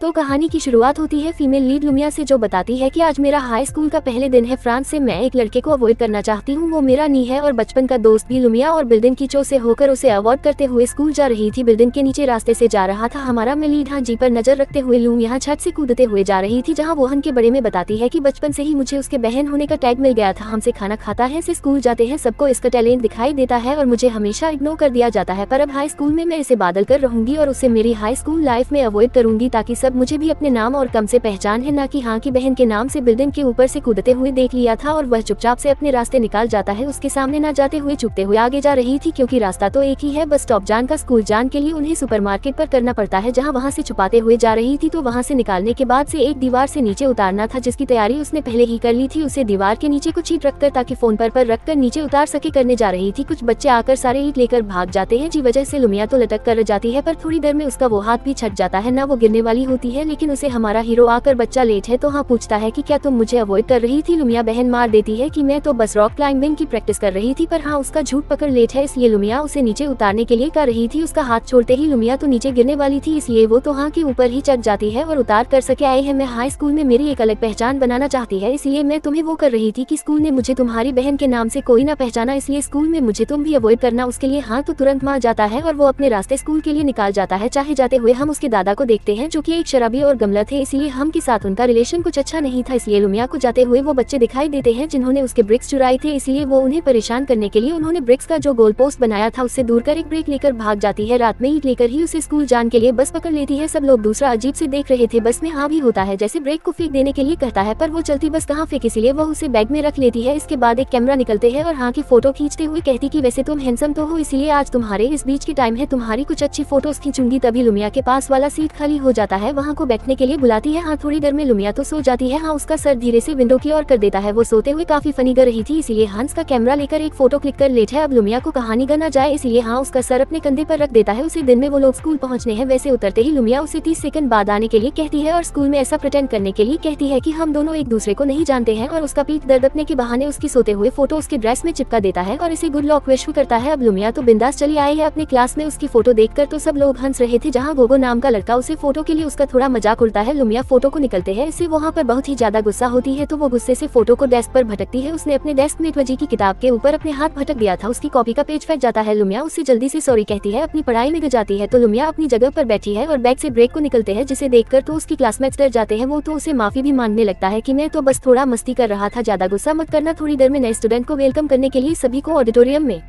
तो कहानी की शुरुआत होती है फीमेल लीड लुमिया से, जो बताती है कि आज मेरा हाई स्कूल का पहले दिन है। फ्रांस से मैं एक लड़के को अवॉइड करना चाहती हूँ, वो मेरा नी है और बचपन का दोस्त भी। लुमिया और बिल्डिंग की चो से होकर उसे अवॉइड करते हुए स्कूल जा रही थी। बिल्डिंग के नीचे रास्ते से जा रहा था हमारा लीड। हाँ जी पर नजर रखते हुए लूम यहाँ छत से कूदते हुए जा रही थी, जहाँ वोहन के बड़े में बताती है कि बचपन से ही मुझे उसके बहन होने का टैग मिल गया था। हमसे खाना खाता है, से स्कूल जाते हैं, सबको इसका टैलेंट दिखाई देता है और मुझे हमेशा इग्नोर कर दिया जाता है। पर अब हाई स्कूल में मैं इसे बादल कर रहूंगी और उसे मेरी हाई स्कूल लाइफ में अवॉइड करूंगी, ताकि सब मुझे भी अपने नाम और कम से पहचान है, ना कि हाँ की बहन के नाम से। बिल्डिंग के ऊपर से कूदते हुए देख लिया था और वह चुपचाप से अपने रास्ते निकाल जाता है। उसके सामने ना जाते हुए चुपते हुए आगे जा रही थी, क्योंकि रास्ता तो एक ही है। बस स्टॉप जान का स्कूल जान के लिए उन्हें सुपरमार्केट पर करना पड़ता है, जहाँ वहाँ से छुपाते हुए जा रही थी। तो वहाँ से निकालने के बाद से एक दीवार से नीचे उतारना था, जिसकी तैयारी उसने पहले ही कर ली थी। उसे दीवार के नीचे कुछ ईंट रखकर, ताकि फोन पर रखकर नीचे उतार सके, करने जा रही थी। कुछ बच्चे आकर सारे ईंट लेकर भाग जाते हैं, जी वजह से लुमिया तो लटक कर जाती है। पर थोड़ी देर में उसका वो हाथ भी छट जाता है, ना वो गिरने वाली होती है, लेकिन उसे हमारा हीरो आकर बच्चा लेट है तो हाँ पूछता है कि क्या तुम मुझे अवॉइड कर रही थी। लुमिया बहन मार देती है कि मैं तो बस रॉक क्लाइंबिंग की प्रैक्टिस कर रही थी। पर हाँ उसका झूठ पकड़ लेट है, इसलिए लुमिया उसे नीचे उतारने के लिए कर रही थी। उसका हाथ छोड़ते ही लुमिया तो नीचे गिरने वाली थी, इसलिए वो तो हाँ के ऊपर ही चढ़ जाती है और उतार कर सके आए हैं। मैं हाई स्कूल में मेरी एक अलग पहचान बनाना चाहती है, इसलिए मैं तुम्हें वो कर रही थी कि स्कूल ने मुझे तुम्हारी बहन के नाम से कोई ना पहचाना, इसलिए स्कूल में मुझे तुम भी अवॉइड करना। उसके लिए हाँ तो तुरंत मार जाता है और वो अपने रास्ते स्कूल के लिए निकाल जाता है। चाहे जाते हुए हम उसके दादा को देखते हैं, जो कि एक शराबी और गमला थे, इसलिए हम के साथ उनका रिलेशन कुछ अच्छा नहीं था। इसलिए लुमिया को जाते हुए वो बच्चे दिखाई देते हैं जिन्होंने उसके ब्रिक्स चुराए थे, इसलिए वो उन्हें परेशान करने के लिए उन्होंने ब्रिक्स का जो गोल पोस्ट बनाया था उससे दूर कर एक ब्रेक लेकर भाग जाती है। रात में ईंट लेकर ही उसे स्कूल जाने के लिए बस पकड़ लेती है। सब लोग दूसरा अजीब से देख रहे थे। बस में हाँ भी होता है, जैसे ब्रेक को फेंक देने के लिए कहता है, पर वो चलती बस कहाँ फेंक, इसलिए वो उसे बैग में रख लेती है। इसके बाद एक कैमरा निकलते हैं और हाँ की फोटो खींचते हुए कहती कि वैसे तुम हैंडसम तो हो, इसलिए आज तुम्हारे इस बीच की टाइम है, तुम्हारी कुछ अच्छी फोटोज खींचूंगी। तभी लुमिया के पास वाला सीट खाली हो जाता है, वहाँ को बैठने के लिए बुलाती है। हाँ थोड़ी देर में लुमिया तो सो जाती है। हाँ उसका सर धीरे से विंडो की ओर कर देता है, वो सोते हुए काफी फनी कर रही थी, इसलिए हंस का कैमरा लेकर एक फोटो क्लिक कर लेता है। अब लुमिया को कहानी गना जाए, इसलिए हाँ उसका सर अपने कंधे पर रख देता है। उसे दिन में वो लोग स्कूल पहुंचने हैं, वैसे उतरते ही लुमिया उसे 30 सेकंड बाद आने के लिए कहती है और स्कूल में ऐसा प्रिटेंड करने के लिए कहती है कि हम दोनों एक दूसरे को नहीं जानते हैं, और उसका पीठ दर्द अपने के बहाने उसकी सोते हुए फोटो उसके ड्रेस में चिपका देता है और इसे गुड लॉक विश करता है। अब लुमिया तो बिंदास चली आई है अपने क्लास में। उसकी फोटो देखकर तो सब लोग हंस रहे थे, जहाँ गोगो नाम का लड़का उसे फोटो के लिए उसका थोड़ा मजाक उड़ता है। लुमिया फोटो को निकलते हैं, इससे वहाँ पर बहुत ही ज्यादा गुस्सा होती है, तो वो गुस्से से फोटो को डेस्क पर भटकती है। उसने अपने डेस्क में ट्वजी की किताब के ऊपर अपने हाथ भटक दिया था, उसकी कॉपी का पेज फट जाता है। लुमिया उससे जल्दी से सॉरी कहती है, अपनी पढ़ाई में गिर जाती है। तो लुमिया अपनी जगह पर बैठी है और बैग से ब्रेक को निकलते हैं, जिसे देखकर तो उसकी क्लासमेट्स डर जाते हैं। वो तो उसे माफी भी मांगने लगता है कि मैं तो बस थोड़ा मस्ती कर रहा था, ज्यादा गुस्सा मत करना। थोड़ी देर में नए स्टूडेंट को वेलकम करने के लिए सभी को ऑडिटोरियम में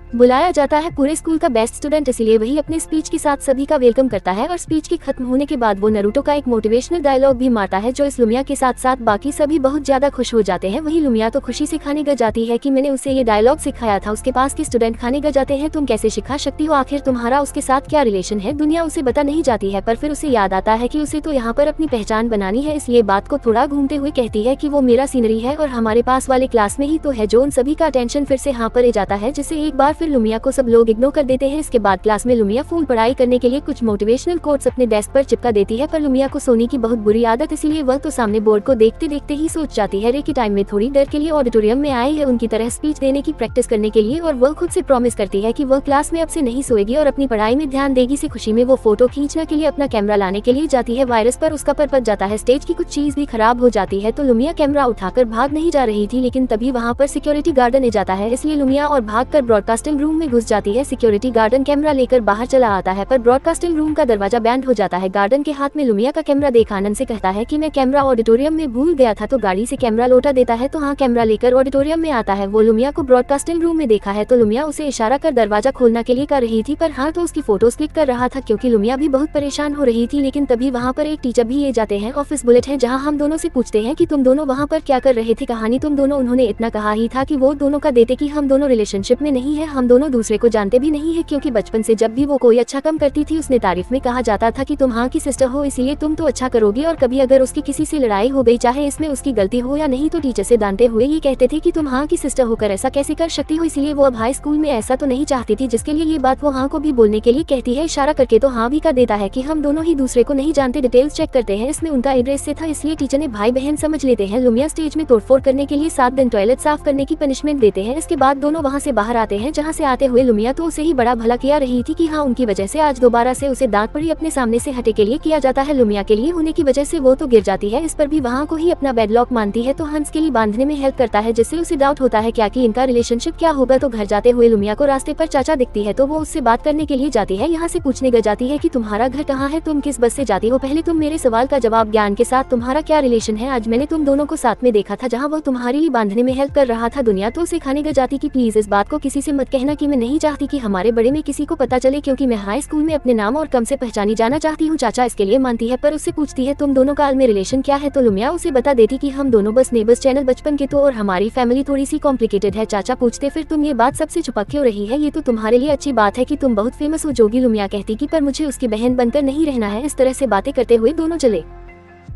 बुलाया जाता है। पूरे स्कूल का बेस्ट स्टूडेंट, इसलिए वही अपने स्पीच के साथ सभी का वेलकम करता है और स्पीच के खत्म होने के बाद वो नारुतो का एक मोटिवेशनल डायलॉग भी मारता है, जो इस लुमिया के साथ साथ बाकी सभी बहुत ज्यादा खुश हो जाते हैं। वही लुमिया तो खुशी से खाने ग जाती है कि मैंने उसे ये डायलॉग सिखाया था। उसके पास के स्टूडेंट खाने ग जाते हैं, तुम कैसे सिखा सकती हो, आखिर तुम्हारा उसके साथ क्या रिलेशन है। दुनिया उसे बता नहीं जाती है, पर फिर उसे याद आता है कि उसे तो यहाँ पर अपनी पहचान बनानी है, इसलिए बात को थोड़ा घूमते हुए कहती है कि वो मेरा सीनरी है और हमारे पास वाले क्लास में ही तो है, जो उन सभी का अटेंशन फिर से यहाँ पर जाता है, जिससे एक बार फिर लुमिया को सब लोग इग्नोर कर देते हैं। इसके बाद क्लास में लुमिया फुल पढ़ाई करने के लिए कुछ मोटिवेशनल कोट्स अपने डेस्क पर चिपका देती है, पर लुमिया को सोने की बहुत बुरी आदत, इसलिए वह तो सामने बोर्ड को देखते देखते ही सोच जाती है कि टाइम में थोड़ी देर के लिए ऑडिटोरियम में आई है उनकी तरह स्पीच देने की प्रैक्टिस करने के लिए, और वह खुद से प्रॉमिस करती है कि वह क्लास में अब से नहीं सोएगी और अपनी पढ़ाई में ध्यान देगी। से खुशी में वो फोटो खींचने के लिए अपना कैमरा लाने के लिए जाती है। वायरस पर उसका पर जाता है, स्टेज की कुछ चीज भी खराब हो जाती है, तो लुमिया कैमरा उठाकर भाग नहीं जा रही थी, लेकिन तभी वहाँ पर सिक्योरिटी गार्डन जाता है, इसलिए लुमिया और भागकर ब्रॉडकास्टिंग रूम में घुस जाती है। सिक्योरिटी गार्डन कैमरा लेकर बाहर चला आता है, पर ब्रॉडकास्टिंग रूम का दरवाजा बैंड हो जाता है। गार्डन के हाथ में लुमिया का कैमरा देख आनंद से कहता है कि मैं कैमरा ऑडिटोरियम में भूल गया था, तो गाड़ी से कैमरा लौटा देता है। तो हाँ कैमरा लेकर ऑडिटोरियम में आता है। वो लुमिया को ब्रॉडकास्टिंग रूम में देखा है, तो लुमिया उसे इशारा कर दरवाजा खोलने के लिए कर रही थी, पर हाँ तो उसकी फोटोज क्लिक कर रहा था, क्योंकि लुमिया भी बहुत परेशान हो रही थी। लेकिन तभी वहाँ पर एक टीचर भी जाते हैं। ऑफिस बुलेट है, जहाँ हम दोनों से पूछते हैं कि तुम दोनों वहाँ पर क्या कर रहे थे। कहानी तुम दोनों, उन्होंने इतना कहा ही था कि वो दोनों का देते कि हम दोनों रिलेशनशिप में नहीं है, हम दोनों दूसरे को जानते भी नहीं है, क्योंकि बचपन से जब भी वो कोई अच्छा काम करती थी उसने तारीफ में कहा जाता था कि तुम हाँ की सिस्टर हो, इसलिए तुम तो अच्छा करोगी, और कभी अगर उसकी किसी से लड़ाई हो गई, चाहे इसमें उसकी गलती हो या नहीं, तो टीचर से डांटते हुए ये कहते थे कि तुम हाँ की सिस्टर होकर ऐसा कैसे कर सकती हो। इसलिए वो अब हाई स्कूल में ऐसा तो नहीं चाहती थी, जिसके लिए ये बात वो हाँ को भी बोलने के लिए कहती है इशारा करके, तो हाँ भी कर देता है कि हम दोनों ही दूसरे को नहीं जानते। डिटेल्स चेक करते हैं, इसमें उनका एड्रेस से था, इसलिए टीचर ने भाई बहन समझ लेते हैं। लुमिया स्टेज में तोड़फोड़ करने के लिए 7 दिन टॉयलेट साफ करने की पनिशमेंट देते हैं। इसके बाद दोनों वहाँ से बाहर आते हैं, जहाँ यहाँ से आते हुए लुमिया तो उसे ही बड़ा भला किया रही थी कि हाँ उनकी वजह से आज दोबारा से उसे दांत पड़ी अपने सामने से हटे के लिए किया जाता है। लुमिया के लिए होने की वजह से वो तो गिर जाती है, इस पर भी वहाँ को ही अपना बैड लॉक मानती है तो हंस के लिए बांधने में हेल्प करता है, जिससे उसे डाउट होता है क्या कि इनका रिलेशनशिप क्या होगा। तो घर जाते हुए लुमिया को रास्ते पर चाचा दिखती है तो वो उससे बात करने के लिए जाती है। यहाँ से पूछने गई जाती है कि तुम्हारा घर कहाँ है, तुम किस बस से जाती हो, पहले तुम मेरे सवाल का जवाब। ज्ञान के साथ तुम्हारा क्या रिलेशन है? आज मैंने तुम दोनों को साथ में देखा था जहाँ वो तुम्हारे लिए बांधने में हेल्प कर रहा था। दुनिया तो उसे खाने गई जाती कि प्लीज इस बात को किसी से मत कहना कि मैं नहीं चाहती कि हमारे बड़े में किसी को पता चले, क्योंकि मैं हाई स्कूल में अपने नाम और कम से पहचानी जाना चाहती हूँ। चाचा इसके लिए मानती है पर उससे पूछती है तुम दोनों का में रिलेशन क्या है, तो लुमिया उसे बता देती कि हम दोनों बस नेबर्स चैनल बचपन के तो और हमारी फैमिली थोड़ी सी कॉम्प्लिकेटेड है। चाचा पूछते फिर तुम ये बात सबसे छुपा क्यों रही है, ये तो तुम्हारे लिए अच्छी बात है कि तुम बहुत फेमस हो जोगी। लुमिया कहती कि पर मुझे उसकी बहन बनकर नहीं रहना है। इस तरह से बातें करते हुए दोनों चले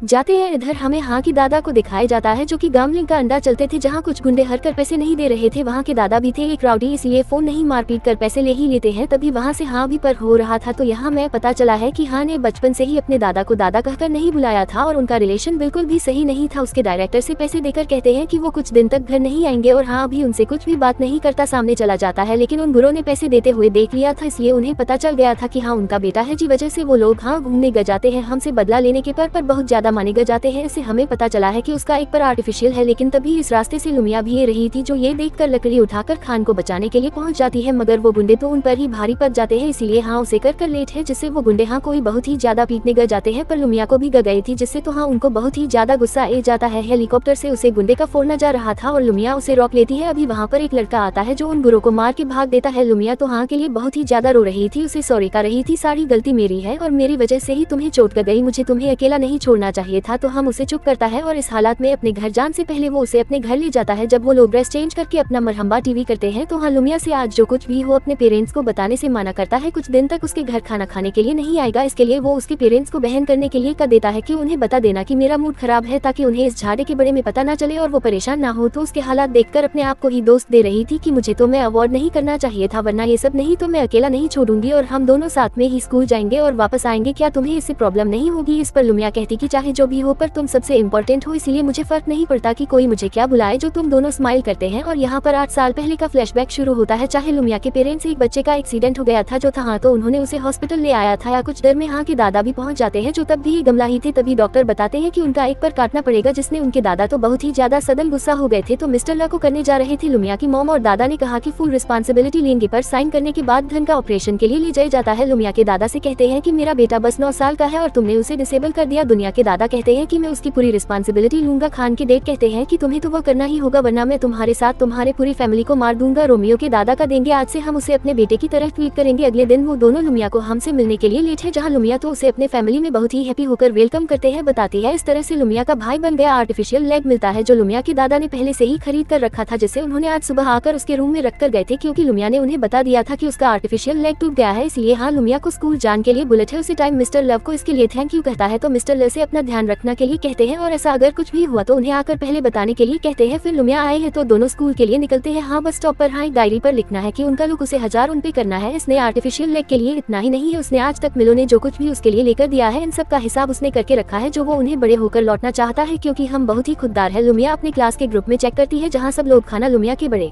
जाते हैं। इधर हमें हाँ की दादा को दिखाया जाता है जो कि गैम्बलिंग का अंडा चलते थे, जहाँ कुछ गुंडे हर कर पैसे नहीं दे रहे थे। वहाँ के दादा भी थे एक राउडी, इसलिए फोन नहीं मारपीट कर पैसे ले ही लेते हैं। तभी वहाँ से हाँ भी पर हो रहा था तो यहाँ मैं पता चला है कि हाँ ने बचपन से ही अपने दादा को दादा कहकर नहीं बुलाया था और उनका रिलेशन बिल्कुल भी सही नहीं था। उसके डायरेक्टर से पैसे देकर कहते हैं कि वो कुछ दिन तक घर नहीं आएंगे और हाँ भी उनसे कुछ भी बात नहीं करता। सामने चला जाता है लेकिन उन बुरों ने पैसे देते हुए देख लिया था, इसलिए उन्हें पता चल गया था कि हाँ उनका बेटा है, जी वजह से वो लोग हाँ घूमने गए जाते हैं। हमसे बदला लेने के पर बहुत ज्यादा माने गए जाते हैं। से हमें पता चला है कि उसका एक पर आर्टिफिशियल है, लेकिन तभी इस रास्ते से लुमिया भी ये रही थी जो ये देखकर लकड़ी उठाकर खान को बचाने के लिए पहुंच जाती है, मगर वो गुंडे तो उन पर ही भारी पड़ जाते हैं, इसलिए हाँ उसे कर लेट है, जिससे वो गुंडे हाँ कोई बहुत ही ज्यादा पीटने गए जाते हैं। पर लुमिया को भी गई थी जिससे तो हाँ उनको बहुत ही ज्यादा गुस्सा आ जाता है। हेलीकॉप्टर से उसे गुंडे का फोड़ना जा रहा था और लुमिया उसे रोक लेती है। अभी वहाँ पर एक लड़का आता है जो उन बुरों को मार के भाग देता है। लुमिया तो हाँ के लिए बहुत ही ज्यादा रो रही थी, उसे सॉरी कह रही थी, सारी गलती मेरी है और मेरी वजह से ही तुम्हें चोट कर गई, मुझे तुम्हें अकेला नहीं छोड़ना चाहिए था। तो हम उसे चुप करता है और इस हालात में अपने घर जाने से पहले वो उसे अपने घर ले जाता है। जब वो लोग ड्रेस चेंज करके अपना मरहम्बा टीवी करते हैं तो हाँ लुमिया से आज जो कुछ भी हो अपने पेरेंट्स को बताने से माना करता है। कुछ दिन तक उसके घर खाना खाने के लिए नहीं आएगा, इसके लिए वो उसके पेरेंट्स को बहन करने के लिए कह देता है कि उन्हें बता देना कि मेरा मूड खराब है, ताकि उन्हें इस झाड़े के बड़े में पता ना चले और वो परेशान ना हो। तो उसके हालात देखकर अपने आप को ही दोस्त दे रही थी कि मुझे तो मैं अवॉर्ड नहीं करना चाहिए था, वरना ये सब नहीं तो मैं अकेला नहीं छोड़ूंगी और हम दोनों साथ में ही स्कूल जाएंगे और वापस आएंगे, क्या तुम्हें इससे प्रॉब्लम नहीं होगी? इस पर लुमिया कहती कि चाहे जो भी हो पर तुम सबसे इम्पोर्टेंट हो, इसलिए मुझे फर्क नहीं पड़ता कि कोई मुझे क्या बुलाए। जो तुम दोनों स्माइल करते हैं और यहाँ पर 8 साल पहले का फ्लैशबैक शुरू होता है। चाहे लुमिया के पेरेंट्स एक बच्चे का एक्सीडेंट हो गया था जो था हाँ तो उन्होंने उसे हॉस्पिटल ले आया था, या कुछ देर में हाँ के दादा भी पहुँच जाते हैं जो तब भी गमला ही थे। तभी डॉक्टर बताते हैं कि उनका एक पर काटना पड़ेगा, जिसने उनके दादा तो बहुत ही ज्यादा सदन गुस्सा हो गए थे। तो मिस्टर ला को करने जा रहे थे। लुमिया की मॉम और दादा ने कहा कि फुल रिस्पॉन्सिबिलिटी लेंगे, पर साइन करने के बाद धन का ऑपरेशन के लिए ले जाया जाता है। लुमिया के दादा से कहते हैं कि मेरा बेटा बस 9 साल का है और तुमने उसे डिसेबल कर दिया। दुनिया के दादा कहते हैं कि मैं उसकी पूरी रिस्पॉन्सिबिलिटी लूंगा। खान के डेट कहते हैं कि तुम्हें तो वो करना ही होगा, वरना मैं तुम्हारे साथ तुम्हारे पूरी फैमिली को मार दूंगा। रोमियो के दादा का देंगे आज से हम उसे अपने बेटे की तरह ट्रीट करेंगे। अगले दिन वो दोनों लुमिया को हमसे मिलने के लिए लेट है, जहाँ लुमिया तो उसे अपने फैमिली में बहुत ही हैप्पी होकर वेलकम करते हैं, बताती है। इस तरह से लुमिया का भाई बन गया। आर्टिफिशियल लेग मिलता है जो लुमिया के दादा ने पहले से ही खरीद कर रखा था, जिसे उन्होंने आज सुबह आकर उसके रूम में रख कर गए थे, क्योंकि लुमिया ने उन्हें बता दिया था कि उसका आर्टिफिशियल लेग टूट गया है। इसलिए हाँ लुमिया को स्कूल जाने के लिए बुलेट है। उसी टाइम मिस्टर लव को इसके लिए थैंक यू कहता है, तो मिस्टर लव से अपना ध्यान रखने के लिए कहते हैं और ऐसा अगर कुछ भी हुआ तो उन्हें आकर पहले बताने के लिए कहते हैं। फिर लुमिया आए हैं तो दोनों स्कूल के लिए निकलते हैं। हाँ बस स्टॉप पर हाँ एक डायरी पर लिखना है कि उनका लुक उसे 1000 उन पे करना है। इसने आर्टिफिशियल लेग के लिए इतना ही नहीं है, उसने आज तक मिलो ने जो कुछ भी उसके लिए लेकर दिया है इन सब का हिसाब उसने करके रखा है, जो वो उन्हें बड़े होकर लौटना चाहता है, क्योंकि हम बहुत ही खुददार है। लुमिया अपने क्लास के ग्रुप में चेक करती है जहाँ सब लोग खाना लुमिया के बड़े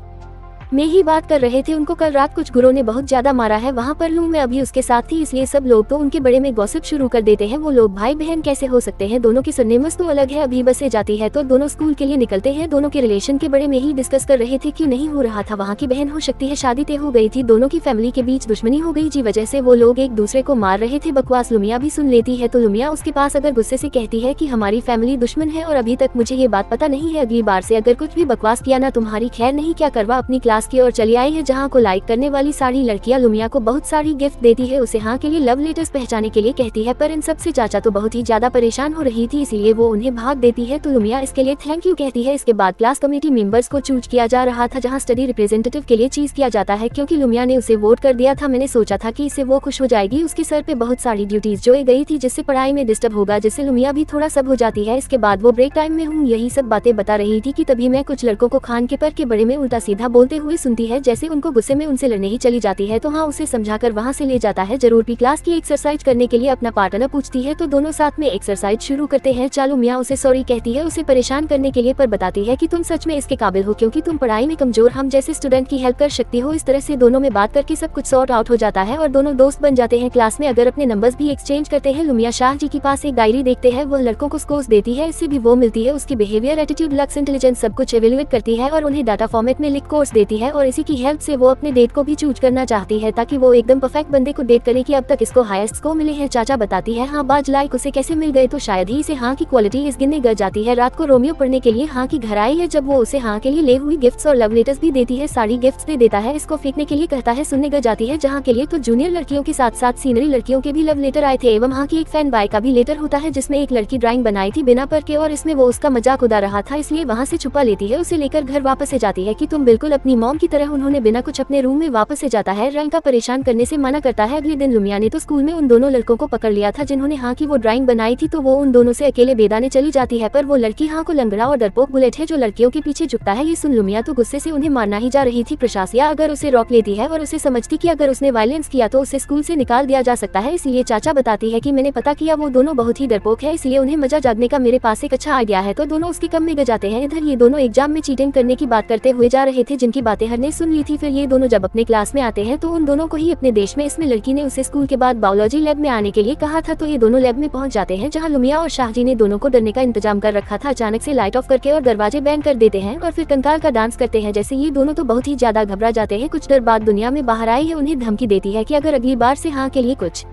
में ही बात कर रहे थे। उनको कल रात कुछ गुरों ने बहुत ज्यादा मारा है, वहाँ पर लू मैं अभी उसके साथ थी, इसलिए सब लोग तो उनके बड़े में गॉसिप शुरू कर देते हैं। वो लोग भाई बहन कैसे हो सकते हैं, दोनों की सरनेम्स तो अलग है। अभी बस से जाती है तो दोनों स्कूल के लिए निकलते हैं। दोनों के रिलेशन के बड़े में ही डिस्कस कर रहे थे, क्यों नहीं हो रहा था, वहाँ की बहन हो सकती है, शादी तय हो गई थी, दोनों की फैमिली के बीच दुश्मनी हो गई, जी वजह से वो लोग एक दूसरे को मार रहे थे। बकवास लुमिया भी सुन लेती है, तो लुमिया उसके पास अगर गुस्से से कहती है कि हमारी फैमिली दुश्मन है और अभी तक मुझे ये बात पता नहीं है, अगली बार से अगर कुछ भी बकवास किया ना तुम्हारी खैर नहीं। क्या करवा अपनी क्लास की ओर चली आई, जहाँ को लाइक करने वाली सारी लड़कियां लुमिया को बहुत सारी गिफ्ट देती है, उसे हाँ के लिए लव लेटर्स पहचाने के लिए कहती है, पर इन सब से चाचा तो बहुत ही ज्यादा परेशान हो रही थी, इसलिए वो उन्हें भाग देती है। तो लुमिया इसके लिए थैंक यू कहती है। इसके बाद क्लास कमेटी मेंबर्स को चूज किया जा रहा था, जहाँ स्टडी रिप्रेजेंटेटिव के लिए चीज किया जाता है, क्योंकि लुमिया ने उसे वोट कर दिया था। मैंने सोचा था कि इससे वो खुश हो जाएगी। उसके सर पे बहुत सारी ड्यूटीज जो गई थी, जिससे पढ़ाई में डिस्टर्ब होगा, जिससे लुमिया भी थोड़ा सब हो जाती है। इसके बाद वो ब्रेक टाइम में हूँ यही सब बातें बता रही थी कि तभी मैं कुछ लड़कों को खान के पर के बड़े में उल्टा सीधा बोलते हुए हुए सुनती है जैसे उनको गुस्से में उनसे लड़ने ही चली जाती है, तो हाँ उसे समझाकर वहाँ से ले जाता है। जरूर भी क्लास की एक्सरसाइज करने के लिए अपना पार्टनर पूछती है तो दोनों साथ में एक्सरसाइज शुरू करते हैं। चालू मियाँ उसे सॉरी कहती है उसे परेशान करने के लिए, पर बताती है कि तुम सच में इसके काबिल हो क्योंकि तुम पढ़ाई में कमजोर हम जैसे स्टूडेंट की हेल्प कर सकती हो। इस तरह से दोनों में बात करके सब कुछ सॉर्ट आउट हो जाता है और दोनों दोस्त बन जाते हैं। क्लास में अगर अपने नंबर्स भी एक्सचेंज करते हैं। लुमिया शाह जी के पास एक डायरी देखते हैं, वह लड़कों को स्कोर्स देती है, इससे भी वो मिलती है उसकी बिहेवियर, एटीट्यूड, लक्स, इंटेलिजेंस सब कुछ एवेल्युएट करती है और उन्हें डाटा फॉर्मेट में लिख कोर्स देती है और इसी की हेल्प से वो अपने डेट को भी चूज करना चाहती है ताकि वो एकदम परफेक्ट बंदे को डेट करे कि अब तक इसको हाईएस्ट स्कोर मिले हैं। चाचा बताती है हाँ बाज लाइक उसे कैसे मिल गए, तो शायद ही इसे हाँ की क्वालिटी इस गिनने गिर जाती है। रात को रोमियो पढ़ने के लिए हाँ की घर आई है, जब वो उसे हाँ के लिए ले हुई गिफ्ट्स और लव लेटर्स भी देती है, साड़ी गिफ्ट्स दे देता है, इसको फेंकने के लिए कहता है, सुनने गिर जाती है जहाँ के लिए तो जूनियर लड़कियों के साथ साथ सीनियर लड़कियों के भी लव लेटर आए थे एवं हाँ की एक फैन बाय का भी लेटर होता है जिसमें एक लड़की ड्राइंग बनाई थी बिना पर के और इसमें वो उसका मजाक उड़ा रहा था, इसलिए वहाँ से छुपा लेती है। उसे लेकर घर वापस से जाती है कि तुम बिल्कुल अपनी मॉम की तरह। उन्होंने बिना कुछ अपने रूम में वापस से जाता है, रंग का परेशान करने से मना करता है। अगले दिन लुमिया ने तो स्कूल में उन दोनों लड़कों को पकड़ लिया था जिन्होंने हाँ की वो ड्राइंग बनाई थी, तो वो उन दोनों से अकेले बेदाने चली जाती है, पर वो लड़की हाँ को लंगड़ा और डरपोक बुलेट है जो लड़कियों के पीछे झुकता है। ये सुन लुमिया तो गुस्से से उन्हें मारना ही जा रही थी। प्रशासिया अगर उसे रोक लेती है और उसे समझती कि अगर उसने वायलेंस किया तो उसे स्कूल से निकाल दिया जा सकता है, इसलिए चाचा बताती है कि मैंने पता किया वो दोनों बहुत ही डरपोक है, इसलिए उन्हें मजा जागने का मेरे पास एक अच्छा आइडिया है, तो दोनों उसके कम में गिर जाते हैं। इधर ये दोनों एग्जाम में चीटिंग करने की बात करते हुए जा रहे थे जिनकी बातें हर ने सुन ली थी। फिर ये दोनों जब अपने क्लास में आते हैं तो उन दोनों को ही अपने देश में इसमें लड़की ने उसे स्कूल के बाद बायोलॉजी लैब में आने के लिए कहा था, तो ये दोनों लैब में पहुंच जाते हैं जहां लुमिया और शाहजी ने दोनों को डरने का इंतजाम कर रखा था। अचानक से लाइट ऑफ करके और दरवाजे बैन कर देते हैं और फिर कंकाल का डांस करते हैं। जैसे ये दोनों तो बहुत ही ज्यादा घबरा जाते हैं। कुछ देर बाद दुनिया में बाहर आई है उन्हें धमकी देती है कि अगर अगली बार से हाँ के लिए कुछ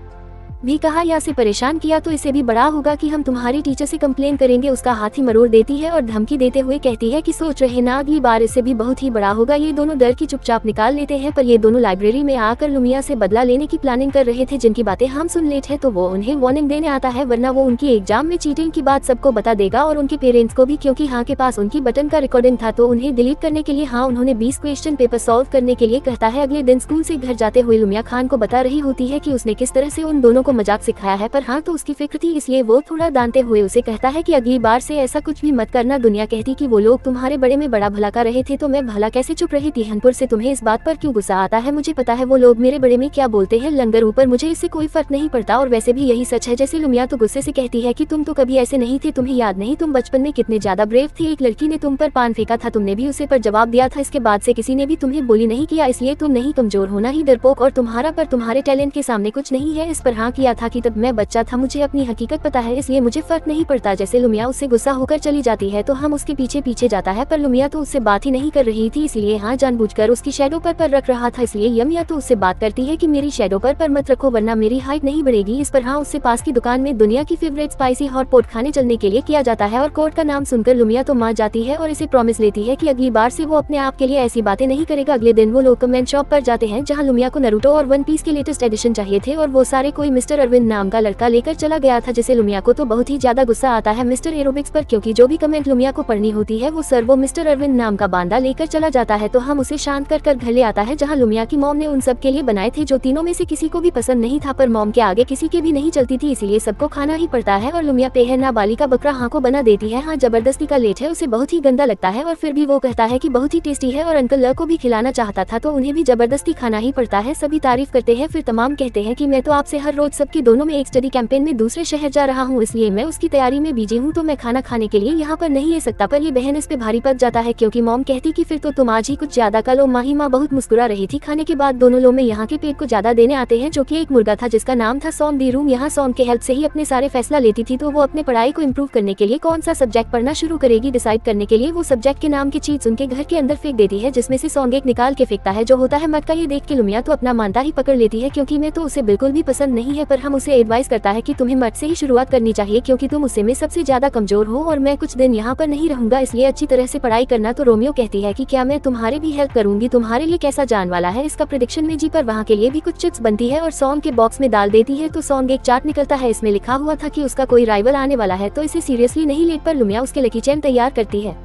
भी कहा या से परेशान किया तो इसे भी बड़ा होगा कि हम तुम्हारी टीचर से कंप्लेन करेंगे। उसका हाथ ही मरोड़ देती है और धमकी देते हुए कहती है कि सोच रहे ना अगली बार इससे भी बहुत ही बड़ा होगा। ये दोनों डर की चुपचाप निकाल लेते हैं, पर ये दोनों लाइब्रेरी में आकर लुमिया से बदला लेने की प्लानिंग कर रहे थे जिनकी बातें हम सुन लेते हैं, तो वो उन्हें वार्निंग देने आता है वरना वो उनकी एग्जाम में चीटिंग की बात सबको बता देगा और उनके पेरेंट्स को भी, क्योंकि हाँ के पास उनकी बटन का रिकॉर्डिंग था तो उन्हें डिलीट करने के लिए हाँ उन्होंने 20 क्वेश्चन पेपर सॉल्व करने के लिए कहता है। अगले दिन स्कूल से घर जाते हुए लुमिया खान को बता रही होती है कि उसने किस तरह से उन दोनों को मजाक सिखाया है, पर हाँ तो उसकी फिक्र थी, इसलिए वो थोड़ा दानते हुए उसे कहता है कि अगली बार से ऐसा कुछ भी मत करना। दुनिया कहती कि वो लोग तुम्हारे बड़े में बड़ा भला कर रहे थे तो मैं भला कैसे चुप रही थी। हनपुर से तुम्हें इस बात पर क्यों गुस्सा आता है, मुझे पता है वो लोग मेरे बड़े में क्या बोलते हैं, लंगर ऊपर मुझे इससे कोई फर्क नहीं पड़ता और वैसे भी यही सच है। जैसे लुमिया तो गुस्से से कहती है कि तुम तो कभी ऐसे नहीं थे, तुम्हें याद नहीं तुम बचपन में कितने ज्यादा ब्रेव थे, एक लड़की ने तुम पर पान फेंका था, तुमने भी उसे पर जवाब दिया था, इसके बाद से किसी ने भी तुम्हें बोली नहीं किया, इसलिए तुम नहीं कमजोर होना ही डरपोक और तुम्हारा पर तुम्हारे टैलेंट के सामने कुछ नहीं है। इस पर हाँ किया था कि तब मैं बच्चा था, मुझे अपनी हकीकत पता है, इसलिए मुझे फर्क नहीं पड़ता। जैसे लुमिया उससे गुस्सा होकर चली जाती है तो हम उसके पीछे पीछे जाता है, पर लुमिया तो उससे बात ही नहीं कर रही थी, इसलिए हाँ जानबूझकर उसकी शैडो पर रख रहा था, इसलिए यमिया तो उससे बात करती है कि मेरी शैडो पर मत रखो वरना मेरी हाइट नहीं बढ़ेगी। इस पर हाँ उससे पास की दुकान में दुनिया की फेवरेट स्पाइसी हॉट पॉट खाने चलने के लिए किया जाता है और कोट का नाम सुनकर लुमिया तो मान जाती है और इसे प्रॉमिस लेती है कि अगली बार से वो अपने आप के लिए ऐसी बातें नहीं करेगा। अगले दिन वो लोग कमेंट शॉप पर जाते हैं जहाँ लुमिया को नरूटो और वन पीस के लेटेस्ट एडिशन चाहिए थे और वो सारे कोई मिस्टर अरविंद नाम का लड़का लेकर चला गया था, जिसे लुमिया को तो बहुत ही ज्यादा गुस्सा आता है मिस्टर एरोबिक्स पर, क्योंकि जो भी कमेंट लुमिया को पढ़नी होती है वो सर वो मिस्टर अरविंद नाम का बांदा लेकर चला जाता है, तो हम उसे शांत कर घर ले आता है जहाँ लुमिया की मॉम ने उन सब के लिए बनाए थे जो तीनों में से किसी को भी पसंद नहीं था, पर मॉम के आगे किसी के भी नहीं चलती थी, इसलिए सबको खाना ही पड़ता है और लुमिया पे है नाबालिग का बकरा हाँ को बना देती है। हाँ जबरदस्ती का लेट है, उसे बहुत ही गंदा लगता है और फिर भी वो कहता है कि बहुत ही टेस्टी है और अंकल ल को भी खिलाना चाहता था तो उन्हें भी जबरदस्ती खाना ही पड़ता है। सभी तारीफ करते हैं, फिर तमाम कहते हैं कि मैं तो आपसे हर रोज सबके दोनों में एक स्टडी कैंपेन में दूसरे शहर जा रहा हूँ, इसलिए मैं उसकी तैयारी में बिजी हूँ तो मैं खाना खाने के लिए यहाँ पर नहीं ले सकता, पर ये बहन इस पे भारी पड़ जाता है क्योंकि मॉम कहती कि फिर तो तुम आज ही कुछ ज्यादा कर लो। माही माँ बहुत मुस्कुरा रही थी। खाने के बाद दोनों लोग में यहाँ के पेट को ज्यादा देने आते हैं जो कि एक मुर्गा था जिसका नाम था सॉम दी रूम। यहाँ सॉम के हेल्प से ही अपने सारे फैसला लेती थी, तो वो अपने पढ़ाई को इम्प्रूव करने के लिए कौन सा सब्जेक्ट पढ़ना शुरू करेगी डिसाइड करने के लिए वो सब्जेक्ट के नाम की चीज उनके घर के अंदर फेंक देती है, जिसमें से सॉन्ग एक निकाल के फेंकता है जो होता है मटका। ये देख के लुमिया तो अपना मानता ही पकड़ लेती है क्योंकि मैं तो उसे बिल्कुल भी पसंद नहीं है, पर हम उसे एडवाइस करता है कि तुम्हें मट से ही शुरुआत करनी चाहिए क्योंकि तुम उससे में सबसे ज्यादा कमजोर हो और मैं कुछ दिन यहाँ पर नहीं रहूंगा, इसलिए अच्छी तरह से पढ़ाई करना। तो रोमियो कहती है कि क्या मैं तुम्हारे भी हेल्प करूंगी, तुम्हारे लिए कैसा जान वाला है इसका प्रेडिक्शन में जी, पर वहाँ के लिए भी कुछ चिप्स बनती है और सॉन्ग के बॉक्स में डाल देती है, तो सॉन्ग एक चार्ट निकलता है, इसमें लिखा हुआ था कि उसका कोई राइवल आने वाला है, तो इसे सीरियसली नहीं लेट पर लुमिया उसके लकी चेन तैयार करती है।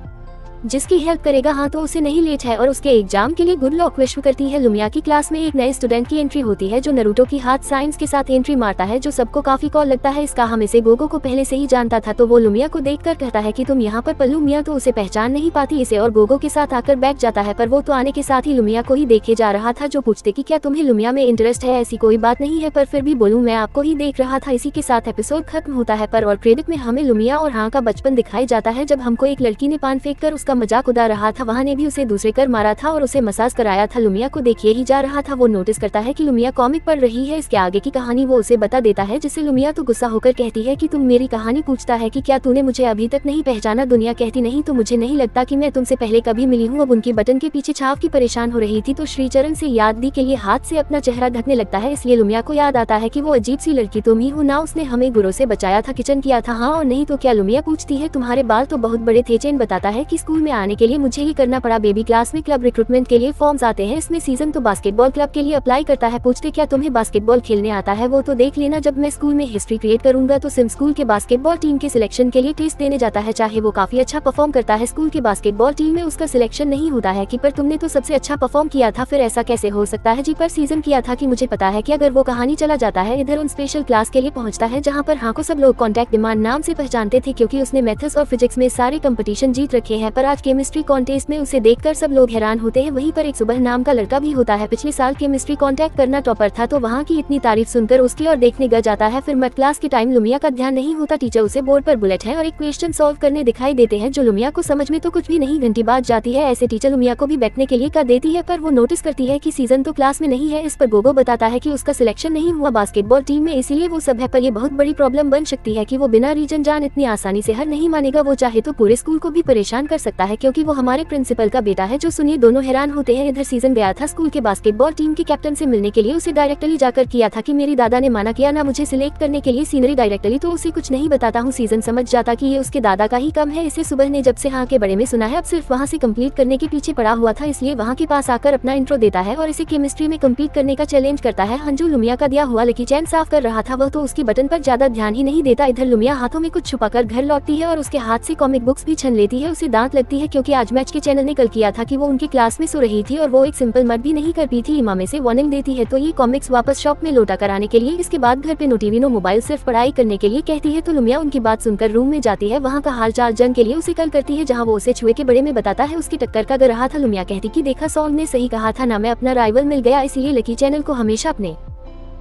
जिसकी हेल्प करेगा। हाँ तो उसे नहीं लेट है और उसके एग्जाम के लिए गुड लक विश करती है। लुमिया की क्लास में एक नए स्टूडेंट की एंट्री होती है जो नारुतो की हाथ साइंस के साथ एंट्री मारता है, जो सबको काफी कॉल लगता है। इसका हम इसे गोगो को पहले से ही जानता था, तो वो लुमिया को देखकर कहता है कि तुम यहाँ पर। पर लुमिया तो उसे पहचान नहीं पाती इसे और गोगो के साथ आकर बैठ जाता है, पर वो तो आने के साथ ही लुमिया को ही देखे जा रहा था। जो पूछते कि क्या तुम्हें लुमिया में इंटरेस्ट है? ऐसी कोई बात नहीं है, पर फिर भी बोलूं मैं आपको ही देख रहा था। इसी के साथ एपिसोड खत्म होता है। पर और क्रेडिट में हमें लुमिया और हाँ का बचपन दिखाई जाता है, जब हमको एक लड़की ने पान फेंक कर उसका मजाक उड़ा रहा था, वहाँ ने भी उसे दूसरे कर मारा था और उसे मसाज कराया था। लुमिया को देखिए ही जा रहा था। वो नोटिस करता है कि लुमिया कॉमिक पढ़ रही है। इसके आगे की कहानी वो उसे बता देता है, जिससे लुमिया तो गुस्सा होकर कहती है कि तुम मेरी कहानी पूछता है कि क्या तूने मुझे अभी तक नहीं पहचाना? दुनिया कहती नहीं तो मुझे नहीं लगता कि मैं तुमसे पहले कभी मिली हूँ। अब उनकी बटन के पीछे छाव की परेशान हो रही थी तो श्रीचरण से याद दी के लिए हाथ से अपना चेहरा ढकने लगता है। इसलिए लुमिया को याद आता है कि वो अजीब सी लड़की तुम ही हो ना, उसने हमें गुरु से बचाया था, किचन किया था। हाँ और नहीं तो क्या? लुमिया पूछती है तुम्हारे बाल तो बहुत बड़े थे। चेन बताता है कि स्कूल में आने के लिए मुझे ही करना पड़ा। बेबी क्लास में क्लब रिक्रूटमेंट के लिए फॉर्म्स आते हैं, इसमें सीजन तो बास्केटबॉल क्लब के लिए अप्लाई करता है। पूछते क्या तुम्हें बास्केटबॉल खेलने आता है? वो तो देख लेना, जब मैं स्कूल में हिस्ट्री क्रिएट करूंगा तो सिम स्कूल के बास्केटबॉल टीम के सिलेक्शन के लिए टेस्ट देने जाता है। चाहे वो काफी अच्छा परफॉर्म करता है, स्कूल के बास्केटबॉल टीम में उसका सिलेक्शन नहीं होता है। कि पर तुमने तो सबसे अच्छा परफॉर्म किया था, फिर ऐसा कैसे हो सकता है? जी पर सीजन किया था कि मुझे पता है कि अगर वो कहानी चला जाता है इधर उन स्पेशल क्लास के लिए पहुंचता है, जहां पर हाँ को सब लोग कॉन्टैक्ट डिमांड नाम से पहचानते थे क्योंकि उसने मैथ्स और फिजिक्स में सारे कंपटीशन जीत रखे हैं। पर आज केमिस्ट्री कॉन्टेस्ट में उसे देखकर सब लोग हैरान होते हैं। वहीं पर एक सुबह नाम का लड़का भी होता है, पिछले साल केमिस्ट्री कॉन्टैक्ट करना टॉपर था, तो वहाँ की इतनी तारीफ सुनकर उसकी और देखने ग जाता है। फिर मैथ क्लास के टाइम लुमिया का ध्यान नहीं होता, टीचर उसे बोर्ड पर बुलेट है और एक क्वेश्चन सॉल्व करने दिखाई देते हैं जो लुमिया को समझ में तो कुछ भी नहीं। घंटी बाज जाती है, ऐसे टीचर लुमिया को भी बैठने के लिए कर देती है, पर वो नोटिस करती है कि सीजन तो क्लास में नहीं है। इस पर गोगो बताता है कि उसका सिलेक्शन नहीं हुआ बास्केटबॉल टीम में, इसीलिए वो सब है। पर ये बहुत बड़ी प्रॉब्लम बन सकती है कि वो बिना रीजन जान इतनी आसानी से हार नहीं मानेगा। वो चाहे तो पूरे स्कूल को भी परेशान कर सकता है क्योंकि वो हमारे प्रिंसिपल का बेटा है। जो सुनिए दोनों हैरान होते हैं। इधर सीजन गया था स्कूल के बास्केटबॉल टीम के कैप्टन से मिलने के लिए, उसे डायरेक्टली जाकर किया था कि मेरी दादा ने माना किया ना मुझे सिलेक्ट करने के लिए सीनरी डायरेक्टली, तो उसे कुछ नहीं बताता हूँ। सीजन समझ जाता कि ये उसके दादा का ही कम है। इसे सुबह ने जब से हाँ के बारे में सुना है, अब सिर्फ वहाँ से कंप्लीट करने के पीछे पड़ा हुआ था, इसलिए वहाँ के पास आकर अपना इंट्रो देता है और इसे केमिस्ट्री में कंप्लीट करने का चैलेंज करता है। हंजू लुमिया का दिया हुआ लकी चैन साफ कर रहा था, वह तो उसकी बटन पर ज्यादा ध्यान ही नहीं देता। इधर लुमिया हाथों में कुछ छुपाकर घर लौटती है और उसके हाथ से कॉमिक बुक्स भी छीन लेती है। उसे दांत लगती है क्योंकि आज मैच के चैनल ने कल किया था कि वो उनकी क्लास में सो रही थी और वो एक सिंपल मर्द भी नहीं कर पी थी। इमामे से वार्निंग देती है तो ये कॉमिक्स वापस शॉप में लौटा कर आने के लिए। इसके बाद घर पे नोटिविनो मोबाइल सिर्फ पढ़ाई करने के लिए कहती है, तो लुमिया उनकी बात सुनकर रूम में जाती है। वहाँ का हाल चाल जंग के लिए उसे कल करती है, जहाँ वो उसे छुए के बड़े में बताता है उसकी टक्कर का गर रहा था। लुमिया कहती कि देखा सॉन्ग ने सही कहा था ना, मैं अपना राइवल मिल गया, इसलिए लकी चैनल को हमेशा अपने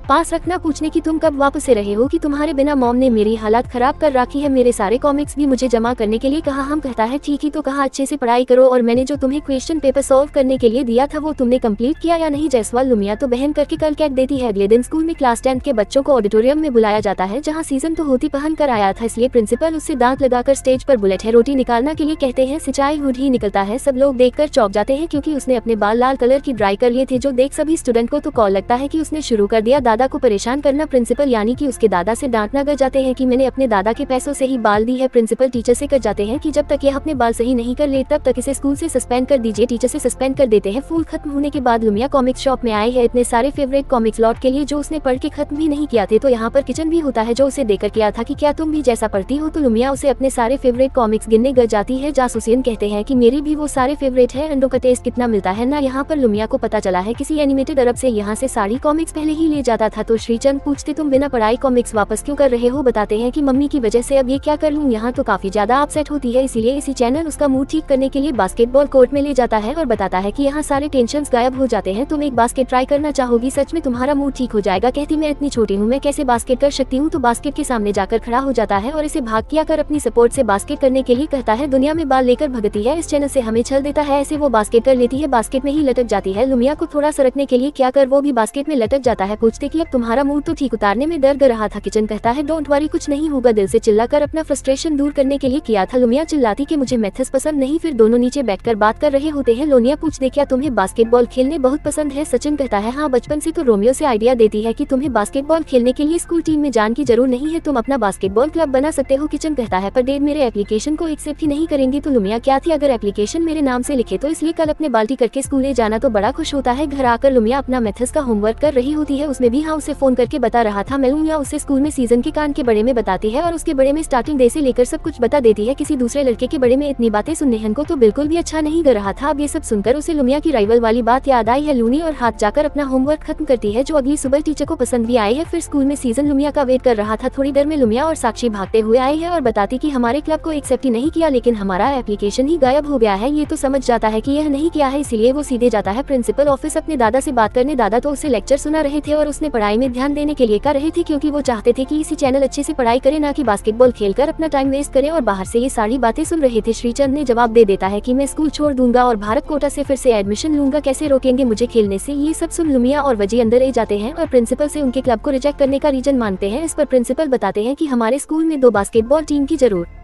पास रखना। पूछने की तुम कब वापस से रहे हो कि तुम्हारे बिना मॉम ने मेरी हालत खराब कर रखी है, मेरे सारे कॉमिक्स भी मुझे जमा करने के लिए कहा। हम कहता है ठीक ही तो कहा, अच्छे से पढ़ाई करो और मैंने जो तुम्हें क्वेश्चन पेपर सॉल्व करने के लिए दिया था वो तुमने कंप्लीट किया या नहीं? जयसवाल लुमिया तो बहन करके कल कैट देती है। अगले दिन स्कूल में क्लास 10 के बच्चों को ऑडिटोरियम में बुलाया जाता है, जहाँ सीजन तो होती पहन कर आया था, इसलिए प्रिंसिपल उससे दांत लगाकर स्टेज पर बुलेट है रोटी निकालना के लिए कहते हैं। सिंचाई हुड ही निकलता है, सब लोग देखकर चौंक जाते हैं क्योंकि उसने अपने बाल लाल कलर की ड्राई कर लिए थे, जो देख सभी स्टूडेंट को तो कॉल लगता है कि उसने शुरू कर दिया दादा को परेशान करना। प्रिंसिपल यानी कि उसके दादा से डांटना कर जाते हैं कि मैंने अपने दादा के पैसों से ही बाल दी है। प्रिंसिपल टीचर से कर जाते हैं कि जब तक यह अपने बाल सही नहीं कर ले तब तक इसे स्कूल से सस्पेंड कर दीजिए। टीचर से सस्पेंड कर देते हैं। फूल खत्म होने के बाद लुमिया कॉमिक्स शॉप में आई है इतने सारे फेवरेट कॉमिक्स लॉट के लिए जो उसने पढ़ के खत्म भी नहीं किया थे, तो यहाँ पर किचन भी होता है जो उसे देकर किया था कि क्या तुम भी जैसा पढ़ती हो? तो लुमिया उसे अपने सारे फेवरेट कॉमिक्स गिनने गर जाती है। जासूसियन कहते हैं कि मेरी भी वो सारे फेवरेट है, अंडों का टेस्ट कितना मिलता है ना। यहाँ पर लुमिया को पता चला है किसी एनिमेटेड अरब से यहाँ से सारी कॉमिक्स पहले ही ले जाता था। तो श्रीचंद पूछते तुम बिना पढ़ाई कॉमिक्स वापस क्यों कर रहे हो? बताते हैं कि मम्मी की वजह से अब ये क्या कर लूँ। यहाँ तो काफी ज्यादा अपसेट होती है, इसीलिए इसी चैनल उसका मूड ठीक करने के लिए बास्केटबॉल कोर्ट में ले जाता है और बताता है कि यहाँ सारे टेंशन गायब हो जाते हैं, तुम एक बास्केट ट्राई करना चाहोगी? सच में तुम्हारा मूड ठीक हो जाएगा। कहती मैं इतनी छोटी हूँ, मैं कैसे बास्केट कर सकती हूँ? तो बास्केट के सामने जाकर खड़ा हो जाता है और इसे भाग किया कर अपनी सपोर्ट से बास्केट करने के लिए कहता है। दुनिया में बाल लेकर भगती है, इस चैनल से हमें छल देता है, ऐसे वो बास्केट कर लेती है, बास्केट में ही लटक जाती है। लुमिया को थोड़ा सरकने के लिए क्या कर वो भी बास्केट में लटक जाता है। पूछते कि अब तुम्हारा मूड तो ठीक, उतारने में डर रहा था। किचन कहता है डोंट वरी कुछ नहीं होगा, दिल से चिल्लाकर अपना फ्रस्ट्रेशन दूर करने के लिए किया था। लुमिया चिल्लाती कि मुझे मैथ्स पसंद नहीं, फिर दोनों नीचे बैठकर बात कर रहे होते हैं। लोनिया पूछते क्या तुम्हें बास्केटबॉल खेलने बहुत पसंद है? सचिन कहता है हाँ बचपन से। तो रोमियो से आइडिया देती है कि तुम्हें बास्केटबॉल खेलने के लिए स्कूल टीम में जान की जरूर नहीं है, तुम अपना बास्केटबॉल क्लब बना सकते हो। किचन कहता है पर डैड मेरे एप्लीकेशन को एक्सेप्ट ही नहीं करेंगे। तो लुमिया क्या थी अगर एप्लीकेशन मेरे नाम से लिखे तो, इसलिए कल अपने बाल्टी करके स्कूल जाना तो बड़ा खुश होता है। घर आकर लुमिया अपना मैथ्स का होमवर्क कर रही होती है, उसमें भी जी हाँ उसे फोन करके बता रहा था। लुमिया उसे स्कूल में सीजन के कांड के बारे में बताती है और उसके बारे में स्टार्टिंग डे से लेकर सब कुछ बता देती है। किसी दूसरे लड़के के बारे में इतनी बातें सुनने हन को तो बिल्कुल भी अच्छा नहीं कर रहा था। अब ये सब सुनकर उसे लुमिया की राइवल वाली बात याद आई है। लूनी और हाथ जाकर अपना होमवर्क खत्म करती है जो अगली सुबह टीचर को पसंद भी आई है। फिर स्कूल में सीजन लुमिया का वेट कर रहा था। थोड़ी देर में लुमिया और साक्षी भागते हुए आए हैं और बताती कि हमारे क्लब को एक्सेप्ट ही नहीं किया, लेकिन हमारा एप्लीकेशन ही गायब हो गया है। ये तो समझ जाता है कि यह नहीं किया है, इसीलिए वो सीधे जाता है प्रिंसिपल ऑफिस अपने दादा से बात करने। दादा तो उसे लेक्चर सुना रहे थे और उसने पढ़ाई में ध्यान देने के लिए कर रहे थे, क्योंकि वो चाहते थे कि इसी चैनल अच्छे से पढ़ाई करे, ना कि बास्केटबॉल खेलकर अपना टाइम वेस्ट करे। और बाहर से ये सारी बातें सुन रहे थे। श्रीचंद ने जवाब दे देता है कि मैं स्कूल छोड़ दूंगा और भारत कोटा से फिर से एडमिशन लूंगा, कैसे रोकेंगे मुझे खेलने से। ये सब सुन लुमिया और वजी अंदर ले जाते हैं और प्रिंसिपल से उनके क्लब को रिजेक्ट करने का रीजन मांगते हैं। इस पर प्रिंसिपल बताते हैं कि हमारे स्कूल में 2 बास्केटबॉल टीम की जरूरत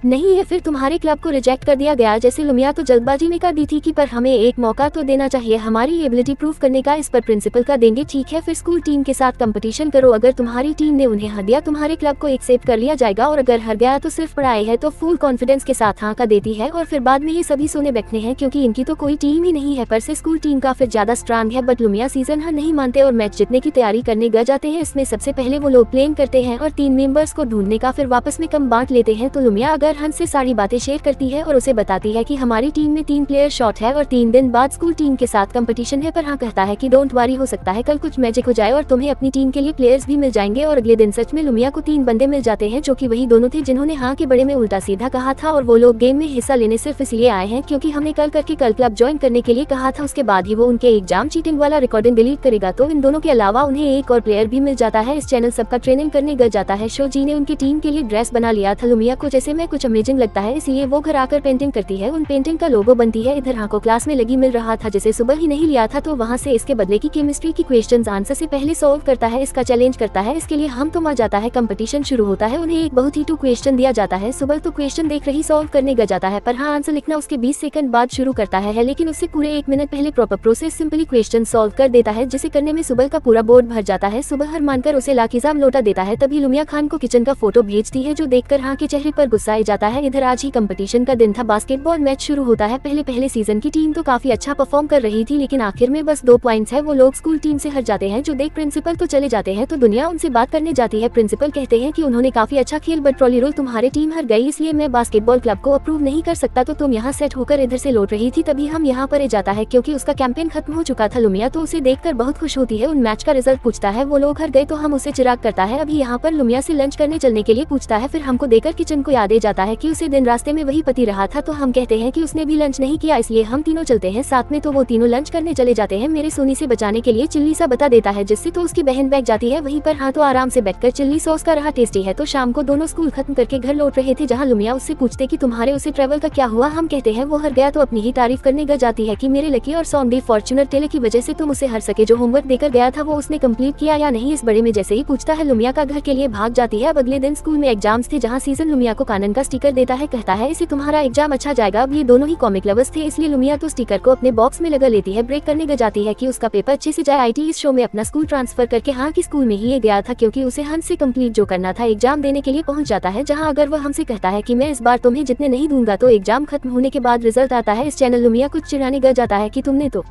नहीं है, फिर तुम्हारे क्लब को रिजेक्ट कर दिया गया। जैसे लुमिया तो जल्दबाजी में कर दी थी कि पर हमें एक मौका तो देना चाहिए हमारी एबिलिटी प्रूफ करने का। इस पर प्रिंसिपल का देंगे ठीक है, फिर स्कूल टीम के साथ कंपटीशन करो। अगर तुम्हारी टीम ने उन्हें हर दिया तुम्हारे क्लब को एक्सेप्ट कर लिया जाएगा, और अगर हर गया तो सिर्फ पढ़ाई है। तो फुल कॉन्फिडेंस के साथ हाँ का देती है और फिर बाद में ये सभी सोने बैठने हैं क्योंकि इनकी तो कोई टीम ही नहीं है। पर से स्कूल टीम का फिर ज्यादा स्ट्रांग है, बट लुमिया सीजन हर नहीं मानते और मैच जीतने की तैयारी करने गए जाते हैं। इसमें सबसे पहले वो लोग प्लेन करते हैं और 3 मेंबर्स को ढूंढने का फिर वापस में कम बांट लेते हैं। तो लुमिया अगर हन से सारी बातें शेयर करती है और उसे बताती है कि हमारी टीम में 3 प्लेयर शॉर्ट है और 3 दिन बाद स्कूल टीम के साथ कंपटीशन है। पर हाँ कहता है कि डोंट वरी, हो सकता है कल कुछ मैजिक हो जाए और तुम्हें अपनी टीम के लिए प्लेयर्स भी मिल जाएंगे। और अगले दिन सच में लुमिया को 3 बंदे मिल जाते हैं जो कि वही दोनों थे जिन्होंने हाँ के बड़े में उल्टा सीधा कहा था। और वो लोग गेम में हिस्सा लेने सिर्फ इसलिए आए हैं क्योंकि हमने कल करके कल क्लब ज्वाइन करने के लिए कहा था। उसके बाद ही वो उनके एग्जाम चीटिंग वाला रिकॉर्डिंग डिलीट करेगा। तो इन दोनों के अलावा उन्हें एक और प्लेयर भी मिल जाता है। इस चैनल सबका ट्रेनिंग करने गए जाता है। शो जी ने उनकी टीम के लिए ड्रेस बना लिया था। लुमिया को जैसे में कुछ अमेजिंग लगता है, इसलिए वो घर आकर पेंटिंग करती है। उन पेंटिंग का लोगो बनती है। इधर हाँ को क्लास में लगी मिल रहा था जिसे सुबह ही नहीं लिया था, तो वहाँ से इसके बदले की केमिस्ट्री की क्वेश्चंस आंसर से पहले सॉल्व करता है। इसका चैलेंज करता है। इसके लिए हम तो आ जाता है। कंपटीशन शुरू होता है। उन्हें एक बहुत ही 2 क्वेश्चन दिया जाता है। सुबह तो क्वेश्चन देख रही सॉल्व करने गया जाता है, पर हाँ आंसर लिखना उसके 20 सेकंड बाद शुरू करता है, लेकिन उससे पूरे 1 मिनट पहले proper process simply question solve कर देता है, जिसे करने में सुबह का पूरा बोर्ड भर जाता है। सुबह हर मानकर उसे लाखिजाम लौटा देता है। तभी लुमिया खान को किचन का फोटो भेजती है जो देखकर हाँ के चेहरे पर गुस्सा आ जाता है। इधर आज ही कंपटीशन का दिन था। बास्केटबॉल मैच शुरू होता है। पहले सीजन की टीम तो काफी अच्छा परफॉर्म कर रही थी, लेकिन आखिर में बस 2 पॉइंट्स है। वो लोग स्कूल टीम से हट जाते हैं, जो देख प्रिंसिपल तो चले जाते हैं। तो दुनिया उनसे बात करने जाती है। प्रिंसिपल कहते हैं कि उन्होंने काफी अच्छा खेल, बट ट्रॉली रोल तुम्हारी टीम हार गई, इसलिए मैं बास्केटबॉल क्लब को अप्रूव नहीं कर सकता। तो तुम यहाँ सेट होकर इधर से लौट रही थी, तभी हम यहाँ पर जाता है क्योंकि उसका कैंपेन खत्म हो चुका था। लुमिया तो उसे देखकर बहुत खुश होती है। उन मैच का रिजल्ट पूछता है। वो लोग हार गए तो हम उसे चिराग करता है। अभी यहाँ पर लुमिया से लंच करने चलने के लिए पूछता है। फिर हमको देकर किचन को याद जाता है कि उसे दिन रास्ते में वही पति रहा था। तो हम कहते हैं कि उसने भी लंच नहीं किया, इसलिए हम तीनों चलते हैं साथ में। तो वो तीनों लंच करने चले जाते हैं। मेरे सोनी से बचाने के लिए चिल्ली सा बता देता है, जिससे तो उसकी बहन बैठ जाती है वहीं पर। हाँ तो आराम से बैठकर चिल्ली सॉस का रहा टेस्टी है। तो शाम को दोनों स्कूल खत्म करके घर लौट रहे थे, जहाँ लुमिया उससे पूछते कि तुम्हारे उसे ट्रेवल का क्या हुआ। हम कहते हैं वो हर गया। तो अपनी ही तारीफ करने गई जाती है कि मेरे लकी और सॉन्डी फॉर्च्यूनर टेलर की वजह से तुम उसे हर सके। जो होमवर्क देकर गया था वो उसने कंप्लीट किया या नहीं, इस बड़े में जैसे ही पूछता है लुमिया का घर के लिए भाग जाती है। अब अगले दिन स्कूल में एग्जाम्स थे, जहाँ सीजन लुमिया को कानन का स्टिकर देता है। कहता है इसे तुम्हारा एग्जाम अच्छा जाएगा। अब ये दोनों ही कॉमिक लवर्स थे, इसलिए लुमिया तो स्टिकर को अपने बॉक्स में लगा लेती है। ब्रेक करने गई जाती है कि उसका पेपर अच्छे से जाए। आईटी इस शो में अपना स्कूल ट्रांसफर करके हाँ की स्कूल में ही ये गया था, क्योंकि उसे हंस से कंप्लीट जो करना था एग्जाम देने के लिए पहुंच जाता है। जहां अगर वह हमसे कहता है कि मैं इस बार तुम्हें जितने नहीं दूंगा, तो एग्जाम खत्म होने के बाद रिजल्ट आता है। इस चैनल लुमिया कुछ चिढ़ाने गया जाता है कि तुमने तो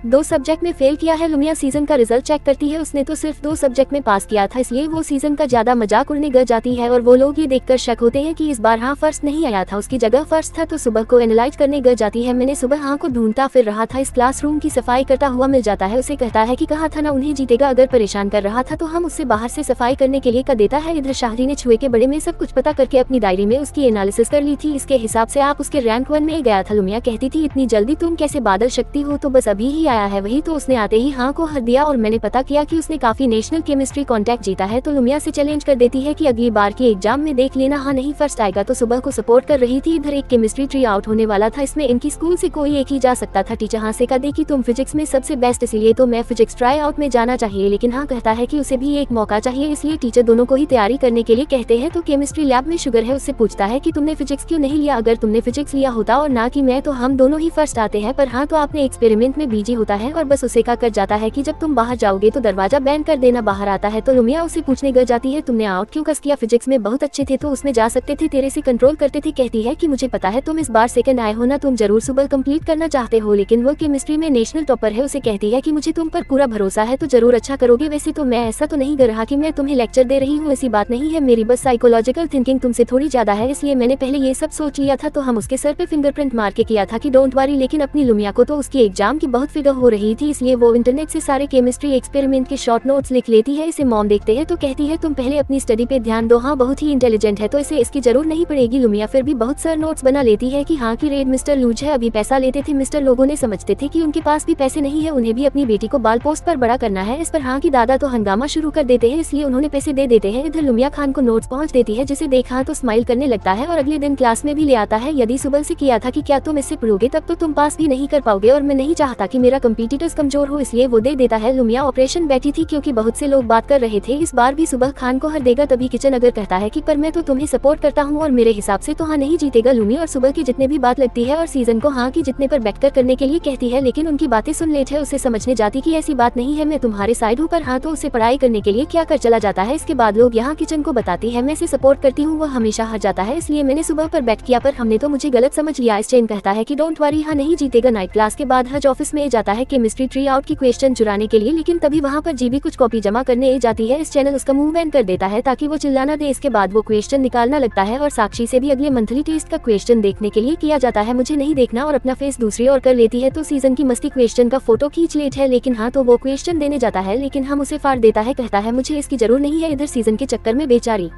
2 सब्जेक्ट में फेल किया है। लुमिया सीजन का रिजल्ट चेक करती है। उसने तो सिर्फ 2 सब्जेक्ट में पास किया था, इसलिए वो सीजन का ज्यादा मजाक उड़ने गई जाती है। और वो लोग ये देखकर शक होते हैं कि इस बार हाँ फर्स्ट नहीं आया था, उसकी जगह फर्स्ट था। तो सुबह को एनालाइज करने गई जाती है। मैंने सुबह हाँ को ढूंढता फिर रहा था। इस क्लासरूम की सफाई करता हुआ मिल जाता है। उसे कहता है कि कहा था ना उन्हें जीतेगा। अगर परेशान कर रहा था तो हम उससे बाहर से सफाई करने के लिए कर देता है। इधर शाहरी ने छुए के बड़े में सब कुछ पता करके अपनी डायरी में उसकी एनालिसिस कर ली थी। इसके हिसाब से आप उसके रैंक 1 में गया था। लुमिया कहती थी इतनी जल्दी तुम कैसे बादल सकती हो, तो बस अभी ही आया है। वही तो उसने आते ही हाँ को हर दिया और मैंने पता किया कि उसने काफी नेशनल केमिस्ट्री कॉन्टेक्ट जीता है। तो लुमिया से चैलेंज कर देती है कि अगली बार के एग्जाम में देख लेना, हाँ नहीं फर्स्ट आएगा। तो सुबह को सपोर्ट कर रही थी। इधर एक केमिस्ट्री ट्री आउट होने वाला था, इसमें इनकी स्कूल से कोई एक ही जा सकता था। टीचर हाँ से कहा दे कि तुम फिजिक्स में सबसे बेस्ट, इसलिए तो मैं फिजिक्स ट्राई आउट में जाना चाहिए। लेकिन हाँ कहता है कि उसे भी एक मौका चाहिए, इसलिए टीचर दोनों को ही तैयारी करने के लिए कहते हैं। तो केमिस्ट्री लैब में शुगर है, उससे पूछता है कि तुमने फिजिक्स क्यों नहीं लिया। अगर तुमने फिजिक्स लिया होता और ना कि मैं, तो हम दोनों ही फर्स्ट आते हैं। पर हाँ तो आपने एक्सपेरिमेंट में बीजी होता है और बस उसे कहा कर जाता है कि जब तुम बाहर जाओगे तो दरवाजा बैंड कर देना। बाहर आता है तो लुमिया उसे पूछने लग जाती है तुमने आउट क्यों कस किया, फिजिक्स में बहुत अच्छे थे तो उसमें जा सकते थे, तेरे से कंट्रोल करते थे। कहती है कि मुझे पता है तुम इस बार सेकंड आए हो ना, तुम जरूर सुबह कंप्लीट करना चाहते हो, लेकिन वो केमिस्ट्री में नेशनल टॉपर है। उसे कहती है कि मुझे तुम पर पूरा भरोसा है तो जरूर अच्छा करोगे। वैसे तो मैं ऐसा तो नहीं कर रहा कि मैं तुम्हें लेक्चर दे रही हूँ, ऐसी बात नहीं है, मेरी बस साइकोलॉजिकल थिंकिंग तुमसे थोड़ी ज्यादा है, इसलिए मैंने पहले ये सब सोच लिया था। तो हम उसके सर पे फिंगरप्रिंट मार के किया था कि डोंट वरी, लेकिन अपनी लुमिया को तो उसकी एग्जाम की बहुत फिक्र हो रही थी, इसलिए वो इंटरनेट से सारे केमिस्ट्री एक्सपेरिमेंट के शॉर्ट नोट्स लिख लेती है। इसे मॉम देखते हैं तो कहती है तुम पहले अपनी स्टडी पे ध्यान दो, हाँ बहुत ही इंटेलिजेंट है तो इसे इसकी जरूर नहीं पड़ेगी। लुमिया फिर भी बहुत सारे नोट्स बना लेती है कि हाँ की रेड मिस्टर लूज है, अभी पैसा लेते थे मिस्टर, लोगों ने समझते थे कि उनके पास भी पैसे नहीं है, उन्हें भी अपनी बेटी को बाल पोस्ट पर बड़ा करना है। इस पर हाँ की दादा तो हंगामा शुरू कर देते हैं, इसलिए उन्होंने पैसे दे देते हैं। इधर लुमिया खान को नोट्स पहुंच देती है, जिसे देखा तो स्माइल करने लगता है और अगले दिन क्लास में भी ले आता है। यदि सुबह से किया था कि क्या तुम इससे पढ़ोगे तब तो तुम पास भी नहीं कर पाओगे और मैं नहीं चाहता कि मेरा कंपटीटर्स कमजोर हो, इसलिए वो दे देता है। लुमिया ऑपरेशन बैठी थी क्योंकि बहुत से लोग बात कर रहे थे, इस बार भी सुबह खान को हर देगा। तभी किचन अगर कहता है कि पर मैं तो तुम्हें सपोर्ट करता हूँ और मेरे हिसाब से तो हाँ नहीं जीतेगा। लुमी और सुबह की जितने भी बात लगती है और सीजन को हाँ की जितने पर बैठकर करने के लिए कहती है, लेकिन उनकी बातें सुन लेट है, उसे समझने जाती कि ऐसी बात नहीं है, मैं तुम्हारे साइड हूँ, पर हाँ तो उसे पढ़ाई करने के लिए क्या कर चला जाता है। इसके बाद लोग यहाँ किचन को बताती है मैं इसे सपोर्ट करती हूँ, वो हमेशा हार जाता है इसलिए मैंने सुबह पर बैठ किया, पर हमने तो मुझे गलत समझ लिया। स्टेन कहता है कि डोंट वरी, हाँ नहीं जीतेगा। नाइट क्लास के बाद हज ऑफिस में जाता है केमिस्ट्री ट्री आउट की क्वेश्चन चुराने के लिए, लेकिन तभी वहाँ पर जीबी कुछ कॉपी जमा करने जाती है। इस चैनल उसका मुंह बैन कर देता है ताकि वो चिल्लाना दे। इसके बाद वो क्वेश्चन निकालना लगता है और साक्षी से भी अगले मंथली टेस्ट का क्वेश्चन देखने के लिए किया जाता है, मुझे नहीं देखना, और अपना फेस दूसरी ओर कर लेती है। तो सीजन की मस्ती क्वेश्चन का फोटो खींच लेट है, लेकिन हाँ तो वो क्वेश्चन देने जाता है लेकिन हम उसे फाड़ देता है, कहता है मुझे इसकी जरूर नहीं है। इधर सीजन के चक्कर में बेचारी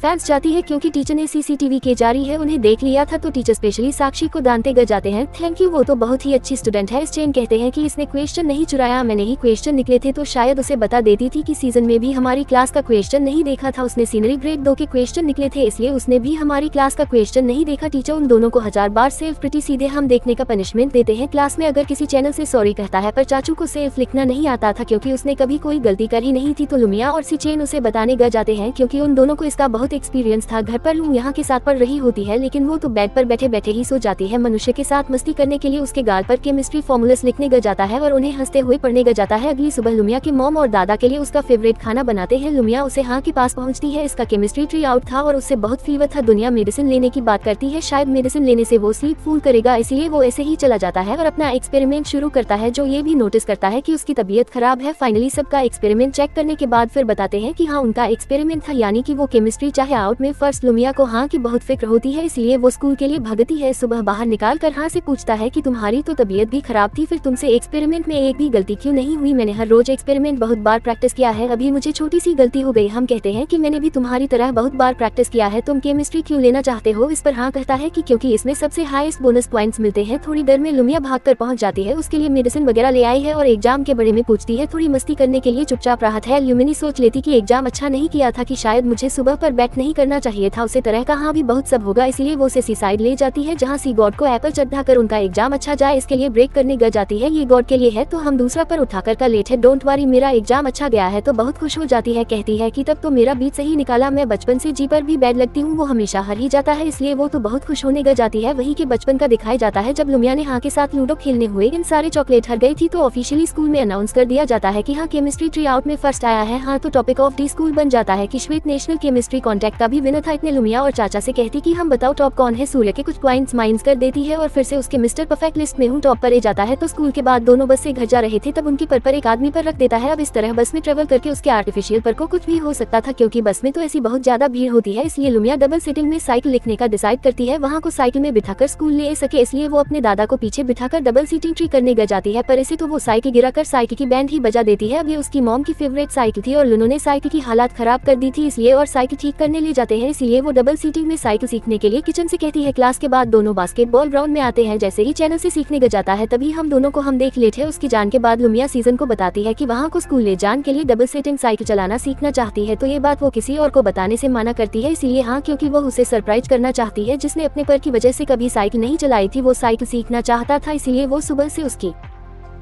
फैंस जाती है क्योंकि टीचर ने सीसीटीवी के जारी है, उन्हें देख लिया था तो टीचर स्पेशली साक्षी को दानते गए जाते हैं, थैंक यू वो तो बहुत ही अच्छी स्टूडेंट है। स्टेन कहते हैं कि इसने क्वेश्चन नहीं चुराया, मैंने ही क्वेश्चन निकले थे तो शायद उसे बता देती थी कि सीजन में भी हमारी क्लास का क्वेश्चन नहीं देखा था, उसने सीनरी ग्रेड 2 के क्वेश्चन निकले थे इसलिए उसने भी हमारी क्लास का क्वेश्चन नहीं देखा। टीचर उन दोनों को 1000 बार सेल्फ प्रिटी सीधे हम देखने का पनिशमेंट देते हैं। क्लास में अगर किसी चैनल से सॉरी कहता है, पर चाचू को सेल्फ लिखना नहीं आता था क्योंकि उसने कभी कोई गलती कर ही नहीं थी, तो लुमिया और सिचेन उसे बताने गए जाते हैं क्योंकि उन दोनों को इसका बहुत एक्सपीरियंस था। घर पर लू यहाँ के साथ पढ़ रही होती है लेकिन वो तो बेड पर बैठे बैठे ही सो जाती है। मनुष्य के साथ मस्ती करने के लिए उसके गाल पर केमिस्ट्री फॉर्मूलास लिखने गया जाता है और उन्हें हंसते हुए पढ़ने गया जाता है। अगली सुबह लुमिया के मॉम और दादा के लिए उसका फेवरेट खाना बनाते हैं। लुमिया उसे हाँ के पास पहुंचती है, इसका केमिस्ट्री ट्री आउट था और उससे बहुत फीवर था। दुनिया मेडिसिन लेने की बात करती है, शायद मेडिसिन लेने से वो स्लीप फूल करेगा, इसलिए वो ऐसे ही चला जाता है और अपना एक्सपेरिमेंट शुरू करता है, जो ये भी नोटिस करता है कि उसकी तबीयत खराब है। फाइनली सबका एक्सपेरिमेंट चेक करने के बाद फिर बताते हैं कि हाँ उनका एक्सपेरिमेंट था, यानी कि वो केमिस्ट्री चाहे आउट में फर्स्ट। लुमिया को हाँ की बहुत फिक्र होती है इसलिए वो स्कूल के लिए भागती है। सुबह बाहर निकाल कर हाँ से पूछता है कि तुम्हारी तो तबीयत भी खराब थी, फिर तुमसे एक्सपेरिमेंट में एक भी गलती क्यों नहीं हुई? मैंने हर रोज एक्सपेरिमेंट बहुत बार प्रैक्टिस किया है, अभी मुझे छोटी सी गलती हो गई। हम कहते हैं कि मैंने भी तुम्हारी तरह बहुत बार प्रैक्टिस किया है, तुम केमिस्ट्री क्यों लेना चाहते हो? इस पर हाँ कहता है कि क्योंकि इसमें सबसे हाईएस्ट बोनस पॉइंट्स मिलते हैं। थोड़ी देर में लुमिया भाग कर पहुंच जाती है, उसके लिए मेडिसिन वगैरह ले आई है और एग्जाम के बारे में पूछती है। थोड़ी मस्ती करने के लिए चुपचाप राहत है। ल्यूमिनी सोच लेती कि एग्जाम अच्छा नहीं किया था, कि शायद मुझे सुबह पर बैठ नहीं करना चाहिए था, उसे तरह का हाँ भी बहुत सब होगा, इसलिए वो उसे सी साइड ले जाती है जहाँ सी गॉड को एप्पल चढ़ाकर उनका एग्जाम अच्छा जाए इसके लिए ब्रेक करने गई जाती है। ये गॉड के लिए है तो हम दूसरा पर उठाकर का लेट है, डोंट वरी मेरा एग्जाम अच्छा गया है, तो बहुत खुश हो जाती है। कहती है कि तब तो मेरा बीच सही निकाला, मैं बचपन से जी पर भी बैड लगती हूँ, वो हमेशा हार ही जाता है, इसलिए वो तो बहुत खुश होने गई जाती है। वही के बचपन का दिखाया जाता है जब लुमिया ने हाँ के साथ लूडो खेलने हुए इन सारे चॉकलेट हर गई थी, तो ऑफिशियली स्कूल में अनाउंस कर दिया जाता है कि हाँ केमिस्ट्री ट्री आउट में फर्स्ट आया है। हाँ तो टॉपिक ऑफ डी स्कूल बन जाता है कि श्वेत नेशनल केमिस्ट्री कॉन्टेक्ट का भी विनर था। इतने लुमिया और चाचा से कहती कि हम बताओ टॉप कौन है? सूर्य के कुछ पॉइंट्स माइनस कर देती है और फिर से उसके मिस्टर परफेक्ट लिस्ट में हूँ टॉप पर जाता है। तो स्कूल के बाद दोनों बस से घर जा रहे थे तब उनकी पर एक आदमी पर रख देता है। अब इस तरह बस में ट्रेवल करके उसके आर्टिफिशियल पर को कुछ भी हो सकता था, क्योंकि बस में तो ऐसी बहुत ज्यादा भीड़ होती है, इसलिए लुमिया डबल सीटिंग में साइकिल लिखने का डिसाइड करती है। वहाँ को साइकिल में बिठाकर स्कूल ले सके इसलिए वो अपने दादा को पीछे बिठाकर डबल सीटिंग ट्री करने गई जाती है, पर इसे तो वो साइकिल गिराकर साइकिल की बैंड ही बजा देती है। अब ये उसकी मॉम की फेवरेट साइकिल थी और लुनो ने साइकिल की हालात खराब कर दी थी, इसलिए और साइकिल ठीक करने ले जाते हैं, इसलिए वो डबल सीटिंग में साइकिल सीखने के लिए किचन से कहती है। क्लास के बाद दोनों बास्केटबॉल ग्राउंड में आते हैं, जैसे ही चैनल से सीखने गया जाता है तभी हम दोनों को हम देख लेते हैं। उसकी जान के बाद लुमिया सीजन को बताती है कि वहाँ को स्कूल ले जान के लिए डबल सीटिंग साइकिल चलाना सीखना चाहती है, तो ये बात वो किसी और को बताने से मना करती है, इसीलिए हाँ क्योंकि वो उसे सरप्राइज करना चाहती है, जिसने अपने पर की वजह से कभी साइकिल नहीं चलाई थी, वो साइकिल सीखना चाहता था, इसीलिए वो सुबह से उसकी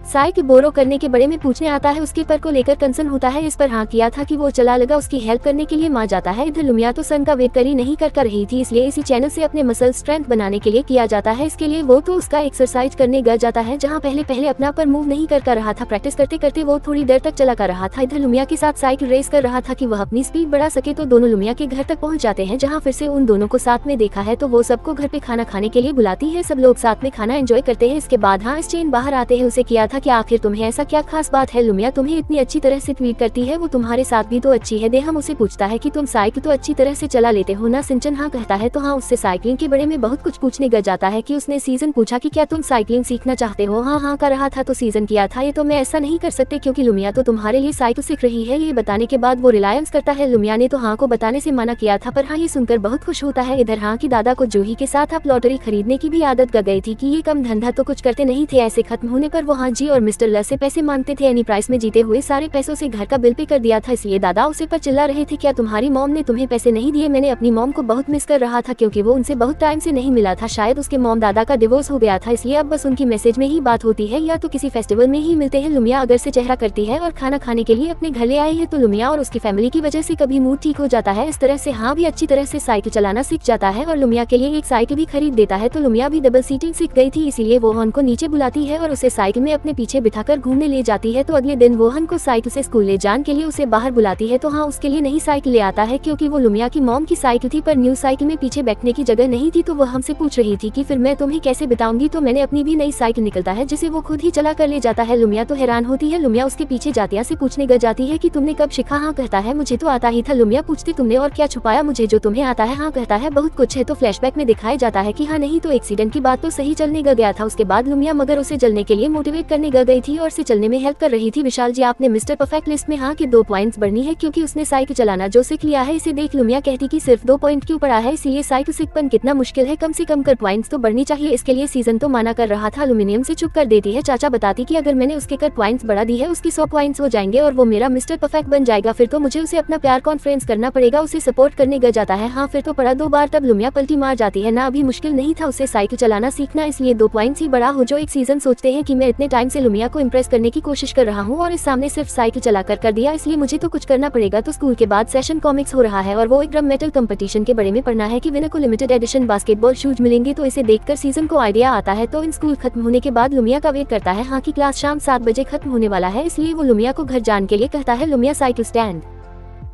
साई के बोरो करने के बारे में पूछने आता है, उसके पर को लेकर कंसर्न होता है, इस पर हाँ किया था कि वो चला लगा उसकी हेल्प करने के लिए मान जाता है। इधर लुमिया तो सन का वेट कर ही नहीं कर रही थी, इसलिए इसी चैनल से अपने मसल स्ट्रेंथ बनाने के लिए किया जाता है। इसके लिए वो तो उसका एक्सरसाइज करने गया जाता है, जहाँ पहले अपना पर मूव नहीं कर रहा था। प्रैक्टिस करते करते वो थोड़ी देर तक चला कर रहा था। इधर लुमिया के साथ साइकिल रेस कर रहा था कि वह अपनी स्पीड बढ़ा सके, तो दोनों लुमिया के घर तक पहुँच जाते हैं, जहाँ फिर से उन दोनों को साथ में देखा है तो वो सबको घर पे खाना खाने के लिए बुलाती है। सब लोग साथ में खाना एंजॉय करते हैं। इसके बाद हाँ चेन बाहर आते हैं, उसे किया था कि आखिर तुम्हें ऐसा क्या खास बात है लुमिया, तुम्हें इतनी अच्छी तरह से ट्वीट करती है, वो तुम्हारे साथ भी तो अच्छी है। देहम उसे पूछता है कि तुम साइकिल तो अच्छी तरह से चला लेते हो ना। सिंचन हाँ कहता है, तो हाँ उससे साइकिलिंग के बारे में बहुत कुछ पूछने गया जाता है कि उसने सीजन पूछा कि क्या तुम साइकिलिंग सीखना चाहते हो। हाँ कर रहा था तो सीजन किया था, ये तो मैं ऐसा नहीं कर सकते क्योंकि लुमिया तो तुम्हारे लिए साइकिल सीख रही है। ये बताने के बाद वो रिलायंस करता है। लुमिया ने तो हाँ को बताने से मना किया था, पर हाँ ये सुनकर बहुत खुश होता है। इधर हाँ की दादा को जूही के साथ अब लॉटरी खरीदने की भी आदत कर गई थी कि ये कम धंधा तो कुछ करते नहीं थे। ऐसे खत्म होने पर वो हाँ जी और मिस्टर ल से पैसे मांगते थे। एनी प्राइस में जीते हुए सारे पैसों से घर का बिल पे कर दिया था, इसलिए दादा उसे पर चिल्ला रहे थे, क्या तुम्हारी मॉम ने तुम्हें पैसे नहीं दिए। मैंने अपनी मॉम को बहुत मिस कर रहा था क्योंकि वो उनसे बहुत टाइम से नहीं मिला था। शायद उसके मॉम दादा का डिवोर्स हो गया था, इसलिए अब बस उनकी मैसेज में ही बात होती है या तो किसी फेस्टिवल में ही मिलते हैं। लुमिया अगर से चेहरा करती है और खाना खाने के लिए अपने घर ले आए हैं, तो लुमिया और उसकी फैमिली की वजह से कभी मूड ठीक हो जाता है। इस तरह से हाँ भी अच्छी तरह से साइकिल चलाना सीख जाता है और लुमिया के लिए एक साइकिल भी खरीद देता है। तो लुमिया भी डबल सीटिंग सीख गई थी, इसीलिए वो हन को नीचे बुलाती है और उसे साइकिल में अपने पीछे बिठाकर घूमने ले जाती है। तो अगले दिन वो हन को साइकिल से स्कूल ले जाने के लिए उसे बाहर बुलाती है, तो हाँ उसके लिए नई साइकिल ले आता है क्योंकि वो लुमिया की मॉम की साइकिल थी, पर न्यू साइकिल में पीछे बैठने की जगह नहीं थी। तो वो हमसे पूछ रही थी कि फिर मैं तुम्हें कैसे बताऊंगी, तो मैंने अपनी भी नई साइकिल निकलता है जिसे वो खुद ही चला कर ले जाता है। लुमिया तो हैरान होती है। लुमिया उसके पीछे जातिया से पूछने गई जाती है कि तुमने कब सीखा। हाँ कहता है, मुझे तो आता ही था। लुमिया पूछती, तुमने और क्या छुपाया मुझे जो तुम्हें आता है। हाँ कहता है, बहुत कुछ है। तो फ्लैशबैक में दिखाया जाता है कि हाँ नहीं तो एक्सीडेंट की बात तो सही चलने गया था। उसके बाद लुमिया मगर उसे जलने के लिए मोटिवेट करने गई थी और उसे चलने में हेल्प कर रही थी। विशाल जी आपने मिस्टर परफेक्ट लिस्ट में हाँ के 2 पॉइंट्स बढ़नी है क्योंकि उसने साइकिल चलाना जो सीख लिया है। इसे देख लुमिया कहती कि सिर्फ 2 पॉइंट क्यों पड़ा है, इसीलिए साइकिल सीखना कितना मुश्किल है, कम से कम कर पॉइंट्स तो बढ़नी चाहिए। इसके लिए सीजन तो माना कर रहा था। एल्यूमिनियम से चुप कर देती है। चाचा बताती कि अगर मैंने उसके कर पॉइंट्स बढ़ा दी है उसकी 100 पॉइंट्स हो जाएंगे और वो मेरा मिस्टर परफेक्ट बन जाएगा। फिर तो मुझे उसे अपना प्यार कॉन्फ्रेंस करना पड़ेगा, उसे सपोर्ट करने गया जाता है। हाँ फिर तो पड़ा 2 बार। तब लुमिया पलटी मार जाती है, ना अभी मुश्किल नहीं था उसे साइकिल चलाना सीखना, इसलिए 2 पॉइंट्स ही बढ़ा हो। जो एक सीजन सोचते हैं कि मैं इतने टाइम से लुमिया को इम्प्रेस करने की कोशिश कर रहा हूँ और इस सामने सिर्फ साइकिल चला कर दिया, इसलिए मुझे तो कुछ करना पड़ेगा। तो स्कूल के बाद सेशन कॉमिक्स हो रहा है और वो एक ड्रम मेटल कंपटीशन के बारे में पढ़ना है कि विनर को लिमिटेड एडिशन बास्केटबॉल शूज मिलेंगे। तो इसे देखकर सीजन को आइडिया आता है। तो इन स्कूल खत्म होने के बाद लुमिया का वेट करता है। हाँ की क्लास शाम 7 बजे खत्म होने वाला है, इसलिए वो लुमिया को घर जाने के लिए कहता है। लुमिया साइकिल स्टैंड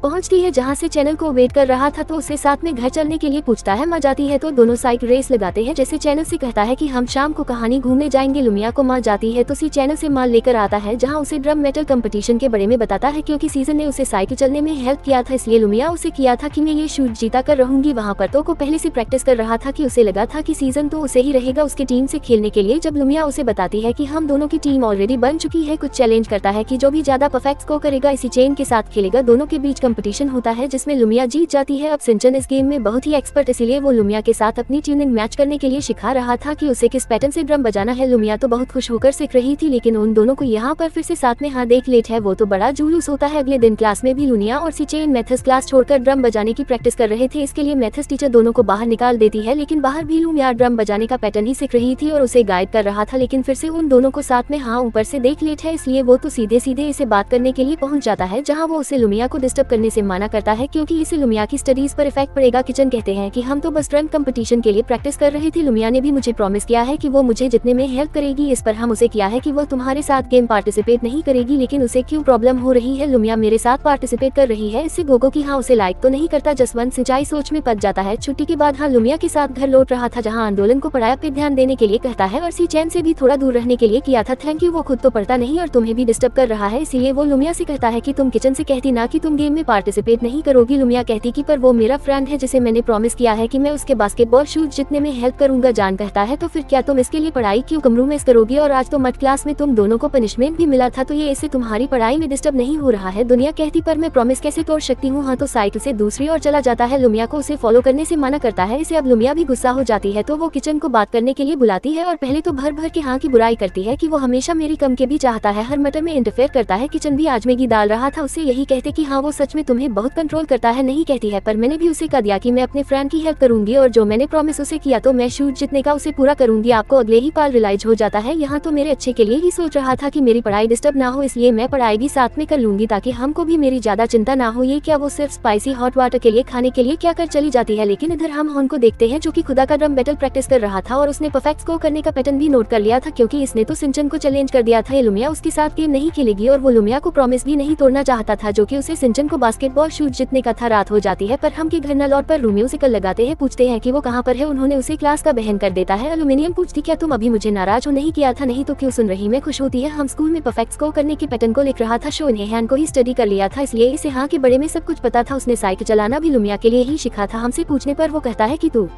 पहुंचती है जहां से चैनल को वेट कर रहा था, तो उसे साथ में घर चलने के लिए पूछता है। माँ जाती है तो दोनों साइकिल रेस लगाते हैं। जैसे चैनल से कहता है कि हम शाम को कहानी घूमने जाएंगे। लुमिया को माँ जाती है तो सी चैनल से माल लेकर आता है जहां उसे ड्रम मेटल कंपटीशन के बारे में बताता है। क्योंकि सीजन ने उसे साइकिल चलने में हेल्प किया था, इसलिए लुमिया उसे किया था कि मैं ये शूट जीता कर रहूंगी। वहाँ पर तो को पहले से प्रैक्टिस कर रहा था कि उसे लगा था कि सीजन तो उसे ही रहेगा उसकी टीम से खेलने के लिए। जब लुमिया उसे बताती है कि हम दोनों की टीम ऑलरेडी बन चुकी है, कुछ चैलेंज करता है कि जो भी ज्यादा परफेक्ट स्कोर करेगा इसी चेन के साथ खेलेगा। दोनों के बीच कंपटीशन होता है जिसमें लुमिया जीत जाती है। अब सिंचन इस गेम में बहुत ही एक्सपर्ट, इसीलिए वो लुमिया के साथ अपनी ट्यूनिंग मैच करने के लिए सिखा रहा था कि उसे किस पैटर्न से ड्रम बजाना है। लुमिया तो बहुत खुश होकर सीख रही थी, लेकिन उन दोनों को यहाँ पर फिर से साथ में हाँ देख लेट है, वो तो बड़ा जुलूस होता है। अगले दिन क्लास में भी लुनिया और सिचेन मैथ्स क्लास छोड़कर ड्रम बजाने की प्रैक्टिस कर रहे थे। इसके लिए मैथ्स टीचर दोनों को बाहर निकाल देती है, लेकिन बाहर भी लुमिया ड्रम बजाने का पैटर्न ही सीख रही थी और उसे गाइड कर रहा था। लेकिन फिर से उन दोनों को साथ में हाँ ऊपर से देख लेट है, इसलिए वो तो सीधे सीधे इसे बात करने के लिए पहुंच जाता है, जहाँ वो उसे लुमिया को डिस्टर्ब करने से मना करता है क्योंकि इसे लुमिया की स्टडीज पर इफेक्ट पड़ेगा। किचन कहते हैं कि हम तो बस ड्रम कंपटीशन के लिए प्रैक्टिस कर रहे थे। लुमिया ने भी मुझे प्रॉमिस किया है कि वो मुझे जितने में हेल्प करेगी, इस पर हम उसे किया है कि वो तुम्हारे साथ गेम पार्टिसिपेट नहीं करेगी, लेकिन उसे क्यों प्रॉब्लम हो रही है। लुमिया मेरे साथ पार्टिसिपेट कर रही है, इससे गोगो की हाँ उसे लाइक तो नहीं करता। जसवंत सिंचाई सोच में पड़ जाता है। छुट्टी के बाद हाँ लुमिया के साथ घर लौट रहा था, जहाँ आंदोलन को पढ़ाई पे ध्यान देने के लिए कहता है और सी चैन से भी थोड़ा दूर रहने के लिए किया था। थैंक यू, वो खुद तो पढ़ता नहीं और तुम्हें भी डिस्टर्ब कर रहा है, इसीलिए वो लुमिया से कहता है कि तुम किचन से कहती ना कि तुम गेम में पार्टिसिपेट नहीं करोगी। लुमिया कहती कि पर वो मेरा फ्रेंड है जिसे मैंने प्रॉमिस किया है कि मैं उसके बास्केटबॉल शूज जितने में हेल्प करूंगा। जान कहता है तो फिर क्या तुम इसके लिए पढ़ाई क्यों कम्प्रोमाइज करोगी, और आज तो मत क्लास में तुम दोनों को पनिशमेंट भी मिला था, तो ये इससे तुम्हारी पढ़ाई में डिस्टर्ब नहीं हो रहा है। दुनिया कहती पर मैं प्रॉमिस कैसे तोड़ सकती हूँ। हाँ तो साइकिल से दूसरी ओर चला जाता है। लुमिया को उसे फॉलो करने से मना करता है। इसे अब लुमिया भी गुस्सा हो जाती है, तो वो किचन को बात करने के लिए बुलाती है और पहले तो भर भर के हाँ की बुराई करती है कि वो हमेशा मेरी कम के भी चाहता है, हर मटर में इंटरफेयर करता है। किचन भी आज मैगी डाल रहा था, उससे यही कहते कि हाँ वो सच में में तुम्हें बहुत कंट्रोल करता है नहीं कहती है, पर मैंने भी उसे कह दिया कि मैं अपने फ्रेंड की हेल्प करूंगी और जो मैंने प्रॉमिस उसे किया तो मैं शूट जीतने का उसे पूरा करूंगी। आपको अगले ही पाल रियलाइज हो जाता है यहाँ तो मेरे अच्छे के लिए ही सोच रहा था कि मेरी पढ़ाई डिस्टर्ब ना हो, इसलिए मैं पढ़ाई भी साथ में कर लूंगी ताकि हमको भी मेरी ज्यादा चिंता ना हो। ये क्या वो सिर्फ स्पाइसी हॉट वाटर के लिए खाने के लिए क्या कर चली जाती है। लेकिन इधर हम हॉन को देखते हैं जो कि खुदा का ड्रम बैटल प्रैक्टिस कर रहा था और उसने परफेक्ट स्कोर करने का पैटर्न भी नोट कर लिया था क्योंकि इसने तो सिंचन को चैलेंज कर दिया था ये लुमिया उसके साथ गेम नहीं खेलेगी और वो लुमिया को प्रॉमिस भी नहीं तोड़ना चाहता था जो कि उसे सिंचन को बास्केटबॉल शूट जीतने का था। रात हो जाती है पर हम के घर न लौट पर रोमियो से कल लगाते हैं, पूछते हैं कि वो कहाँ पर है। उन्होंने उसे क्लास का बहन कर देता है। एल्यूमिनियम पूछती क्या तुम अभी मुझे नाराज हो नहीं किया था, नहीं तो क्यों सुन रही। मैं खुश होती है हम स्कूल में परफेक्ट स्कोर करने के पैटर्न को लिख रहा था। शो ने हैन को ही स्टडी कर लिया था इसलिए इसे हाँ के बड़े में सब कुछ पता था। उसने साइकिल चलाना भी लुमिया के लिए ही सीखा था। हमसे पूछने पर वो कहता है कि तू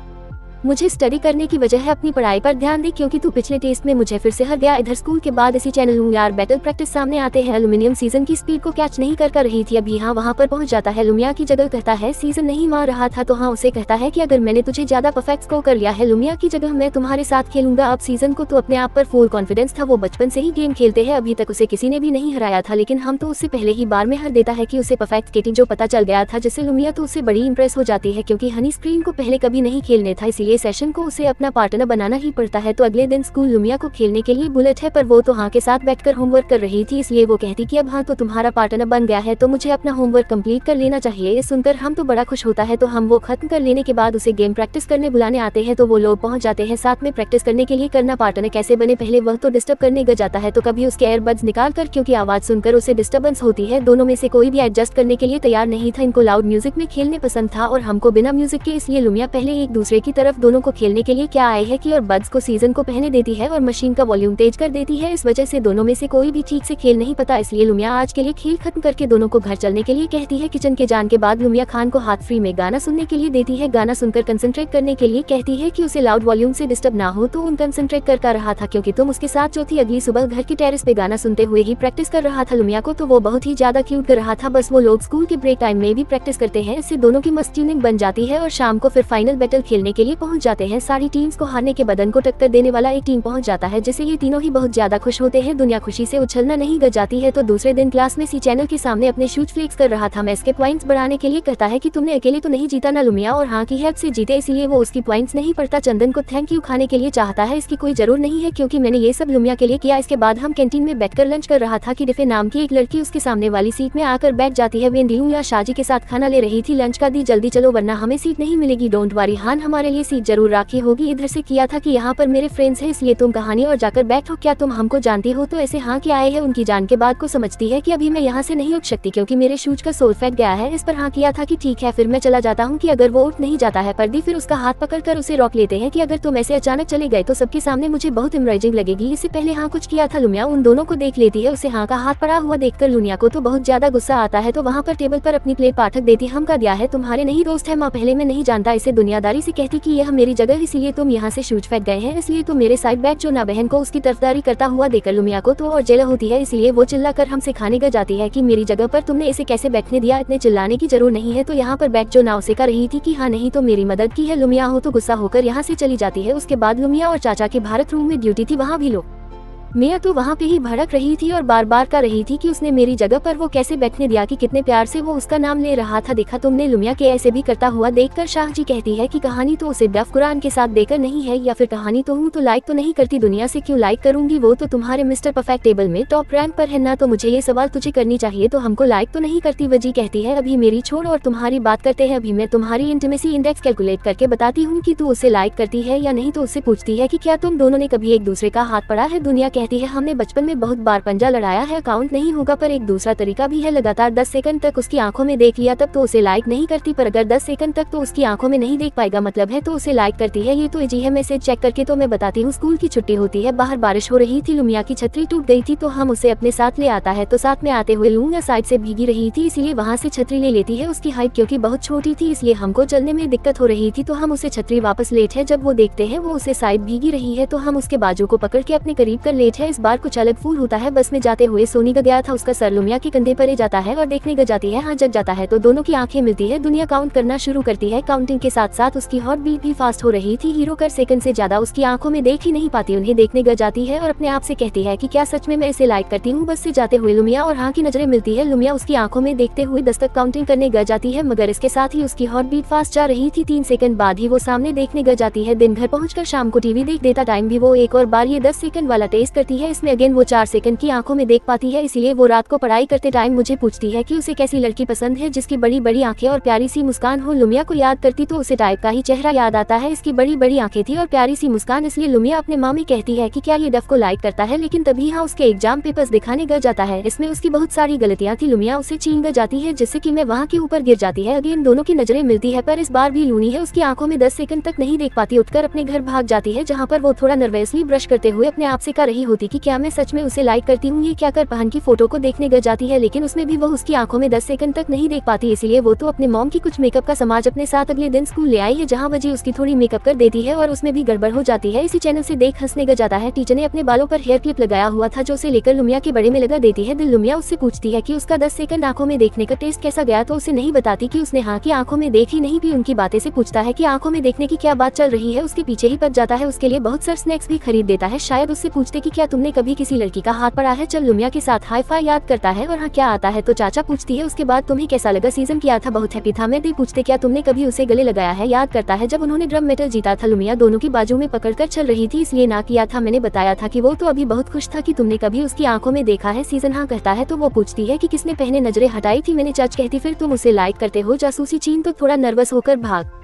मुझे स्टडी करने की वजह है अपनी पढ़ाई पर ध्यान दे क्योंकि तू पिछले टेस्ट में मुझे फिर से हर गया। इधर स्कूल के बाद इसी चैनल यार बैटल प्रैक्टिस सामने आते हैं। एल्यूमिनियम सीजन की स्पीड को कैच नहीं कर रही थी, अभी हाँ वहाँ पर पहुंच जाता है। लुमिया की जगह कहता है सीजन नहीं मार रहा था तो हाँ उसे कहता है कि अगर मैंने तुझे ज्यादा परफेक्ट स्कोर कर लिया है लुमिया की जगह मैं तुम्हारे साथ खेलूंगा। अब सीजन को तो अपने आप पर फुल कॉन्फिडेंस था, वो बचपन से ही गेम खेलते हैं, अभी तक उसे किसी ने भी नहीं हराया था लेकिन हम तो उससे पहले ही बार में हर देता है कि उसे परफेक्ट स्केटिंग जो पता चल गया था जिससे लुमिया तो उससे बड़ी इंप्रेस हो जाती है क्योंकि हनी स्क्रीन को पहले कभी नहीं खेलने था इसीलिए सेशन को उसे अपना पार्टनर बनाना ही पड़ता है। तो अगले दिन स्कूल लुमिया को खेलने के लिए बुलेट है पर वो तो हाँ के साथ बैठकर होमवर्क कर रही थी इसलिए वो कहती कि अब हाँ तो तुम्हारा पार्टनर बन गया है तो मुझे अपना होमवर्क कंप्लीट कर लेना चाहिए। ये सुनकर हम तो बड़ा खुश होता है तो हम वो खत्म कर लेने के बाद उसे गेम प्रैक्टिस करने बुलाने आते हैं तो वो लोग पहुंच जाते हैं साथ में प्रैक्टिस करने के लिए। करना पार्टनर कैसे बने पहले वह तो डिस्टर्ब करने गया जाता है तो कभी उसके एयरबड्स निकाल कर क्योंकि आवाज सुनकर उसे डिस्टर्बेंस होती है। दोनों में से कोई भी एडजस्ट करने के लिए तैयार नहीं था, इनको लाउड म्यूजिक में खेलने पसंद था और हमको बिना म्यूजिक के, इसलिए लुमिया पहले एक दूसरे की तरफ दोनों को खेलने के लिए क्या आए है कि और बड्स को सीजन को पहने देती है और मशीन का वॉल्यूम तेज कर देती है। इस वजह से दोनों में से कोई भी ठीक से खेल नहीं पाता इसलिए लुमिया आज के लिए खेल खत्म करके दोनों को घर चलने के लिए कहती है। किचन के जाने के बाद लुमिया खान को हाथ फ्री में गाना सुनने के लिए देती है, गाना सुनकर कंसंट्रेट करने के लिए कहती है कि उसे लाउड वॉल्यूम से डिस्टर्ब ना हो तो उन कंसंट्रेट कर रहा था क्योंकि तुम उसके साथ जो थी अगली सुबह घर की टेरेस पे गाना सुनते हुए ही प्रैक्टिस कर रहा था लुमिया को तो वो बहुत ही ज्यादा क्यूट कर रहा था। बस वो लोग स्कूल के ब्रेक टाइम में भी प्रैक्टिस करते हैं, इससे दोनों की मस्त ट्यूनिंग बन जाती है और शाम को फिर फाइनल बैटल खेलने के लिए पहुंच जाते हैं। सारी टीम्स को हारने के बदन को टक्कर देने वाला एक टीम पहुंच जाता है जिससे ये तीनों ही बहुत ज्यादा खुश होते हैं। दुनिया खुशी से उछलना नहीं गज जाती है। तो दूसरे दिन क्लास में सी चैनल के सामने अपने शूज फ्लेक्स कर रहा था। मैं इसके पॉइंट्स बढ़ाने के लिए कहता है कि तुमने अकेले तो नहीं जीता ना लुमिया और हाँ की हेल्प से जीते, इसलिए वो उसकी पॉइंट्स नहीं पढ़ता। चंदन को थैंक यू खाने के लिए चाहता है, इसकी कोई जरूर नहीं है क्योंकि मैंने ये सब लुमिया के लिए किया। इसके बाद हम कैंटीन में बैठकर लंच कर रहा था कि डिफे नाम की एक लड़की उसके सामने वाली सीट में आकर बैठ जाती है। वे या शाजी के साथ खाना ले रही थी। लंच का दी जल्दी चलो वरना हमें सीट नहीं मिलेगी। डोंट वरी हान, हमारे लिए सीट जरूर राखी होगी। इधर से किया था कि यहाँ पर मेरे फ्रेंड्स हैं इसलिए तुम कहानी और जाकर बैठो, क्या तुम हमको जानती हो। तो ऐसे हाँ किया आए हैं। उनकी जान के बाद को समझती है कि अभी मैं यहाँ से नहीं उठ सकती क्योंकि मेरे शूज का सोल फैट गया है। इस पर हाँ किया था कि ठीक है फिर मैं चला जाता हूँ कि अगर वो उठ नहीं जाता है। पर्दी फिर उसका हाथ पकड़कर उसे रोक लेते हैं कि अगर तुम ऐसे अचानक चले गए तो सबके सामने मुझे बहुत एम्बैरेसिंग लगेगी। इससे पहले हाँ कुछ किया था लुमिया उन दोनों को देख लेती है। उसे हाँ का हाथ पड़ा हुआ देखकर लुमिया को तो बहुत ज्यादा गुस्सा आता है तो वहाँ पर टेबल पर अपनी प्लेट पाठक देती, हम का दिया है तुम्हारे नहीं दोस्त है। माँ पहले मैं नहीं जानता इसे दुनियादारी से कहती कि यह मेरी जगह इसीलिए तुम यहाँ से शूज फेंक गए हैं, इसलिए तुम मेरे साइड बैठ जो ना। बहन को उसकी तरफदारी करता हुआ देखकर लुमिया को तो और जेलर होती है इसलिए वो चिल्लाकर हमसे खाने गा जाती है कि मेरी जगह पर तुमने इसे कैसे बैठने दिया, इतने चिल्लाने की जरूर नहीं है। तो यहाँ पर बैठ जो ना उसे कह रही थी कि हाँ नहीं तो मेरी मदद की है। लुमिया हो तो गुस्सा होकर यहाँ से चली जाती है। उसके बाद लुमिया और चाचा के भारत रूम में ड्यूटी थी, वहाँ भी लो मिया तो वहाँ पे ही भड़क रही थी और बार बार कह रही थी कि उसने मेरी जगह पर वो कैसे बैठने दिया, कि कितने प्यार से वो उसका नाम ले रहा था। देखा तुमने लुमिया के ऐसे भी करता हुआ देखकर शाह जी कहती है कि कहानी तो उसे डफ कुरान के साथ देकर नहीं है या फिर कहानी तो हूँ तो लाइक तो नहीं करती, दुनिया से क्यों लाइक करूंगी, वो तो तुम्हारे मिस्टर परफेक्ट टेबल में टॉप रैंक पर है ना। तो मुझे ये सवाल तुझे करनी चाहिए तो हमको लाइक तो नहीं करती। वजी कहती है अभी मेरी छोड़ और तुम्हारी बात करते हैं, अभी मैं तुम्हारी इंटीमेसी इंडेक्स कैलकुलेट करके बताती हूँ कि तू उसे लाइक करती है या नहीं। तो उससे पूछती है कि क्या तुम दोनों ने कभी एक दूसरे का हाथ पड़ा है। दुनिया कहती है हमने बचपन में बहुत बार पंजा लड़ाया है, अकाउंट नहीं होगा पर एक दूसरा तरीका भी है, लगातार 10 सेकंड तक उसकी आंखों में देख लिया तब तो उसे लाइक नहीं करती, पर अगर 10 सेकंड तक तो उसकी आंखों में नहीं देख पाएगा मतलब है तो उसे लाइक करती है। ये तो इजी है, मैसेज चेक करके तो मैं बताती हूँ। स्कूल की छुट्टी होती है, बाहर बारिश हो रही थी, लुमिया की छतरी टूट गई थी तो हम उसे अपने साथ ले आता है। तो साथ में आते हुए लुमिया साइड से भीगी रही थी इसलिए वहाँ से छतरी ले लेती है। उसकी हाइट क्योंकि बहुत छोटी थी इसलिए हमको चलने में दिक्कत हो रही थी तो हम उसे छतरी वापस लेट है। जब वो देखते हैं वो उसे साइड भीगी रही है तो हम उसके बाजू को पकड़ के अपने करीब कर लेट लेट है। इस बार कुछ अलग फूल होता है। बस में जाते हुए सोनी का गया था, उसका सर लुमिया के कंधे पर जाता है और देखने ग जाती है। हाँ जग जाता है तो दोनों की आंखें मिलती है। दुनिया काउंट करना शुरू करती है। काउंटिंग के साथ साथ उसकी हार्ट बीट भी फास्ट हो रही थी। हीरो कर सेकंड से ज्यादा उसकी आंखों में देख ही नहीं पाती। उन्हें देखने ग जाती है और अपने आप से कहती है कि क्या सच में मैं इसे लाइक करती हूँ। बस से जाते हुए लुमिया और हाँ की नजरें मिलती है। लुमिया उसकी आंखों में देखते हुए 10 तक काउंटिंग करने ग जाती है, मगर इसके साथ ही उसकी हार्ट बीट फास्ट जा रही थी। 3 सेकंड बाद ही वो सामने देखने ग जाती है। दिन घर पहुंचकर शाम को टीवी देख देता टाइम भी वो एक और बार ये 10 सेकंड वाला टेस्ट करती है। इसमें अगेन वो 4 सेकंड की आंखों में देख पाती है। इसलिए वो रात को पढ़ाई करते टाइम मुझे पूछती है कि उसे कैसी लड़की पसंद है जिसकी बड़ी बड़ी आंखें और प्यारी सी मुस्कान हो। लुमिया को याद करती तो उसे टाइप का ही चेहरा याद आता है। इसकी बड़ी बड़ी आंखें थी और प्यारी सी मुस्कान, इसलिए लुमिया अपने माँ में कहती है कि क्या ये डफ को लाइक करता है। लेकिन तभी हाँ उसके एग्जाम पेपर्स दिखाने ग जाता है। इसमें उसकी बहुत सारी गलतियां थी। लुमिया उसे छीन ग जाती है जिससे कि मैं वहाँ के ऊपर गिर जाती है। अगेन दोनों की नजरें मिलती है, पर इस बार भी लूनी है उसकी आंखों में 10 सेकंड तक नहीं देख पाती। उठकर अपने घर भाग जाती है, जहाँ पर वो थोड़ा नर्वसली ब्रश करते हुए अपने आप से कह रही होती कि क्या मैं सच में उसे लाइक करती हूँ। ये क्या कर पहन की फोटो को देखने ग जाती है, लेकिन उसमें भी वो उसकी आंखों में 10 सेकंड तक नहीं देख पाती। इसीलिए वो तो अपने मॉम की कुछ मेकअप का सामान अपने साथ अगले दिन स्कूल ले आई है, जहाँ वजी उसकी थोड़ी मेकअप कर देती है और उसमें भी गड़बड़ हो जाती है। इसी चैनल से देख हंसने ग जाता है। टीचर ने अपने बालों पर हेयर क्लिप लगाया हुआ था जो उसे लेकर लुमिया के बड़े में लगा देती है। दिल लुमिया उससे पूछती है कि उसका 10 सेकंड आंखों में देखने का टेस्ट कैसा गया, तो उसे नहीं बताती कि उसने हाँ की आंखों में देख ही नहीं भी। उनकी बातें से पूछता है कि आंखों में देखने की क्या बात चल रही है। उसके पीछे ही पड़ जाता है। उसके लिए बहुत सारे स्नैक्स भी खरीद देता है। शायद उससे पूछते कि क्या तुमने कभी किसी लड़की का हाथ पड़ा है। चल लुमिया के साथ हाई फाई याद करता है और हाँ क्या आता है तो चाचा पूछती है उसके बाद तुम्हें कैसा लगा सीजन किया था, बहुत हैप्पी था मैं। दी पूछते क्या तुमने कभी उसे गले लगाया है। याद करता है जब उन्होंने ड्रम मेटल जीता था। लुमिया दोनों की बाजू में पकड़कर चल रही थी, इसलिए ना किया था। मैंने बताया था कि वो तो अभी बहुत खुश था कि तुमने कभी उसकी आंखों में देखा है। सीजन हाँ कहता है तो वो पूछती है कि किसने पहले नजरें हटाई थी। मैंने। चच कहती फिर तुम उसे लाइक करते हो। जासूसी चीन तो थोड़ा नर्वस होकर भाग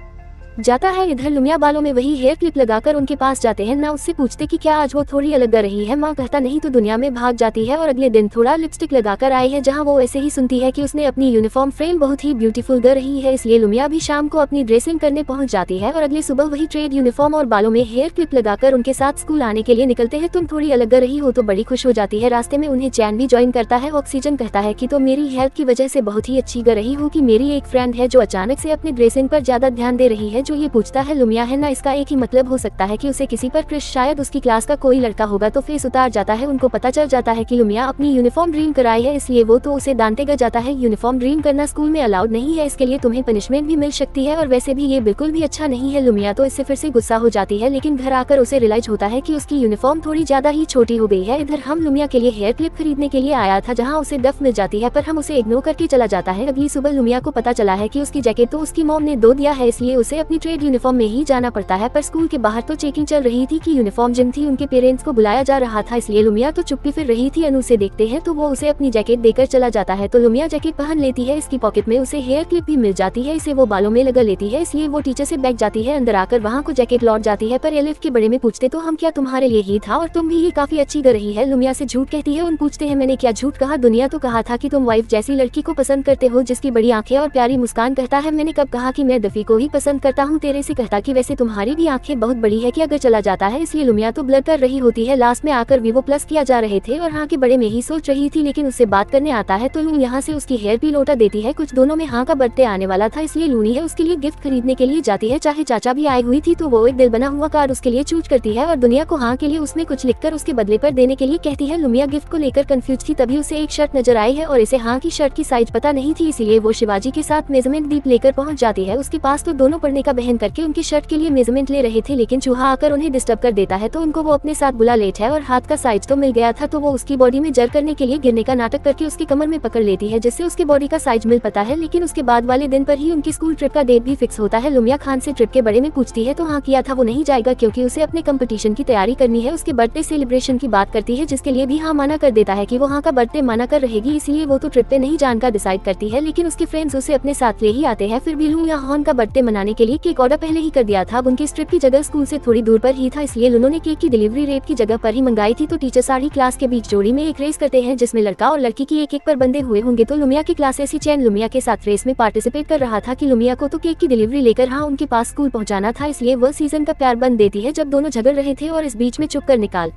जाता है। इधर लुमिया बालों में वही हेयर क्लिप लगाकर उनके पास जाते हैं। ना उससे पूछते कि क्या आज वो थोड़ी अलग लग रही है। माँ कहता नहीं तो दुनिया में भाग जाती है और अगले दिन थोड़ा लिपस्टिक लगाकर आई है, जहाँ वो ऐसे ही सुनती है कि उसने अपनी यूनिफॉर्म फ्रेम बहुत ही ब्यूटीफुल कर रही है। इसलिए लुमिया भी शाम को अपनी ड्रेसिंग करने पहुंच जाती है और अगले सुबह वही ट्रेड यूनिफॉर्म और बालों में हेयर क्लिप लगाकर उनके साथ स्कूल आने के लिए निकलते हैं। तुम थोड़ी अलग रही हो तो बड़ी खुश हो जाती है। रास्ते में उन्हें चैन भी ज्वाइन करता है। ऑक्सीजन कहता है कि तो मेरी हेल्थ की वजह से बहुत ही अच्छी कर रही हो कि मेरी एक फ्रेंड है जो अचानक से अपनी ड्रेसिंग पर ज्यादा ध्यान दे रही है। जो ये पूछता है लुमिया है ना, इसका एक ही मतलब हो सकता है कि उसे किसी पर क्रश, शायद उसकी क्लास का कोई लड़का होगा। तो फेस उतार जाता है। उनको पता चल जाता है कि लुमिया अपनी यूनिफॉर्म ड्रीम कराई है, इसलिए वो तो उसे डांटे ग जाता है। यूनिफॉर्म ड्रीम करना स्कूल में अलाउड नहीं है, इसके लिए तुम्हें पनिशमेंट भी मिल सकती है और वैसे भी ये बिल्कुल भी अच्छा नहीं है। लुमिया तो इससे फिर से गुस्सा हो जाती है, लेकिन घर आकर उसे रियलाइज होता है कि उसकी यूनिफॉर्म थोड़ी ज्यादा ही छोटी हो गई है। इधर हम लुमिया के लिए हेयर क्लिप खरीदने के लिए आया था, जहाँ उसे डफ मिल जाती है, पर हम उसे इग्नोर करके चला जाता है। अगली सुबह लुमिया को पता चला है कि उसकी जैकेट तो उसकी मॉम ने दो दिया है, इसलिए उसे अपनी ट्रेड यूनिफॉर्म में ही जाना पड़ता है। पर स्कूल के बाहर तो चेकिंग चल रही थी कि यूनिफॉर्म जिम थी, उनके पेरेंट्स को बुलाया जा रहा था, इसलिए लुमिया तो चुप्पी फिर रही थी। अनु से देखते हैं तो वो उसे अपनी जैकेट देकर चला जाता है, तो लुमिया जैकेट पहन लेती है। इसकी पॉकेट में उसे हेयर क्लिप भी मिल जाती है, इसे वो बालों में लगा लेती है, इसलिए वो टीचर से बैठ जाती है। अंदर आकर वहाँ को जैकेट लौट जाती है, पर एलिफ के बड़े में पूछते तो हम क्या तुम्हारे लिए ही था और तुम भी ये काफी अच्छी कर रही है। लुमिया से झूठ कहती है। उन पूछते हैं मैंने क्या झूठ कहा। दुनिया तो कहा था कि तुम वाइफ जैसी लड़की को पसंद करते हो जिसकी बड़ी आंखें और प्यारी मुस्कान। कहता है मैंने कब कहा कि मैं दफी को ही पसंद करता हूँ तेरे से। कहता कि वैसे तुम्हारी भी आंखें बहुत बड़ी है कि अगर चला जाता है, इसलिए लुमिया तो ब्लर कर रही होती है। लास्ट में आकर वीवो प्लस किया जा रहे थे और हाँ के बड़े में ही सोच रही थी, लेकिन उससे बात करने आता है तो लू यहाँ से उसकी हेयर भी लौटा देती है। कुछ दोनों में हाँ का बर्थडे आने वाला था, इसलिए लूनी है उसके लिए गिफ्ट खरीदने के लिए जाती है। चाहे चाचा भी आई हुई थी तो वो एक दिल बना हुआ कार्ड उसके लिए चूज करती है और दुनिया को हाँ के लिए उसमें कुछ लिखकर उसके बदले पर देने के लिए कहती है। लुमिया गिफ्ट को लेकर कंफ्यूज थी, तभी उसे एक शर्ट नजर आई है और इसे हाँ की शर्ट की साइज पता नहीं थी, इसीलिए वो शिवाजी के साथ मेजरमेंट दीप लेकर पहुंच जाती है उसके पास। तो दोनों पढ़ने का बहन करके उनकी शर्ट के लिए मेजरमेंट ले रहे थे, लेकिन चूहा आकर उन्हें डिस्टर्ब कर देता है, तो उनको वो अपने साथ बुला लेता है और हाथ का साइज तो मिल गया था, तो वो उसकी बॉडी में जर करने के लिए गिरने का नाटक करके उसकी कमर में पकड़ लेती है, जिससे उसकी बॉडी का साइज मिल पाता है। लेकिन उसके बाद वाले दिन पर ही उनकी स्कूल ट्रिप का डेट भी फिक्स होता है। लुमिया खान से ट्रिप के बारे में पूछती है तो हाँ किया था वो नहीं जाएगा क्योंकि उसे अपने कंपटीशन की तैयारी करनी है। उसके बर्थडे सेलिब्रेशन की बात करती है, जिसके लिए भी हाँ माना कर देता है कि वो हाँ का बर्थडे माना कर रहेगी, इसीलिए वो तो ट्रिप पे नहीं जाने का डिसाइड करती है। लेकिन उसके फ्रेंड्स उसे अपने साथ ले ही आते हैं। फिर भी लू या हॉन का बर्थडे मनाने के लिए केक ऑर्डर पहले ही कर दिया था। अब उनकी ट्रिप की जगह स्कूल से थोड़ी दूर पर ही था, इसलिए लुनो ने केक की डिलीवरी रेट की जगह पर ही मंगाई थी। तो टीचर सारी क्लास के बीच जोड़ी में एक रेस करते हैं, जिसमें लड़का और लड़की की एक पर बंधे हुए होंगे। तो लुमिया की क्लास ऐसी चैन लुमिया के साथ रेस में पार्टिसिपेट कर रहा था कि लुमिया को तो केक की डिलीवरी लेकर हाँ उनके पास स्कूल पहुंचाना था, इसलिए वह सीजन का प्यार बंद देती है जब दोनों झगड़ रहे थे और इस बीच में चुप कर निकाल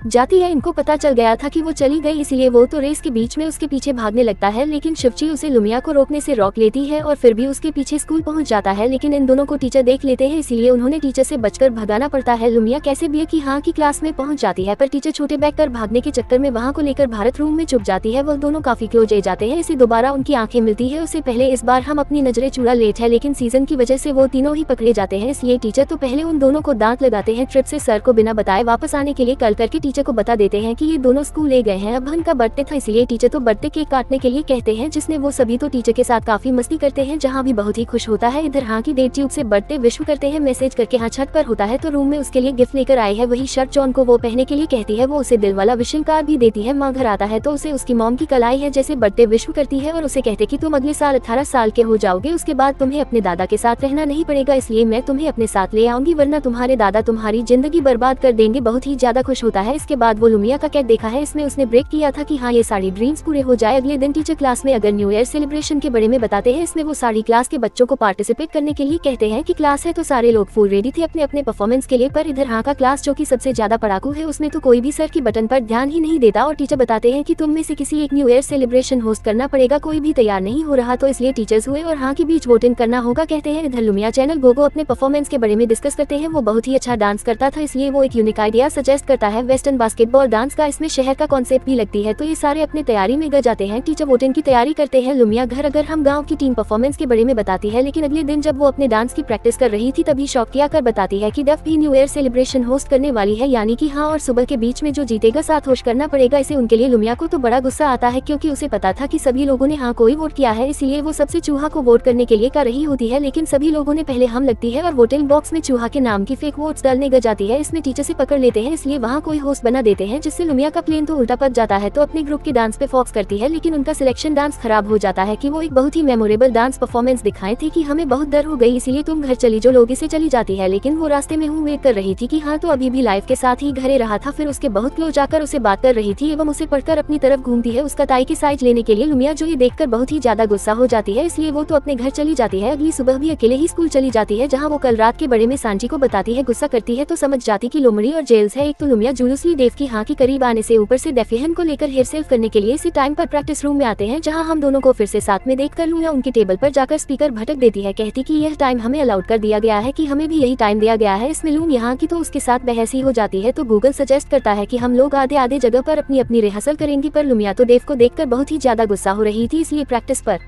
जाती है। इनको पता चल गया था कि वो चली गई, इसलिए वो तो रेस के बीच में उसके पीछे भागने लगता है, लेकिन शिवची उसे लुमिया को रोकने से रोक लेती है और फिर भी उसके पीछे स्कूल पहुंच जाता है। लेकिन इन दोनों को टीचर देख लेते हैं, इसीलिए उन्होंने टीचर से बचकर भगाना पड़ता है। लुमिया कैसे भी की हाँ की क्लास में पहुंच जाती है, पर टीचर छोटे बैग कर भागने के चक्कर में वहाँ को लेकर भारत रूम में चुप जाती है। वो दोनों काफी क्लोज हो जाते हैं। इसे दोबारा उनकी आंखें मिलती है। उससे पहले इस बार हम अपनी नजरें चुरा लेट है, लेकिन सीजन की वजह से वो तीनों ही पकड़े जाते हैं, इसलिए टीचर तो पहले उन दोनों को दांत लगाते हैं। ट्रिप से सर को बिना बताए वापस आने के लिए कॉल करके टीचर को बता देते हैं कि ये दोनों स्कूल ले गए हैं। अब हन का बर्थडे था, इसलिए टीचर तो बर्थडे केक काटने के लिए कहते हैं, जिसने वो सभी तो टीचर के साथ काफी मस्ती करते हैं, जहाँ भी बहुत ही खुश होता है। इधर हाँ की डेट ट्यूब से बर्थडे विश करते हैं, मैसेज करके हाँ छत पर होता है तो रूम में उसके लिए गिफ्ट लेकर आए है। वही शर्ट जॉन को वो पहनने के लिए कहती है, वो उसे दिल वाला विशिंग कार्ड भी देती है। माँ घर आता है तो उसे उसकी मॉम की कल आई है, जैसे बर्थडे विश करती है और उसे कहते कि तुम अगले साल 18 साल के हो जाओगे, उसके बाद तुम्हें अपने दादा के साथ रहना नहीं पड़ेगा, इसलिए मैं तुम्हें अपने साथ ले आऊंगी, वरना तुम्हारे दादा तुम्हारी जिंदगी बर्बाद कर देंगे। बहुत ही ज्यादा खुश होता है। इसके बाद वो लुमिया का केक देखा है, इसमें उसने ब्रेक किया था कि हाँ ये सारी ड्रीम्स पूरे हो जाए। अगले दिन टीचर क्लास में अगर न्यू ईयर सेलिब्रेशन के बारे में बताते हैं, इसमें वो सारी क्लास के बच्चों को पार्टिसिपेट करने के लिए कहते हैं कि क्लास है तो सारे लोग फुल रेडी थे अपने अपने परफॉर्मेंस के लिए। पर इधर हाँ का क्लास जो कि सबसे ज्यादा पढ़ाकू है, उसमें तो कोई भी सर की बटन पर ध्यान ही नहीं देता और टीचर बताते हैं कि तुम में से किसी एक न्यू ईयर सेलिब्रेशन होस्ट करना पड़ेगा। कोई भी तैयार नहीं हो रहा तो इसलिए टीचर्स हुए और हाँ के बीच वोटिंग करना होगा कहते हैं। इधर लुमिया चैनल गोगो अपने परफॉर्मेंस के बारे में डिस्कस करते हैं। वो बहुत ही अच्छा डांस करता था, इसलिए वो एक यूनिक आइडिया सजेस्ट करता है वेस्टर्न बास्केटबॉल डांस का। इसमें शहर का कॉन्सेप्ट भी लगती है, तो ये सारे अपने तैयारी में ग जाते हैं। टीचर वोटिंग की तैयारी करते हैं। लुमिया घर अगर हम गाँव की टीम परफॉर्मेंस के बारे में बताती है, लेकिन अगले दिन जब वो अपने डांस की प्रैक्टिस कर रही थी तभी शॉक किया कर बताती है कि डफ भी न्यू ईयर सेलिब्रेशन होस्ट करने वाली है, यानी कि हाँ और सुबह के बीच में जो जीतेगा साथ होस्ट करना पड़ेगा इसे। उनके लिए लुमिया को तो बड़ा गुस्सा आता है, क्योंकि उसे पता था कि सभी लोगों ने हाँ को ही वोट किया है, इसलिए वो सबसे चूहा को वोट करने के लिए कर रही होती है। लेकिन सभी लोगों ने पहले हम लगती है और वोटिंग बॉक्स में चूहा के नाम की फेक वोट्स डालने ग जाती है। इसमें टीचर से पकड़ लेते हैं, इसलिए वहाँ कोई होस्ट बना देते हैं, जिससे लुमिया का प्लेन तो उल्टा पड़ जाता है। तो अपने ग्रुप के डांस पे फोकस करती है, लेकिन उनका सिलेक्शन डांस खराब हो जाता है कि वो एक बहुत ही मेमोरेबल डांस परफॉर्मेंस दिखाए थे कि हमें बहुत डर हो गई, इसीलिए तुम घर चली जो लोग इसे चली जाती है। लेकिन वो रास्ते में हूँ वेट कर रही थी कि हाँ तो अभी भी लाइफ के साथ ही घरे रहा था। फिर उसके बहुत क्लोज आकर उसे बात कर रही थी एवं उसे पढ़कर अपनी तरफ घूमती है उसका ताई की साइज लेने के लिए। लुमिया जो ये देखकर बहुत ही ज्यादा गुस्सा हो जाती है, इसलिए वो तो अपने घर चली जाती है। अगली सुबह भी अकेले ही स्कूल चली जाती है, जहाँ वो कल रात के बारे में सांची को बताती है। गुस्सा करती है तो समझ जाती कि लोमड़ी और जेल्स है। एक तो लुमिया जुलूसली देव की हाँ के करीब आने से ऊपर से डेफिहन को लेकर हेयर सेल्फ करने के लिए इसी टाइम पर प्रैक्टिस रूम में आते हैं, जहाँ हम दोनों को फिर से साथ में देखकर लुमिया उनकी टेबल पर जाकर स्पीकर भटक देती है, कहती कि यह टाइम हमें अलाउड कर दिया गया है कि हमें भी यही टाइम दिया गया है। इसमें लूम यहाँ की तो उसके साथ बहस ही हो जाती है, तो गूगल सजेस्ट करता है कि हम लोग आधे आधे जगह पर अपनी अपनी रिहर्सल करेंगे। पर लुमिया तो देव को देखकर बहुत ही ज्यादा गुस्सा हो रही थी, इसलिए प्रैक्टिस पर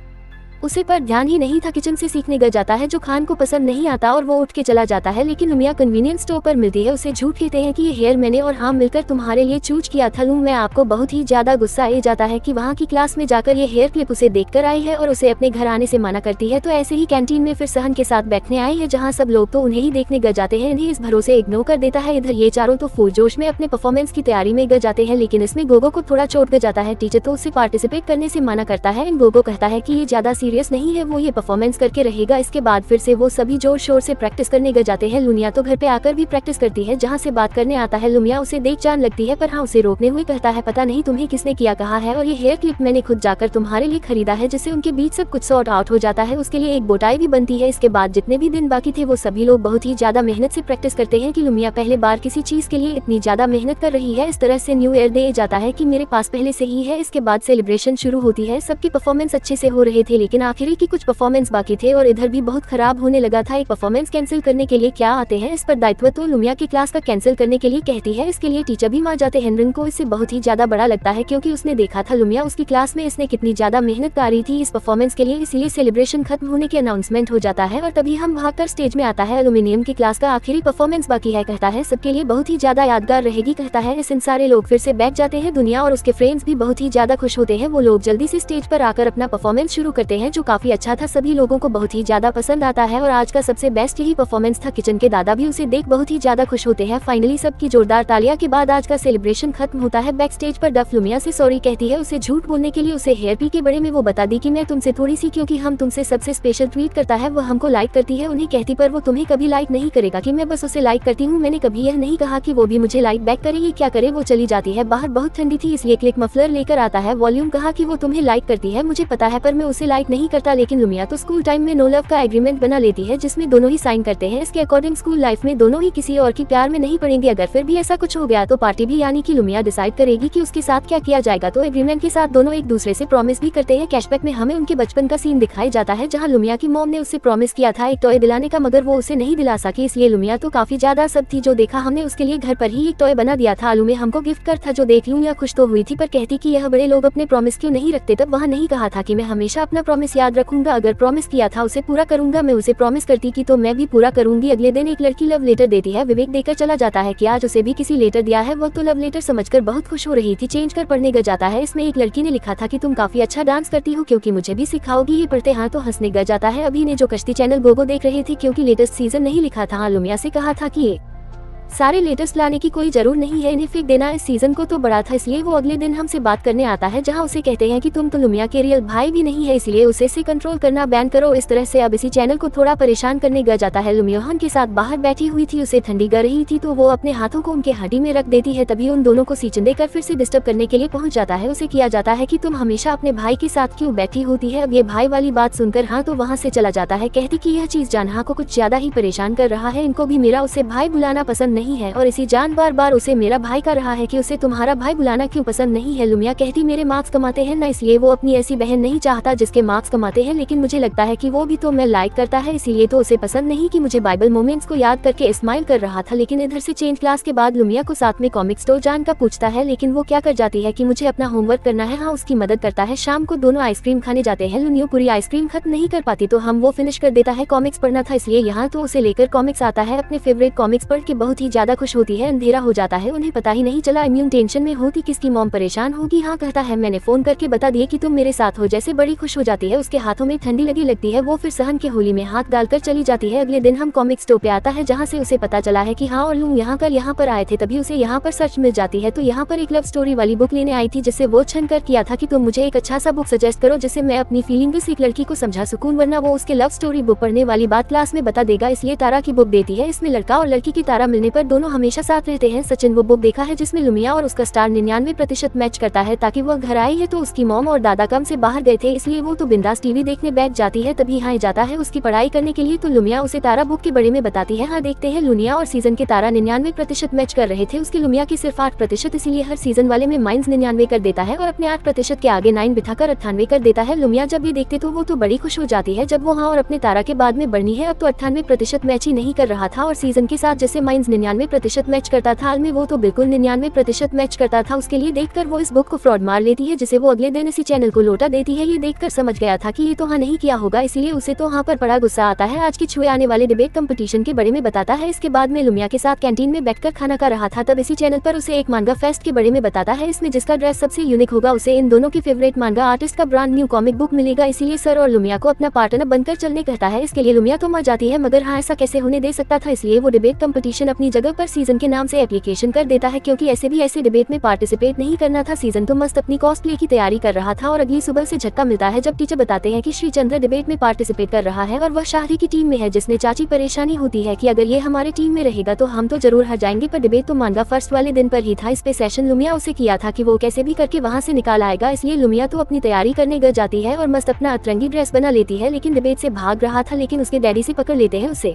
उसे पर ध्यान ही नहीं था। किचन से सीखने ग जाता है जो खान को पसंद नहीं आता और वो उठ के चला जाता है, लेकिन लुमिया कन्वीनियंस स्टोर पर मिलती है। उसे झूठ कहते हैं कि ये हेयर मैंने और हाँ मिलकर तुम्हारे लिए चूज किया था। लूम मैं आपको बहुत ही ज्यादा गुस्सा आ जाता है कि वहाँ की क्लास में जाकर ये हेयर क्लिप उसे देखकर आई है और उसे अपने घर आने से मना करती है। तो ऐसे ही कैंटीन में फिर सहन के साथ बैठने आई है, जहाँ सब लोग तो उन्हें ही देखने ग जाते हैं, इन्हें इस भरोसे इग्नोर कर देता है। इधर ये चारों तो फुल जोश में अपने परफॉर्मेंस की तैयारी में ग जाते हैं, लेकिन इसमें गोगो को थोड़ा चोट ग जाता है। टीचर तो उसे पार्टिसिपेट करने से मना करता है। गोगो कहता है कि ये ज्यादा सीरियस नहीं है, वो ये परफॉर्मेंस करके रहेगा। इसके बाद फिर से वो सभी जोर शोर से प्रैक्टिस करने गए जाते हैं। लुमिया तो घर पे आकर भी प्रैक्टिस करती है, जहाँ से बात करने आता है। लुमिया उसे देख जान लगती है, पर हाँ उसे रोकने हुए कहता है पता नहीं तुम्हें किसने किया कहा है, और ये हेयर क्लिप मैंने खुद जाकर तुम्हारे लिए खरीदा है, जिससे उनके बीच सब कुछ सॉर्ट आउट हो जाता है। उसके लिए एक बोटाई भी बनती है। इसके बाद जितने भी दिन बाकी थे वो सभी लोग बहुत ही ज्यादा मेहनत से प्रैक्टिस करते हैं कि लुमिया पहले बार किसी चीज के लिए इतनी ज्यादा मेहनत कर रही है। इस तरह से न्यू ईयर डे जाता है कि मेरे पास पहले से ही है। इसके बाद सेलिब्रेशन शुरू होती है। सबके परफॉर्मेंस अच्छे से हो रहे थे, लेकिन आखिरी की कुछ परफॉर्मेंस बाकी थे और इधर भी बहुत खराब होने लगा था। एक परफॉर्मेंस कैंसिल करने के लिए क्या आते हैं, इस पर दायित्व तो लुमिया की क्लास का कैंसिल करने के लिए कहती है। इसके लिए टीचर भी मान जाते हैं। रिन को इससे बहुत ही ज्यादा बड़ा लगता है, क्योंकि उसने देखा था लुमिया उसकी क्लास में इसने कितनी ज्यादा मेहनत करी थी इस परफॉर्मेंस के लिए, इसलिए सेलिब्रेशन खत्म होने की अनाउंसमेंट हो जाता है और तभी हम भागकर स्टेज में आता है। एल्यूमिनियम की क्लास का आखिरी परफॉर्मेंस बाकी है, कहता है सबके लिए बहुत ही ज्यादा यादगार रहेगी, कहता है। इस सारे लोग फिर से बैठ जाते हैं। दुनिया और उसके फ्रेंड्स भी बहुत ही ज्यादा खुश होते हैं। वो लोग जल्दी से स्टेज पर आकर अपना परफॉर्मेंस शुरू करते हैं, जो काफी अच्छा था, सभी लोगों को बहुत ही ज्यादा पसंद आता है और आज का सबसे बेस्ट यही परफॉर्मेंस था। किचन के दादा भी उसे देख बहुत ही ज्यादा खुश होते हैं। फाइनली सबकी जोरदार तालियां के बाद आज का सेलिब्रेशन खत्म होता है। बैक स्टेज पर डफ लुमिया से सॉरी कहती है, उसे झूठ बोलने के लिए। उसे हेयर पी के बारे में वो बता दी कि मैं तुमसे थोड़ी सी, क्योंकि हम तुमसे सबसे स्पेशल ट्वीट करता है, वो हमको लाइक करती है, उन्हें कहती पर वो तुम्हें कभी लाइक नहीं करेगा कि मैं बस उसे लाइक करती हूँ, मैंने कभी यह नहीं कहा कि वो भी मुझे लाइक बैक करे। ये क्या करे। वो चली जाती है। बाहर बहुत ठंडी थी, इसलिए क्लिक मफलर लेकर आता है। वॉल्यूम कहा कि वो तुम्हें लाइक करती है, मुझे पता है, पर मैं उसे लाइक नहीं नहीं करता, लेकिन लुमिया तो स्कूल टाइम में नो लव का एग्रीमेंट बना लेती है जिसमें दोनों ही साइन करते हैं। इसके अकॉर्डिंग स्कूल लाइफ में दोनों ही किसी और की प्यार में नहीं पड़ेंगे। अगर फिर भी ऐसा कुछ हो गया तो पार्टी भी यानी कि लुमिया डिसाइड करेगी कि उसके साथ क्या किया जाएगा। तो एग्रीमेंट के साथ दोनों एक दूसरे से प्रॉमिस भी करते हैं। कैशबैक में हमें उनके बचपन का सीन दिखाया जाता है जहाँ लुमिया की मॉम ने उससे प्रॉमिस किया था एक टॉय दिलाने का, मगर वो उसे नहीं दिला सकी। इसलिए लुमिया तो काफी ज्यादा सब थी। जो देखा हमने उसके लिए घर पर ही एक टॉय बना दिया था। आलू में हमको गिफ्ट कर था जो देख लुमिया खुश तो हुई थी, पर कहती कि यह बड़े लोग अपने प्रॉमिस क्यों नहीं रखते। तब वह नहीं कहा था कि मैं हमेशा अपना प्रॉमिस याद रखूंगा, अगर प्रॉमिस किया था उसे पूरा करूंगा। मैं उसे प्रॉमिस करती कि तो मैं भी पूरा करूंगी। अगले दिन एक लड़की लव लेटर देती है। विवेक देकर चला जाता है कि आज उसे भी किसी लेटर दिया है। वो तो लव लेटर समझकर बहुत खुश हो रही थी। चेंज कर पढ़ने गए जाता है। इसमें एक लड़की ने लिखा था कि तुम काफी अच्छा डांस करती हो, क्योंकि मुझे भी सिखाओगी। ये पढ़ते हाँ तो हंसने गए जाता है। अभी ने जो कश्ती चैनल गोगो देख रहे थे, क्योंकि लेटेस्ट सीजन नहीं लिखा था। लुमिया से कहा था कि ये सारे लेटेस्ट लाने की कोई जरूर नहीं है, इन्हें फेंक देना। इस सीजन को तो बड़ा था, इसलिए वो अगले दिन हमसे बात करने आता है जहां उसे कहते हैं कि तुम तो लुमिया के रियल भाई भी नहीं है, इसलिए उसे से कंट्रोल करना बैन करो। इस तरह से अब इसी चैनल को थोड़ा परेशान करने गया जाता है। लुमियोहन के साथ बाहर बैठी हुई थी, उसे ठंडी गर रही थी तो वो अपने हाथों को उनके हड्डी में रख देती है। तभी उन दोनों को सीचन देकर फिर से डिस्टर्ब करने के लिए पहुंच जाता है। उसे किया जाता है कि तुम हमेशा अपने भाई के साथ क्यों बैठी होती है। अब ये भाई वाली बात सुनकर हाँ तो वहाँ से चला जाता है। कहती कि यह चीज जानहा को कुछ ज्यादा ही परेशान कर रहा है। इनको भी मेरा उसे भाई बुलाना पसंद नहीं है, और इसी बार बार उसे मेरा भाई का रहा है कि उसे तुम्हारा भाई बुलाना क्यों पसंद नहीं है। लुमिया कहती मेरे मार्क्स कमाते हैं ना, इसलिए वो अपनी ऐसी बहन नहीं चाहता जिसके मार्क्स कमाते हैं, लेकिन मुझे लगता है कि वो भी तो मैं लाइक करता है, इसीलिए तो उसे पसंद नहीं कि मुझे बाइबल मोमेंट्स को याद करके स्माइल कर रहा था। लेकिन इधर से चेंज क्लास के बाद लुमिया को साथ में कॉमिक स्टोर जान का पूछता है, लेकिन वो क्या कर जाती है कि मुझे अपना होमवर्क करना है। हाँ उसकी मदद करता है। शाम को दोनों आइसक्रीम खाने जाते हैं। लुनियो पूरी आइसक्रीम खत्म नहीं कर पाती तो हम वो फिनिश कर देता है। कॉमिक्स पढ़ना था इसलिए यहाँ तो उसे लेकर कॉमिक्स आता है। अपने फेवरेट कॉमिक्स पढ़ के बहुत ही ज्यादा खुश होती है। अंधेरा हो जाता है, उन्हें पता ही नहीं चला। इम्यून टेंशन में होती किसकी मॉम परेशान होगी। हाँ कहता है मैंने फोन करके बता दिए कि तुम मेरे साथ हो, जैसे बड़ी खुश हो जाती है। उसके हाथों में ठंडी लगी लगती है। वो फिर सहन के होली में हाथ डालकर चली जाती है। अगले दिन हम कॉमिक स्टोर पे आता है जहाँ से उसे पता चला है कि हाँ और लूम यहाँ पर आए थे। तभी उसे यहाँ पर सर्च मिल जाती है। तो यहाँ पर एक लव स्टोरी वाली बुक लेने आई थी जिससे वो छन कर किया था कि तुम मुझे एक अच्छा सा बुक सजेस्ट करो जिससे मैं अपनी फीलिंग एक लड़की को समझा सकूं, वरना वो उसके लव स्टोरी बुक पढ़ने वाली बात क्लास में बता देगा। इसलिए तारा की बुक देती है। इसमें लड़का और लड़की की तारा मिलने पर दोनों हमेशा साथ रहते हैं। सचिन वो बुक देखा है जिसमें लुमिया और उसका स्टार 99% मैच करता है। ताकि वह घर आई है तो उसकी मॉम और दादा कम से बाहर गए थे, इसलिए वो तो बिंदास टीवी देखने बैठ जाती है। तभी यहाँ जाता है उसकी पढ़ाई करने के लिए। तो लुमिया उसे तारा बुक के बारे में बताती है। हाँ देखते हैं लुनिया और सीजन के तारा 99% मैच कर रहे थे। उसकी लुमिया की सिर्फ 8%, इसीलिए हर सीजन वाले में माइंस 99 कर देता है और अपने 8% के आगे 9 बिठाकर 98 कर देता है। लुमिया जब ये देखते तो वो तो बड़ी खुश हो जाती है। जब वो हाँ और अपने तारा के बाद में बढ़नी है। अब तो 98% मैच ही नहीं कर रहा था और सीजन के साथ जैसे माइंस 99% मैच करता था, में वो तो बिल्कुल 99% मैच करता था। उसके लिए देखकर वो इस बुक को फ्रॉड मार लेती है, जिसे वो अगले दिन इसी चैनल को लौटा देती है। ये देखकर समझ गया था कि ये तो हाँ नहीं किया होगा, इसलिए उसे तो हाँ पर बड़ा गुस्सा आता है। आज के छुए आने वाले डिबेट कंपटीशन के बारे में बताता है। इसके बाद में लुमिया के साथ कैंटीन में बैठकर खाना खा रहा था, तब इसी चैनल पर उसे एक मांगा फेस्ट के बारे में बताता है। इसमें जिसका ड्रेस सबसे यूनिक होगा उसे इन दोनों की फेवरेट मांगा आर्टिस्ट का ब्रांड न्यू कॉमिक बुक मिलेगा। इसीलिए सर और लुमिया को अपना पार्टनर बनकर चलने कहता है। इसके लिए लुमिया तो मर जाती है, मगर हाँ ऐसा कैसे होने दे सकता था। इसलिए वो डिबेट कंपटीशन अपनी जगह पर सीजन के नाम से एप्लीकेशन कर देता है, क्योंकि ऐसे डिबेट में पार्टिसिपेट नहीं करना था। सीजन तो मस्त अपनी कॉस्प्ले की तैयारी कर रहा था और अगली सुबह से झटका मिलता है जब टीचर बताते हैं कि श्रीचंद्र डिबेट में पार्टिसिपेट कर रहा है और वह शाहरी की टीम में है, जिसने चाची परेशानी होती है कि अगर ये हमारे टीम में रहेगा तो हम तो जरूर हार जाएंगे। पर डिबेट तो मांगा फर्स्ट वाले दिन पर ही था। इस पे सेशन लुमिया उसे किया था कि वो कैसे भी करके वहाँ से निकाल आएगा, इसलिए लुमिया तो अपनी तैयारी करने गई जाती है और मस्त अपना अतरंगी ड्रेस बना लेती है। लेकिन डिबेट से भाग रहा था, लेकिन उसके डैडी से पकड़ लेते हैं उसे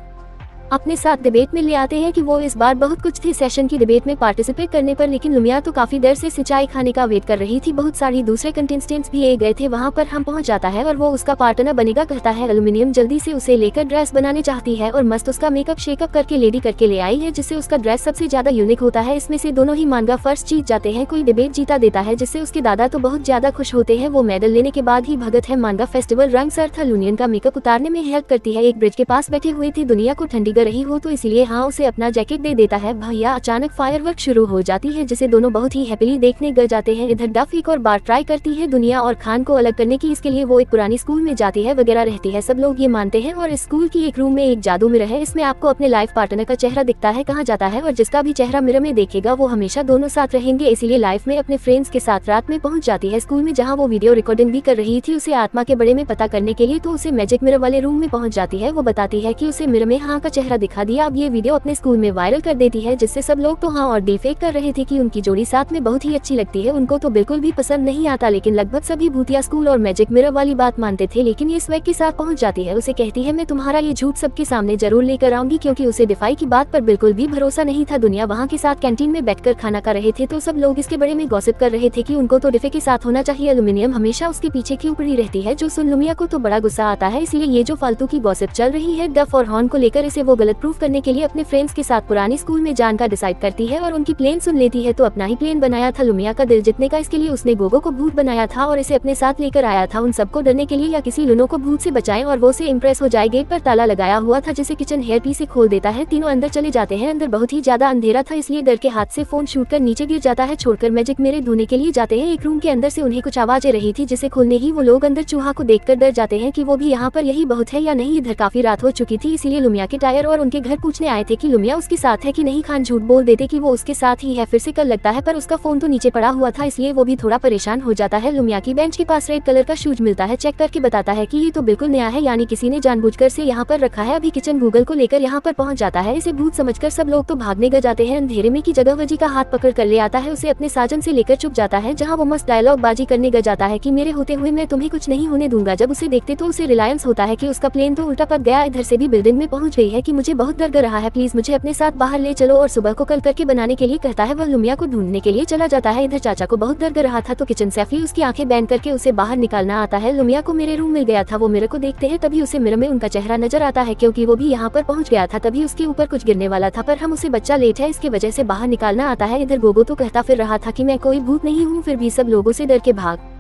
अपने साथ डिबेट में ले आते हैं कि वो इस बार बहुत कुछ थी सेशन की डिबेट में पार्टिसिपेट करने पर। लेकिन लुमिया तो काफी देर से सिंचाई खाने का वेट कर रही थी। बहुत सारी दूसरे कंटेस्टेंट्स भी गए थे। वहां पर हम पहुंच जाता है और वो उसका पार्टनर बनेगा कहता है। एल्यूमिनियम जल्दी से उसे लेकर ड्रेस बनाने चाहती है और मस्त उसका मेकअप शेकअप करके रेडी करके ले आई है, जिससे उसका ड्रेस सबसे ज्यादा यूनिक होता है। इसमें से दोनों ही मांगा फर्स्ट जीत जाते हैं। कोई डिबेट जीता देता है, जिससे उसके दादा तो बहुत ज्यादा खुश होते हैं। वो मेडल लेने के बाद ही भगत है मांगा फेस्टिवल रंग सर था लुनियन का मेकअप उतारने में हेल्प करती है। एक ब्रिज के पास बैठे हुए थे, दुनिया को ठंडी गर रही हो तो इसलिए हाँ उसे अपना जैकेट दे देता है। भैया अचानक फायरवर्क शुरू हो जाती है, जिसे दोनों बहुत ही हैप्पीली देखने गए जाते हैं। इधर डफ एक और बार ट्राई करती है दुनिया और खान को अलग करने की। इसके लिए वो एक पुरानी स्कूल में जाती है वगैरह रहती है। सब लोग ये मानते हैं और स्कूल की एक रूम में एक जादू मिरर है। इसमें आपको अपने लाइफ पार्टनर का चेहरा दिखता है, कहा जाता है और जिसका भी चेहरा मिरर में देखेगा वो हमेशा दोनों साथ रहेंगे। इसीलिए लाइफ में अपने फ्रेंड्स के साथ रात में पहुंच जाती है स्कूल में, जहाँ वो वीडियो रिकॉर्डिंग भी कर रही थी उसे आत्मा के बारे में पता करने के लिए। तो उसे मैजिक मिरर वाले रूम में पहुंच जाती है। वो बताती है कि उसे मिरर में हाँ का चेहरा चेहरा दिखा दिया। अब ये वीडियो अपने स्कूल में वायरल कर देती है, जिससे सब लोग तो हाँ और डिफेक्ट कर रहे थे कि उनकी जोड़ी साथ में बहुत ही अच्छी लगती है। उनको तो बिल्कुल भी पसंद नहीं आता, लेकिन लगभग सभी भूतिया स्कूल और मैजिक मिरर वाली बात मानते थे। लेकिन ये स्वैग के साथ पहुंच जाती है, उसे कहती है मैं तुम्हारा ये झूठ सबके सामने जरूर लेकर आऊंगी, क्योंकि उसे डिफाई की बात पर बिल्कुल भी भरोसा नहीं था। दुनिया वहाँ के साथ कैंटीन में बैठकर खाना खा रहे थे तो सब लोग इसके बारे में गॉसिप कर रहे थे कि उनको तो डिफे के साथ होना चाहिए। एल्यूमिनियम हमेशा उसके पीछे क्यों पड़ी रहती है, जो सुन लुमिया को तो बड़ा गुस्सा आता है। इसलिए ये जो फालतू की गॉसिप चल रही है डफ और हॉर्न को लेकर, इसे वो गलत प्रूफ करने के लिए अपने फ्रेंड्स के साथ पुरानी स्कूल में जान का डिसाइड करती है और उनकी प्लेन सुन लेती है। तो अपना ही प्लेन बनाया था लुमिया का दिल जीतने का। इसके लिए उसने गोगो को भूत बनाया था और इसे अपने साथ लेकर आया था, उन सबको डरने के लिए या किसी लुनो को भूत से बचाएं और वो से इम्प्रेस हो जाए। गेट पर ताला लगाया हुआ था जिसे किचन हेयर पी से खोल देता है। तीनों अंदर चले जाते हैं। अंदर बहुत ही ज्यादा अंधेरा था, इसलिए डर के हाथ से फोन शूट कर नीचे गिर जाता है। छोड़कर मैजिक मेरे धोने के लिए जाते हैं। एक रूम के अंदर से उन्हें कुछ आवाजें रही थी, जिसे खोलने ही वो लोग अंदर चूहा को देखकर डर जाते हैं कि वो भी यहाँ पर यही बहुत है या नहीं। इधर काफी रात हो चुकी थी, इसीलिए लुमिया के टायर और उनके घर पूछने आए थे कि लुमिया उसके साथ है कि नहीं। खान झूठ बोल देते कि वो उसके साथ ही है। फिर से कल लगता है, पर उसका फोन तो नीचे पड़ा हुआ था, इसलिए वो भी थोड़ा परेशान हो जाता है। लुमिया की बेंच के पास रेड कलर का शूज मिलता है, चेक करके बताता है कि ये तो बिल्कुल नया है, यानी किसी ने जानबूझकर से यहाँ पर रखा है। अभी किचन गूगल को लेकर यहाँ पर पहुंच जाता है। इसे भूत समझकर सब लोग तो भागने लग जाते हैं। अंधेरे में की जगह वजी का हाथ पकड़ कर ले आता है, उसे अपने साजन से लेकर चुप जाता है, जहाँ वो मस्त डायलॉग बाजी करने लग जाता है कि मेरे होते हुए मैं तुम्हें कुछ नहीं होने दूंगा। जब उसे देखते तो उसे रिलायंस होता है कि उसका प्लेन तो उल्टा पक गया। इधर से भी बिल्डिंग में पहुंच गई है कि मुझे बहुत डर रहा है, प्लीज मुझे अपने साथ बाहर ले चलो, और सुबह को कल करके बनाने के लिए कहता है। वह लुमिया को ढूंढने के लिए चला जाता है। इधर चाचा को बहुत डर रहा था तो किचन सेफली उसकी आंखें बैन करके उसे बाहर निकालना आता है। लुमिया को मेरे रूम मिल गया था, वो मेरे को देखते हैं, तभी उसे मिरर में उनका चेहरा नजर आता है, क्योंकि वो भी यहाँ पर पहुंच गया था। तभी उसके ऊपर कुछ गिरने वाला था, पर हम उसे बच्चा लेट है इसकी वजह से बाहर निकालना आता है। इधर गोगो तो कहता फिर रहा था कि मैं कोई भूत नहीं हूँ, फिर भी सब लोगों से डर के भाग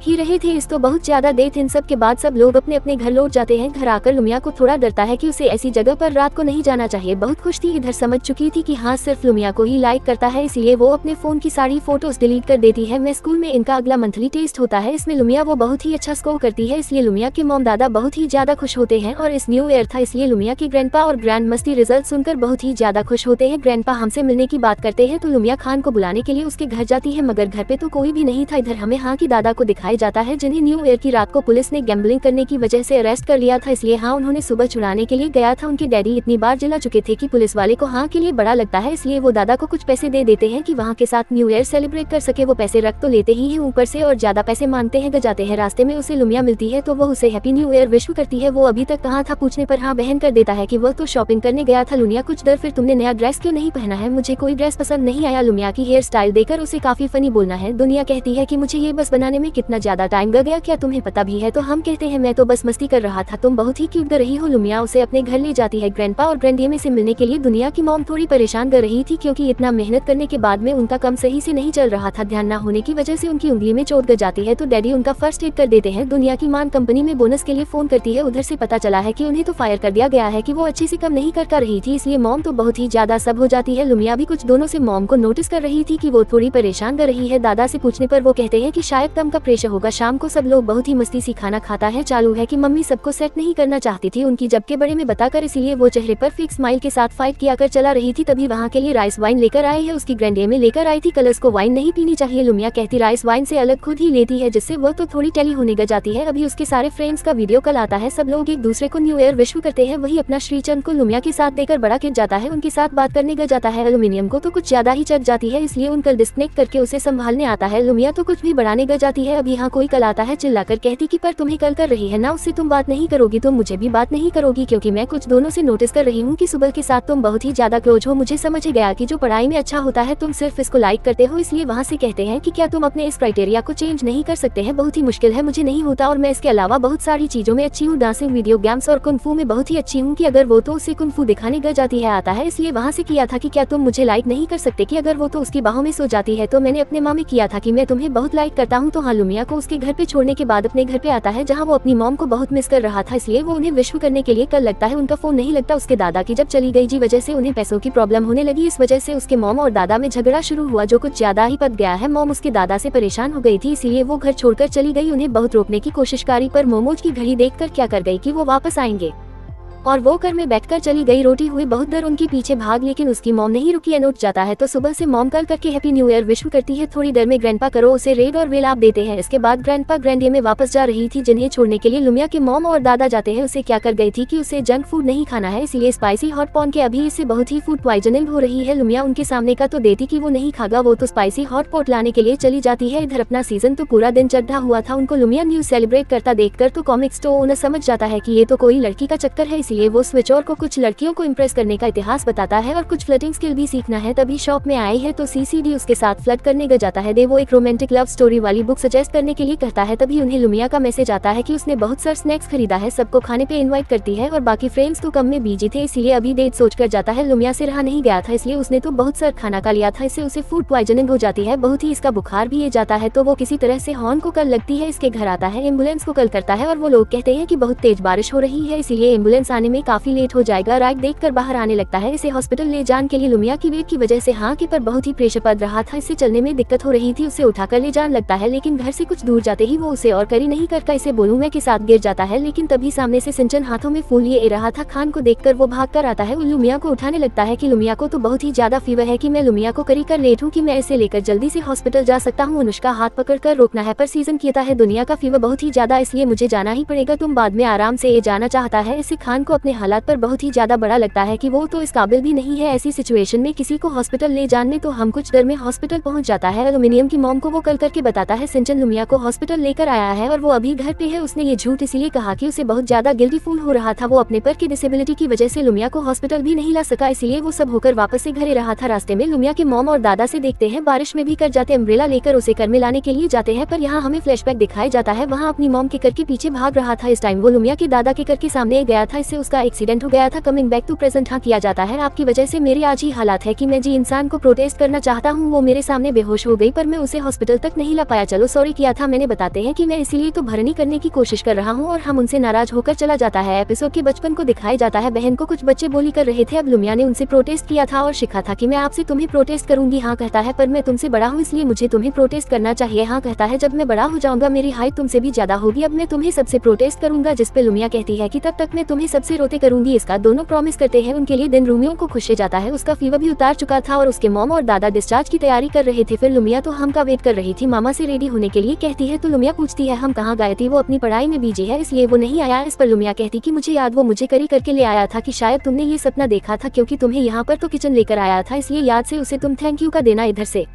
ही रहे थे। इस तो बहुत ज्यादा देर इन सब के बाद सब लोग अपने अपने घर लौट जाते हैं। घर आकर लुमिया को थोड़ा डरता है कि उसे ऐसी जगह पर रात को नहीं जाना चाहिए। बहुत खुश थी, इधर समझ चुकी थी कि हाँ सिर्फ लुमिया को ही लाइक करता है, इसलिए वो अपने फोन की सारी फोटोज डिलीट कर देती है। मैं स्कूल में इनका अगला मंथली टेस्ट होता है, इसमें लुमिया वो बहुत ही अच्छा स्कोर करती है, इसलिए लुमिया के मॉम दादा बहुत ही ज्यादा खुश होते हैं। और इस न्यू ईयर था, इसलिए लुमिया के ग्रैंडपा और ग्रैंड मस्ती रिजल्ट सुनकर बहुत ही ज्यादा खुश होते हैं। ग्रैंडपा हमसे मिलने की बात करते हैं तो लुमिया खान को बुलाने के लिए उसके घर जाती है, मगर घर पे तो कोई भी नहीं था। इधर हमें हाँ की दादा को दिखाया जाता है, जिन्हें न्यू ईयर की रात को पुलिस ने गैम्बलिंग करने की वजह से अरेस्ट कर लिया था, इसलिए हाँ उन्होंने सुबह छुड़ाने के लिए गया था। उनके डैडी इतनी बार जला चुके थे कि पुलिस वाले को हाँ के लिए बड़ा लगता है, इसलिए वो दादा को कुछ पैसे दे देते हैं कि वहाँ के साथ न्यू ईयर सेलिब्रेट कर सके। वो पैसे रख तो लेते ही हैं ऊपर से और ज्यादा पैसे मांगते हैं। जाते हैं रास्ते में उसे लुमिया मिलती है तो वो उसे हैप्पी न्यू ईयर विश करती है। वो अभी तक कहाँ था पूछने पर हाँ बहन कर देता है कि वो तो शॉपिंग करने गया था। लुमिया कुछ डर, फिर तुमने नया ड्रेस क्यों नहीं पहना है? मुझे कोई ड्रेस पसंद नहीं आया। लुमिया की हेयर स्टाइल देखकर उसे काफी फनी बोलना है। दुनिया कहती है कि मुझे ये बस बनाने में कितना ज्यादा टाइम लग गया, क्या तुम्हें पता भी है? तो हम कहते हैं मैं तो बस मस्ती कर रहा था, तुम बहुत ही क्यूट कर रही हो। लुमिया उसे अपने घर ले जाती है ग्रैंडपा और ग्रैंडीमे से मिलने के लिए। दुनिया की मॉम थोड़ी परेशान कर रही थी, क्योंकि इतना मेहनत करने के बाद में उनका काम सही से नहीं चल रहा था। ध्यान न होने की वजह से उनकी उंगली में चोट लग जाती है, तो डैडी उनका फर्स्ट एड कर देते हैं। दुनिया की मां कंपनी में बोनस के लिए फोन करती है, उधर से पता चला है कि उन्हें तो फायर कर दिया गया है कि वो अच्छे से कम नहीं कर रही थी, इसलिए मॉम तो बहुत ही ज्यादा सब हो जाती है। लुमिया भी कुछ दोनों से मॉम को नोटिस कर रही थी कि वो थोड़ी परेशान कर रही है। दादा से पूछने पर वो कहते हैं कि शायद कम का प्रेशर होगा। शाम को सब लोग बहुत ही मस्ती से खाना खाता है। चालू है कि मम्मी सबको सेट नहीं करना चाहती थी उनकी जब के बड़े में बताकर, इसीलिए वो चेहरे पर फिक्स स्माइल के साथ फाइट किया कर चला रही थी। तभी वहाँ के लिए राइस वाइन लेकर आए है, उसकी ग्रैंडे में लेकर आई थी। कलर्स को वाइन नहीं पीनी चाहिए, लुमिया कहती राइस वाइन से अलग खुद ही लेती है, जिससे वो तो थोड़ी टेली होने लग जाती है। अभी उसके सारे फ्रेंड्स का वीडियो कॉल आता है, सब लोग एक दूसरे को न्यू ईयर विश करते हैं। वही अपना श्रीचंद को लुमिया के साथ देकर बड़ा खिंच जाता है, उनके साथ बात करने लग जाता है। एल्यूमिनियम को तो कुछ ज्यादा ही चढ़ जाती है, इसलिए उनका डिस्कनेक्ट करके उसे संभालने आता है। लुमिया तो कुछ भी बढ़ाने लग जाती है। अभी यहाँ कोई कल आता है, चिल्लाकर कहती कि पर तुम्हें कल कर रही है ना, उससे तुम बात नहीं करोगी तो मुझे भी बात नहीं करोगी, क्योंकि मैं कुछ दोनों से नोटिस कर रही हूँ कि सुबह के साथ तुम बहुत ही ज्यादा क्लोज हो। मुझे समझ गया कि जो पढ़ाई में अच्छा होता है तुम सिर्फ इसको लाइक करते हो, इसलिए वहाँ से कहते हैं कि क्या तुम अपने इस क्राइटेरिया को चेंज नहीं कर सकते हैं? बहुत ही मुश्किल है, मुझे नहीं होता, और मैं इसके अलावा बहुत सारी चीजों में अच्छी हूँ, डांसिंग, वीडियो गेम्स और कुंफू में बहुत ही अच्छी हूँ। कि अगर वो तो उसे कुंफू दिखाने लग जाती है आता है, इसलिए वहाँ से किया था कि क्या तुम मुझे लाइक नहीं कर सकते? कि अगर वो तो उसकी बाहों में सो जाती है तो मैंने अपने माँ में किया था कि मैं तुम्हें बहुत लाइक करता हूँ। तो हाँ, लुमिया को उसके घर पे छोड़ने के बाद अपने घर पे आता है, जहाँ वो अपनी मॉम को बहुत मिस कर रहा था, इसलिए वो उन्हें विश करने के लिए कल लगता है उनका फोन नहीं लगता उसके दादा की जब चली गई जी वजह से उन्हें पैसों की प्रॉब्लम होने लगी। इस वजह से उसके मॉम और दादा में झगड़ा शुरू हुआ, जो कुछ ज्यादा ही पक गया है। मॉम उसके दादा से परेशान हो गई थी, इसीलिए वो घर छोड़कर चली गई। उन्हें बहुत रोकने की कोशिश करी, पर मोमोज की घड़ी देखकर क्या कर गई कि वो वापस आएंगे और वो घर में बैठकर चली गई। रोटी हुई बहुत देर उनके पीछे भाग, लेकिन उसकी मॉम नहीं रुकी। अनोट जाता है तो सुबह से मॉम कॉल करके हैप्पी न्यू ईयर विश करती है। थोड़ी देर में ग्रैंडपा करो उसे रेड और वेल आप देते हैं। इसके बाद ग्रैंडपा ग्रैंडिया में वापस जा रही थी, जिन्हें छोड़ने के लिए लुमिया के मॉम और दादा जाते हैं। उसे क्या कर गई थी कि उसे जंक फूड नहीं खाना है, इसलिए स्पाइसी हॉट पॉन के अभी इससे बहुत ही फूड पॉइजनिंग हो रही है। लुमिया उनके सामने का तो देती कि वो नहीं खागा, वो तो स्पाइसी हॉट पॉट लाने के लिए चली जाती है। इधर अपना सीजन तो पूरा दिन चढ़ा हुआ था, उनको लुमिया न्यूज सेलिब्रेट करता देखकर तो कॉमिक स्टोर ओनर समझ जाता है कि ये तो कोई लड़की का चक्कर है, इसलिए वो स्विचर को कुछ लड़कियों को इम्प्रेस करने का इतिहास बताता है और कुछ फ्लर्टिंग स्किल भी सीखना है। तभी शॉप में आई है तो सीसीडी उसके साथ फ्लर्ट करने गया जाता है। दे वो एक रोमांटिक लव स्टोरी वाली बुक सजेस्ट करने के लिए कहता है। तभी उन्हें लुमिया का मैसेज आता है कि उसने बहुत सारे स्नैक्स खरीदा है, सबको खाने पे इनवाइट करती है और बाकी फ्रेंड्स तो कम में बिजी थे, इसलिए अभी डेट सोच कर जाता है। लुमिया से रहा नहीं गया था, इसलिए उसने तो बहुत सारा खाना खा लिया था, इससे उसे फूड पॉइजनिंग हो जाती है। बहुत ही इसका बुखार भी जाता है तो वो किसी तरह से हॉर्न को कल लगती है। इसके घर आता है, एम्बुलेंस को कल करता है और वो लोग कहते हैं कि बहुत तेज बारिश हो रही है, इसलिए एम्बुलेंस आने में काफी लेट हो जाएगा। राइट देखकर बाहर आने लगता है। इसे हॉस्पिटल ले जाने के लिए लुमिया की वेट की वजह से हाँ के पर बहुत ही प्रेशर पड़ रहा था, इससे चलने में दिक्कत हो रही थी। उसे उठाकर ले जाने लगता है, लेकिन घर से कुछ दूर जाते ही वो उसे और करी नहीं करता इसे बोलूं मैं के साथ गिर जाता है। लेकिन तभी सामने से सिंचन हाथों में फूल लिए रहा था। खान को देखकर वो भाग कर आता है। वो लुमिया को उठाने लगता है कि लुमिया को तो बहुत ही ज्यादा फीवर है कि मैं लुमिया को करी कर लेट हूँ कि मैं इसे लेकर जल्दी से हॉस्पिटल जा सकता हूँ। अनुष्का हाथ पकड़ कर रोकना है पर सीजन कहता है दुनिया का फीवर बहुत ही ज्यादा, इसलिए मुझे जाना ही पड़ेगा, तुम बाद में आराम से ये जाना चाहता है। इसे खान को अपने हालात पर बहुत ही ज्यादा बड़ा लगता है कि वो तो इस काबिल भी नहीं है ऐसी सिचुएशन में किसी को हॉस्पिटल ले जाने। तो हम कुछ देर में हॉस्पिटल पहुंच जाता है। एल्यूमिनियम की मॉम को वो कल करके बताता है सिंचन लुमिया को हॉस्पिटल लेकर आया है और वो अभी घर पे है। उसने ये झूठ इसलिए कहा कि उसे बहुत ज्यादा गिल्टी फील हो रहा था, वो अपने पर की डिसेबिलिटी की वजह से लुमिया को हॉस्पिटल भी नहीं ला सका, इसलिए वो सब होकर वापस से घरे रहा था। रास्ते में लुमिया के मॉम और दादा से देखते हैं बारिश में भी कर जाते अम्ब्रेला लेकर उसे घर में लाने के लिए जाते हैं, पर यहाँ हमें फ्लैशबैक दिखाया जाता है। वहाँ अपनी मॉम के घर के पीछे भाग रहा था, इस टाइम वो लुमिया के दादा के घर के सामने गया था, इससे उसका एक्सीडेंट हो गया था। कमिंग बैक टू प्रेजेंट हाँ किया जाता है, आपकी वजह से मेरे आज ही हालात है कि मैं जी इंसान को प्रोटेस्ट करना चाहता हूँ, वो मेरे सामने बेहोश हो गई पर मैं उसे हॉस्पिटल तक नहीं ला पाया, चलो सॉरी किया था मैंने, बताते हैं कि मैं इसीलिए तो भरनी करने की कोशिश कर रहा हूँ और हम उनसे नाराज होकर चला जाता है। एपिसोड के बचपन को दिखाया जाता है। बहन को कुछ बच्चे बोली कर रहे थे, अब लुमिया ने उनसे प्रोटेस्ट किया था और शिखा था कि मैं आपसे तुम्हें प्रोटेस्ट करूंगी, हाँ कहता है पर मैं तुमसे बड़ा हूँ इसलिए मुझे तुम्हें प्रोटेस्ट करना चाहिए, हाँ कहता है जब मैं बड़ा हो जाऊंगा मेरी हाइट तुमसे भी ज्यादा होगी, अब मैं तुम्हें सबसे प्रोटेस्ट करूंगा, जिस पे लुमिया कहती है कि तब तक मैं तुम्हें सबसे रोते करूंगी। इसका दोनों प्रॉमिस करते हैं। उनके लिए दिन रोमियो को खुश जाता है, उसका फीवर भी उतार चुका था और उसके मॉम और दादा डिस्चार्ज की तैयारी कर रहे थे। फिर लुमिया तो हम का वेट कर रही थी, मामा से रेडी होने के लिए कहती है तो लुमिया पूछती है हम कहाँ गए थे, वो अपनी पढ़ाई में बिजी है इसलिए वो नहीं आया। इस पर लुमिया कहती कि मुझे याद वो मुझे करी करके ले आया था कि शायद तुमने ये सपना देखा था क्योंकि तुम्हें यहाँ पर तो किचन लेकर आया था, इसलिए याद से उसे तुम थैंक यू का देना। इधर से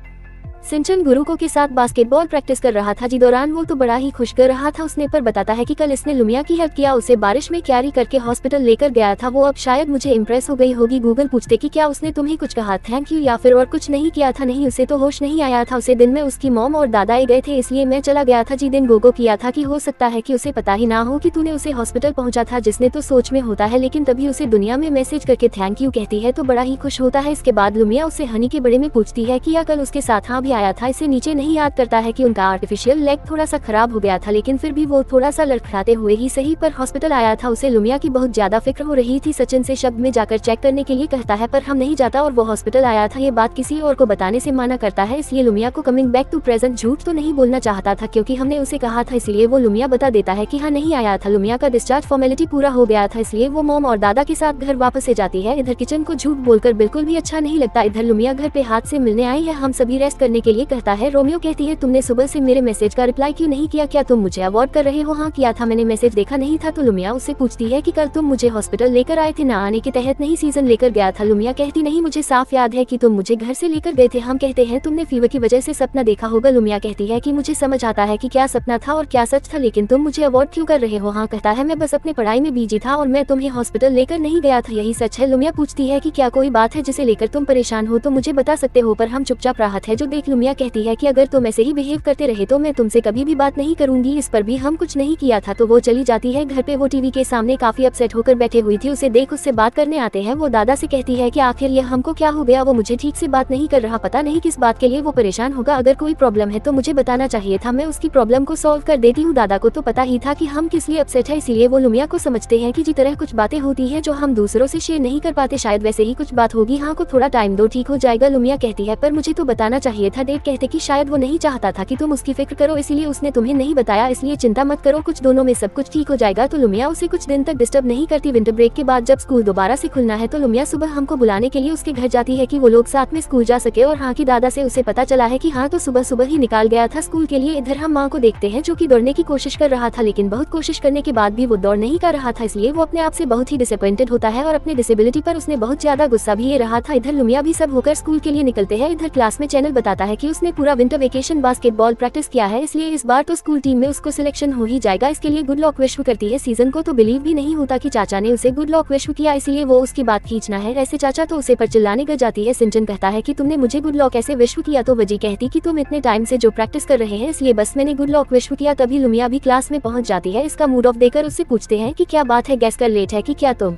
सिंचन गुरुको के साथ बास्केटबॉल प्रैक्टिस कर रहा था, जी दौरान वो तो बड़ा ही खुश कर रहा था। उसने पर बताता है कि कल इसने लुमिया की हेल्प किया, उसे बारिश में कैरी करके हॉस्पिटल लेकर गया था, वो अब शायद मुझे इम्प्रेस हो गई होगी। गूगल पूछते कि क्या उसने तुम्हें कुछ कहा थैंक यू या फिर और कुछ नहीं किया था, नहीं उसे तो होश नहीं आया था, उसे दिन में उसकी मॉम और दादा गए थे इसलिए मैं चला गया था। जी दिन गोगो किया था कि हो सकता है कि उसे पता ही ना हो कि तूने उसे हॉस्पिटल पहुंचा था, जिसने तो सोच में होता है, लेकिन तभी उसे दुनिया में मैसेज करके थैंक यू कहती है तो बड़ा ही खुश होता है। इसके बाद लुमिया उससे हनी के बड़े में पूछती है कि या कल उसके साथ हाँ भी आया था, इसे नीचे नहीं याद करता है कि उनका आर्टिफिशियल लेग थोड़ा सा खराब हो गया था, लेकिन फिर भी वो थोड़ा सा लड़खड़ाते हुए ही सही पर हॉस्पिटल आया था। उसे लुमिया की बहुत ज्यादा फिक्र हो रही थी। सचिन से शब्द में जाकर चेक करने के लिए कहता है पर हम नहीं जाता और वो हॉस्पिटल आया था, ये बात किसी और को बताने से मना करता है, इसलिए लुमिया को कमिंग बैक टू प्रेजेंट झूठ तो नहीं बोलना चाहता था क्योंकि हमने उसे कहा था, इसलिए वो लुमिया बता देता है कि हाँ नहीं आया था। लुमिया का डिस्चार्ज फॉर्मेलिटी पूरा हो गया था इसलिए वो मॉम और दादा के साथ घर वापस से जाती है। इधर किचन को झूठ बोलकर बिल्कुल भी अच्छा नहीं लगता। इधर लुमिया घर पे हाथ से मिलने आई है, हम सभी रेस्ट करने के लिए कहता है। रोमियो कहती है तुमने सुबह से मेरे मैसेज का रिप्लाई क्यों नहीं किया, क्या तुम मुझे अवॉइड कर रहे हो, हाँ किया था मैंने, मैसेज देखा नहीं था। तो लुमिया उससे पूछती है कि कल तुम मुझे हॉस्पिटल लेकर आए थे ना, आने के तहत नहीं सीजन लेकर गया था। लुमिया कहती नहीं मुझे साफ याद है कि तुम मुझे घर से लेकर गए थे। हम कहते हैं तुमने फीवर की वजह से सपना देखा होगा। लुमिया कहती है कि मुझे समझ आता है कि क्या सपना था और क्या सच था, लेकिन तुम मुझे अवॉइड क्यों कर रहे हो, हाँ कहता है मैं बस अपनी पढ़ाई में बिजी था और मैं तुम्हें हॉस्पिटल लेकर नहीं गया था, यही सच है। लुमिया पूछती है कि क्या कोई बात है जिसे लेकर तुम परेशान हो तो मुझे बता सकते हो, पर हम चुपचाप राहत है जो देख। लुमिया कहती है कि अगर तुम ऐसे ही बिहेव करते रहे तो मैं तुमसे कभी भी बात नहीं करूंगी। इस पर भी हम कुछ नहीं किया था तो वो चली जाती है। घर पे वो टीवी के सामने काफी अपसेट होकर बैठे हुई थी, उसे देख उससे बात करने आते हैं। वो दादा से कहती है कि आखिर ये हमको क्या हो गया, वो मुझे ठीक से बात नहीं कर रहा, पता नहीं किस बात के लिए वो परेशान होगा, अगर कोई प्रॉब्लम है तो मुझे बताना चाहिए था, मैं उसकी प्रॉब्लम को सॉल्व कर देती हूँ। दादा को तो पता ही था कि हम किस लिए अपसेट है, इसीलिए वो लुमिया को समझते हैं कि जिस तरह कुछ बातें होती है जो हम दूसरों से शेयर नहीं कर पाते, शायद वैसे ही कुछ बात होगी, हाँ को थोड़ा टाइम दो ठीक हो जाएगा। लुमिया कहती है पर मुझे तो बताना चाहिए था था। डेड कहते कि शायद वो नहीं चाहता था कि तुम उसकी फिक्र करो, इसीलिए उसने तुम्हें नहीं बताया, इसलिए चिंता मत करो, कुछ दोनों में सब कुछ ठीक हो जाएगा। तो लुमिया उसे कुछ दिन तक डिस्टर्ब नहीं करती। विंटर ब्रेक के बाद जब स्कूल दोबारा से खुलना है तो लुमिया सुबह हमको बुलाने के लिए उसके घर जाती है कि वो लोग साथ में स्कूल जा सके। और हाँ की दादा से उसे पता चला है कि हाँ तो सुबह सुबह ही निकाल गया था स्कूल के लिए। इधर हम माँ को देखते हैं जो कि दौड़ने की कोशिश कर रहा था, लेकिन बहुत कोशिश करने के बाद भी वो दौड़ नहीं कर रहा था, इसलिए वो अपने आप से बहुत ही डिसअपॉइंटेड होता है और अपने डिसेबिलिटी पर उसने बहुत ज्यादा गुस्सा भी ये रहा था। इधर लुमिया भी सब होकर स्कूल के लिए निकलते हैं। इधर क्लास में चैनल बताता है कि उसने पूरा विंटर वेकेशन बास्केटबॉल प्रैक्टिस किया है, इसलिए इस बार तो स्कूल टीम में उसको सिलेक्शन हो ही जाएगा। इसके लिए गुड लक विश करती है। सीजन को तो बिलीव भी नहीं होता कि चाचा ने उसे गुड लक विश किया, इसलिए वो उसकी बात खींचना है। ऐसे चाचा तो उसे पर चिल्लाने लग जाती है। सिंचन कहता है कि तुमने मुझे गुड लक ऐसे विश किया, तो वजी कहती कि तुम इतने टाइम से जो प्रैक्टिस कर रहे हैं इसलिए बस मैंने गुड लक विश किया। तभी लुमिया भी क्लास में पहुंच जाती है। इसका मूड ऑफ देकर उससे पूछते हैं कि क्या बात है, गैस कर लेट है कि क्या तुम?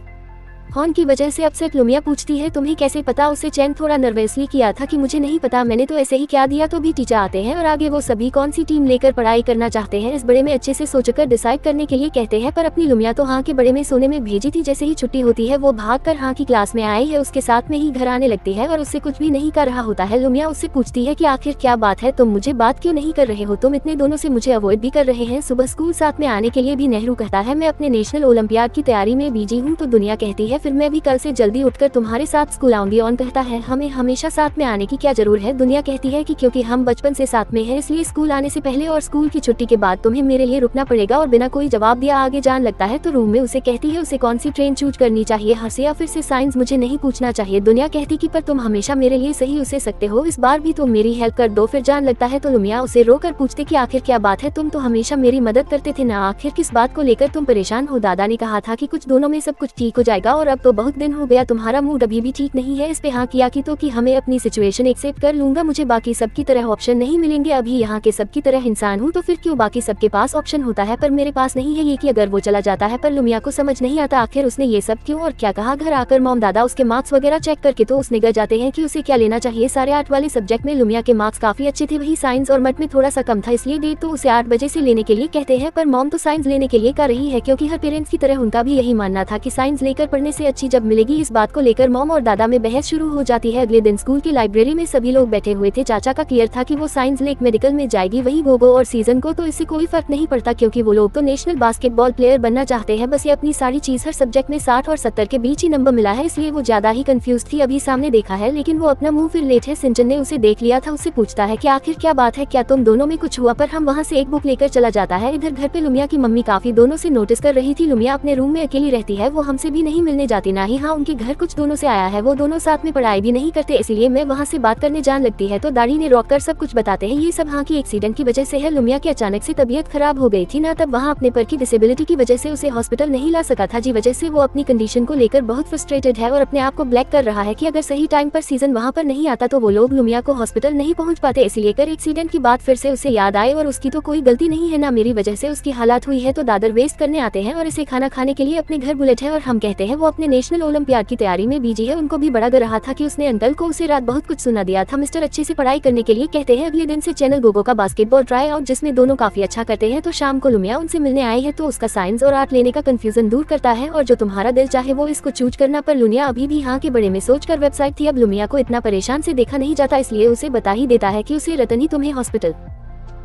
हॉर्न की वजह से अपसेट लुमिया पूछती है तुम्हें कैसे पता? उसे चैन थोड़ा नर्वसली किया था कि मुझे नहीं पता, मैंने तो ऐसे ही क्या दिया। तो भी टीचर आते हैं और आगे वो सभी कौन सी टीम लेकर पढ़ाई करना चाहते हैं इस बड़े में अच्छे से सोचकर डिसाइड करने के लिए कहते हैं। पर अपनी लुमिया तो हाँ के बड़े में सोने में भेजी थी। जैसे ही छुट्टी होती है वो भागकर हाँ की क्लास में आई है, उसके साथ में ही घर आने लगती है और उससे कुछ भी नहीं कर रहा होता है। लुमिया उससे पूछती है कि आखिर क्या बात है, तुम मुझे बात क्यों नहीं कर रहे हो? तुम इतने दोनों से मुझे अवॉइड भी कर रहे हैं। सुबह स्कूल साथ में आने के लिए भी नेहरू कहता है मैं अपने नेशनल ओलंपियाड की तैयारी में बिजी हूँ। तो दुनिया कहती है फिर मैं भी कल से जल्दी उठकर तुम्हारे साथ स्कूल आऊंगी। ऑन कहता है हमें हमेशा साथ में आने की क्या जरूरत है? दुनिया कहती है कि क्योंकि हम बचपन से साथ में हैं, इसलिए स्कूल आने से पहले और स्कूल की छुट्टी के बाद तुम्हें मेरे लिए रुकना पड़ेगा। और बिना कोई जवाब दिया आगे जान लगता है। तो रूम में उसे कहती है उसे कौन सी ट्रेन चूज करनी चाहिए, हंसे या फिर से साइंस, मुझे नहीं पूछना चाहिए। दुनिया कहती कि पर तुम हमेशा मेरे लिए सही उसे सकते हो, इस बार भी तुम मेरी हेल्प कर दो। फिर जान लगता है। तो लुमिया उसे रोकर पूछते कि आखिर क्या बात है, तुम तो हमेशा मेरी मदद करते थे ना, आखिर किस बात को लेकर तुम परेशान हो? दादा ने कहा था कि कुछ दोनों में सब कुछ ठीक हो जाएगा और अब तो बहुत दिन हो गया, तुम्हारा मूड अभी भी ठीक नहीं है। इस पे हाँ किया कि हमें अपनी सिचुएशन एक्सेप्ट कर लूंगा, मुझे बाकी सबकी तरह ऑप्शन नहीं मिलेंगे, अभी यहाँ के सबकी तरह इंसान हूँ तो फिर क्यों बाकी सबके पास ऑप्शन होता है पर मेरे पास नहीं है, ये कि अगर वो चला जाता है। पर लुमिया को समझ नहीं आता आखिर उसने ये सब क्यों और क्या कहा। घर आकर मॉम दादा उसके मार्क्स वगैरह चेक करके तो उसने गर जाते हैं कि उसे क्या लेना चाहिए। सारे 8 वाले सब्जेक्ट में लुमिया के मार्क्स काफी अच्छे थे, वही साइंस और मैथ में थोड़ा सा कम था, इसलिए डेट तो उसे 8 बजे से लेने के लिए कहते हैं। पर मॉम तो साइंस लेने के लिए कह रही है क्योंकि हर पेरेंट्स की तरह उनका भी यही मानना था कि साइंस लेकर पढ़ने से अच्छी जब मिलेगी। इस बात को लेकर मॉम और दादा में बहस शुरू हो जाती है। अगले दिन स्कूल की लाइब्रेरी में सभी लोग बैठे हुए थे। चाचा का क्लियर था कि वो साइंस लेक मेडिकल में जाएगी, वही गोगो और सीजन को तो इससे कोई फर्क नहीं पड़ता क्योंकि वो लोग तो नेशनल बास्केटबॉल प्लेयर बनना चाहते हैं। बस ये अपनी सारी चीज हर सब्जेक्ट में 60 और 70 के बीच ही नंबर मिला है, इसलिए वो ज्यादा ही कंफ्यूज थी। अभी सामने देखा है लेकिन वो अपना मुंह फिर लेट है। सिंचन ने उसे देख लिया था, उससे पूछता है कि आखिर क्या बात है, क्या तुम दोनों में कुछ हुआ? पर हम वहाँ से एक बुक लेकर चला जाता है। इधर घर पे लुमिया की मम्मी काफी दोनों से नोटिस कर रही थी। लुमिया अपने रूम में अकेली रहती है, वो हमसे भी नहीं मिलने जाती, ना ही हाँ उनके घर कुछ दोनों से आया है, वो दोनों साथ में पढ़ाई भी नहीं करते, इसलिए मैं वहाँ से बात करने जान लगती है। तो दाढ़ी ने रोक कर सब कुछ बताते हैं, ये सब हाँ की एक्सीडेंट की वजह से है। लुमिया की अचानक से तबीयत खराब हो गई थी ना, तब वहाँ अपने पर की डिसेबिलिटी की वजह से उसे हॉस्पिटल नहीं ला सका था, जी वजह से वो अपनी कंडीशन को लेकर बहुत फ्रस्ट्रेटेड है और अपने आप को ब्लैक कर रहा है कि अगर सही टाइम पर सीजन वहाँ पर नहीं आता तो वो लोग लुमिया को हॉस्पिटल नहीं पहुँच पाते। इसलिए कर एक्सीडेंट की बात फिर से उसे याद आए और उसकी तो कोई गलती नहीं है ना, मेरी वजह से उसकी हालात हुई है। तो दादर वेस्ट करने आते हैं और इसे खाना खाने के लिए अपने घर बुलेट है और हम कहते हैं वो अपने नेशनल ओलंपियाड की तैयारी में बिजी है। उनको भी बड़ा गर रहा था कि उसने अंकल को उसे रात बहुत कुछ सुना दिया था। मिस्टर अच्छे से पढ़ाई करने के लिए कहते हैं। अगले दिन से चैनल गोगो का बास्केटबॉल ट्राई आउट जिसमें दोनों काफी अच्छा करते हैं। तो शाम को लुमिया उनसे मिलने आई है तो उसका साइंस और आर्ट लेने का कंफ्यूजन दूर करता है और जो तुम्हारा दिल चाहे वो इसको चूज करना। पर लुमिया अभी भी हाँ के बड़े में सोचकर वेबसाइट थी। अब लुमिया को इतना परेशान से देखा नहीं जाता, इसलिए उसे बता ही देता है कि उसे रतन ही तुम्हें हॉस्पिटल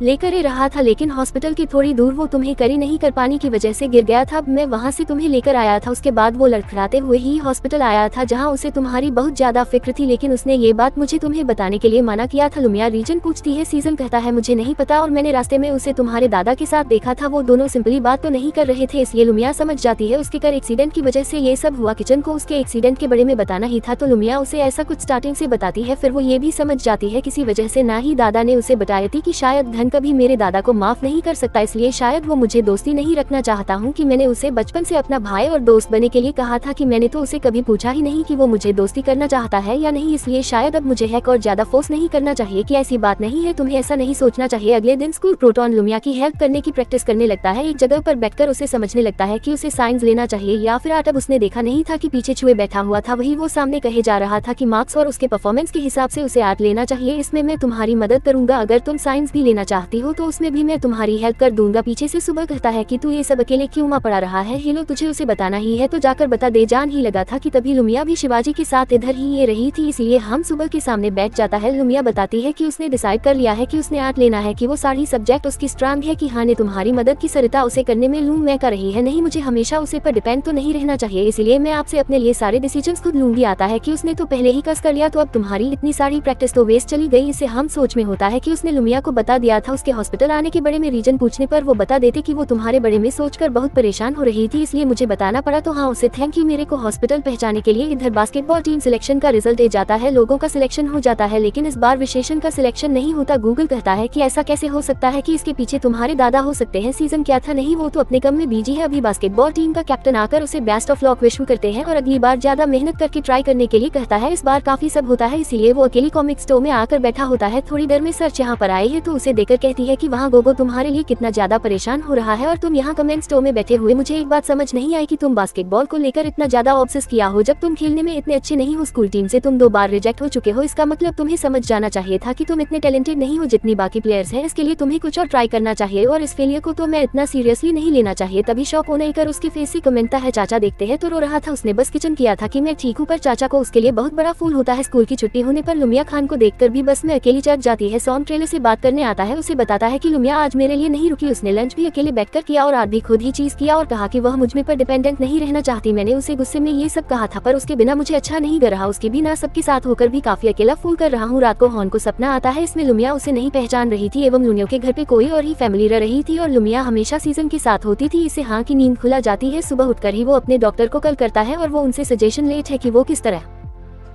लेकर ही रहा था, लेकिन हॉस्पिटल की थोड़ी दूर वो तुम्हें करी नहीं कर पानी की वजह से गिर गया था। मैं वहाँ से तुम्हें लेकर आया था, उसके बाद वो लड़खड़ाते हुए ही हॉस्पिटल आया था जहाँ उसे तुम्हारी बहुत ज्यादा फिक्र थी, लेकिन उसने ये बात मुझे तुम्हें बताने के लिए मना किया था। लुमिया रीजन पूछती है, सीजन कहता है मुझे नहीं पता और मैंने रास्ते में उसे तुम्हारे दादा के साथ देखा था, वो दोनों सिंपली बात तो नहीं कर रहे थे। इसलिए लुमिया समझ जाती है उसके कर एक्सीडेंट की वजह से ये सब हुआ, किचन को उसके एक्सीडेंट के बारे में बताना ही था। तो लुमिया उसे ऐसा कुछ स्टार्टिंग से बताती है, फिर वो ये भी समझ जाती है किसी वजह से ना ही दादा ने उसे बताई थी कि शायद धन कभी मेरे दादा माफ नहीं कर सकता, इसलिए शायद वो मुझे दोस्ती नहीं रखना चाहता हूँ कि मैंने उसे बचपन से अपना भाई और दोस्त बनने के लिए कहा था कि मैंने तो उसे कभी पूछा ही नहीं कि वो मुझे दोस्ती करना चाहता है या नहीं, इसलिए शायद अब मुझे हैक और ज्यादा फोर्स नहीं करना चाहिए कि ऐसी बात नहीं है, तुम्हें ऐसा नहीं सोचना चाहिए। अगले दिन स्कूल प्रोटॉन लुमिया की हेल्प करने की प्रैक्टिस करने लगता है, एक जगह पर बैठकर उसे समझने लगता है कि उसे साइंस लेना चाहिए या फिर आर्ट। अब उसने देखा नहीं था कि पीछे छुए बैठा हुआ था, वही वो सामने कहे जा रहा था कि मार्क्स और उसके परफॉर्मेंस के हिसाब से उसे आर्ट लेना चाहिए, इसमें मैं तुम्हारी मदद करूंगा अगर तुम साइंस भी लेना चाहते चाहती हो तो उसमें भी मैं तुम्हारी हेल्प कर दूंगा। पीछे से सुबह कहता है कि तू ये सब अकेले क्यों मां पड़ा रहा है, हेलो तुझे उसे बताना ही है तो जाकर बता दे। जान ही लगा था कि तभी लुमिया भी शिवाजी के साथ इधर ही ये रही थी, इसलिए हम सुबह के सामने बैठ जाता है। लुमिया बताती है कि उसने डिसाइड कर लिया है कि उसने आर्ट लेना है, कि वो सारी सब्जेक्ट उसकी स्ट्रांग है, कि हाँ ने तुम्हारी मदद की सरिता उसे करने में लूँ मैं कर रही है, नहीं मुझे हमेशा उसे पर डिपेंड तो नहीं रहना चाहिए, इसलिए मैं आपसे अपने लिए सारे डिसीजंस खुद लूंगी। आता है कि उसने तो पहले ही कस कर लिया तो अब तुम्हारी इतनी सारी प्रैक्टिस तो वेस्ट चली गई। इससे हम सोच में होता है कि उसने लुमिया को बता दिया था। उसके हॉस्पिटल आने के बड़े में रीजन पूछने पर वो बता देते कि वो तुम्हारे बड़े में सोचकर बहुत परेशान हो रही थी, इसलिए मुझे बताना पड़ा। तो हाँ उसे थैंक यू मेरे को हॉस्पिटल पहुंचाने के लिए। इधर बास्केटबॉल टीम सिलेक्शन का रिजल्ट आ जाता है, लोगों का सिलेक्शन हो जाता है, लेकिन इस बार विशेषण का सिलेक्शन नहीं होता। गूगल कहता है कि ऐसा कैसे हो सकता है, कि इसके पीछे तुम्हारे दादा हो सकते हैं। सीजन क्या था, नहीं वो तो अपने कम में बिजी है। अभी बास्केटबॉल टीम का कैप्टन आकर उसे बेस्ट ऑफ लक विश करते हैं और अगली बार ज्यादा मेहनत करके ट्राई करने के लिए कहता है। इस बार काफी सब होता है, इसीलिए वो अकेली कॉमिक स्टोर में आकर बैठा होता है। थोड़ी देर में सर्च यहाँ पर आई है तो उसे देखकर कहती है कि वहाँ गोगो तुम्हारे लिए कितना ज्यादा परेशान हो रहा है और तुम यहाँ कमेंट स्टोर में बैठे हुए। मुझे एक बात समझ नहीं आई कि तुम बास्केटबॉल को लेकर इतना ज्यादा ऑब्सेस किया हो, जब तुम खेलने में इतने अच्छे नहीं हो। स्कूल टीम से तुम 2 बार रिजेक्ट हो चुके हो, इसका मतलब तुम्हें समझ जाना चाहिए था कि तुम इतने टैलेंटेड नहीं हो जितनी बाकी प्लेयर्स हैं। इसके लिए तुम्हें कुछ और ट्राई करना चाहिए और इस फेलियर को तो मैं इतना सीरियसली नहीं लेना चाहिए। तभी शॉप होने कर उसके फेस से कमेंटता है। चाचा देखते हैं तो रो रहा था, उसने बस किचन किया था कि मैं ठीक हूँ, पर चाचा को उसके लिए बहुत बड़ा फूल होता है। स्कूल की छुट्टी होने पर लुमिया खान को देखकर भी बस में अकेली चढ़ जाती है। सॉन्ग ट्रेलर से बात करने आता है, उसे बताता है कि लुमिया आज मेरे लिए नहीं रुकी, उसने लंच भी अकेले बैठकर किया और आधी खुद ही चीज किया और कहा कि वह मुझ में पर डिपेंडेंट नहीं रहना चाहती। मैंने उसे गुस्से में ये सब कहा था पर उसके बिना मुझे अच्छा नहीं कर रहा, उसके बिना सबके साथ होकर भी काफी अकेला फील कर रहा हूँ। रात को हॉर्न को सपना आता है, इसमें लुमिया उसे नहीं पहचान रही थी एवं लुनियो के घर पे कोई और ही फैमिली रह रही थी और लुमिया हमेशा सीजन के साथ होती थी। इसे हाँ की नींद खुला जाती है। सुबह उठकर ही वो अपने डॉक्टर को कॉल करता है और वो उनसे सजेशन लेट है कि वो किस तरह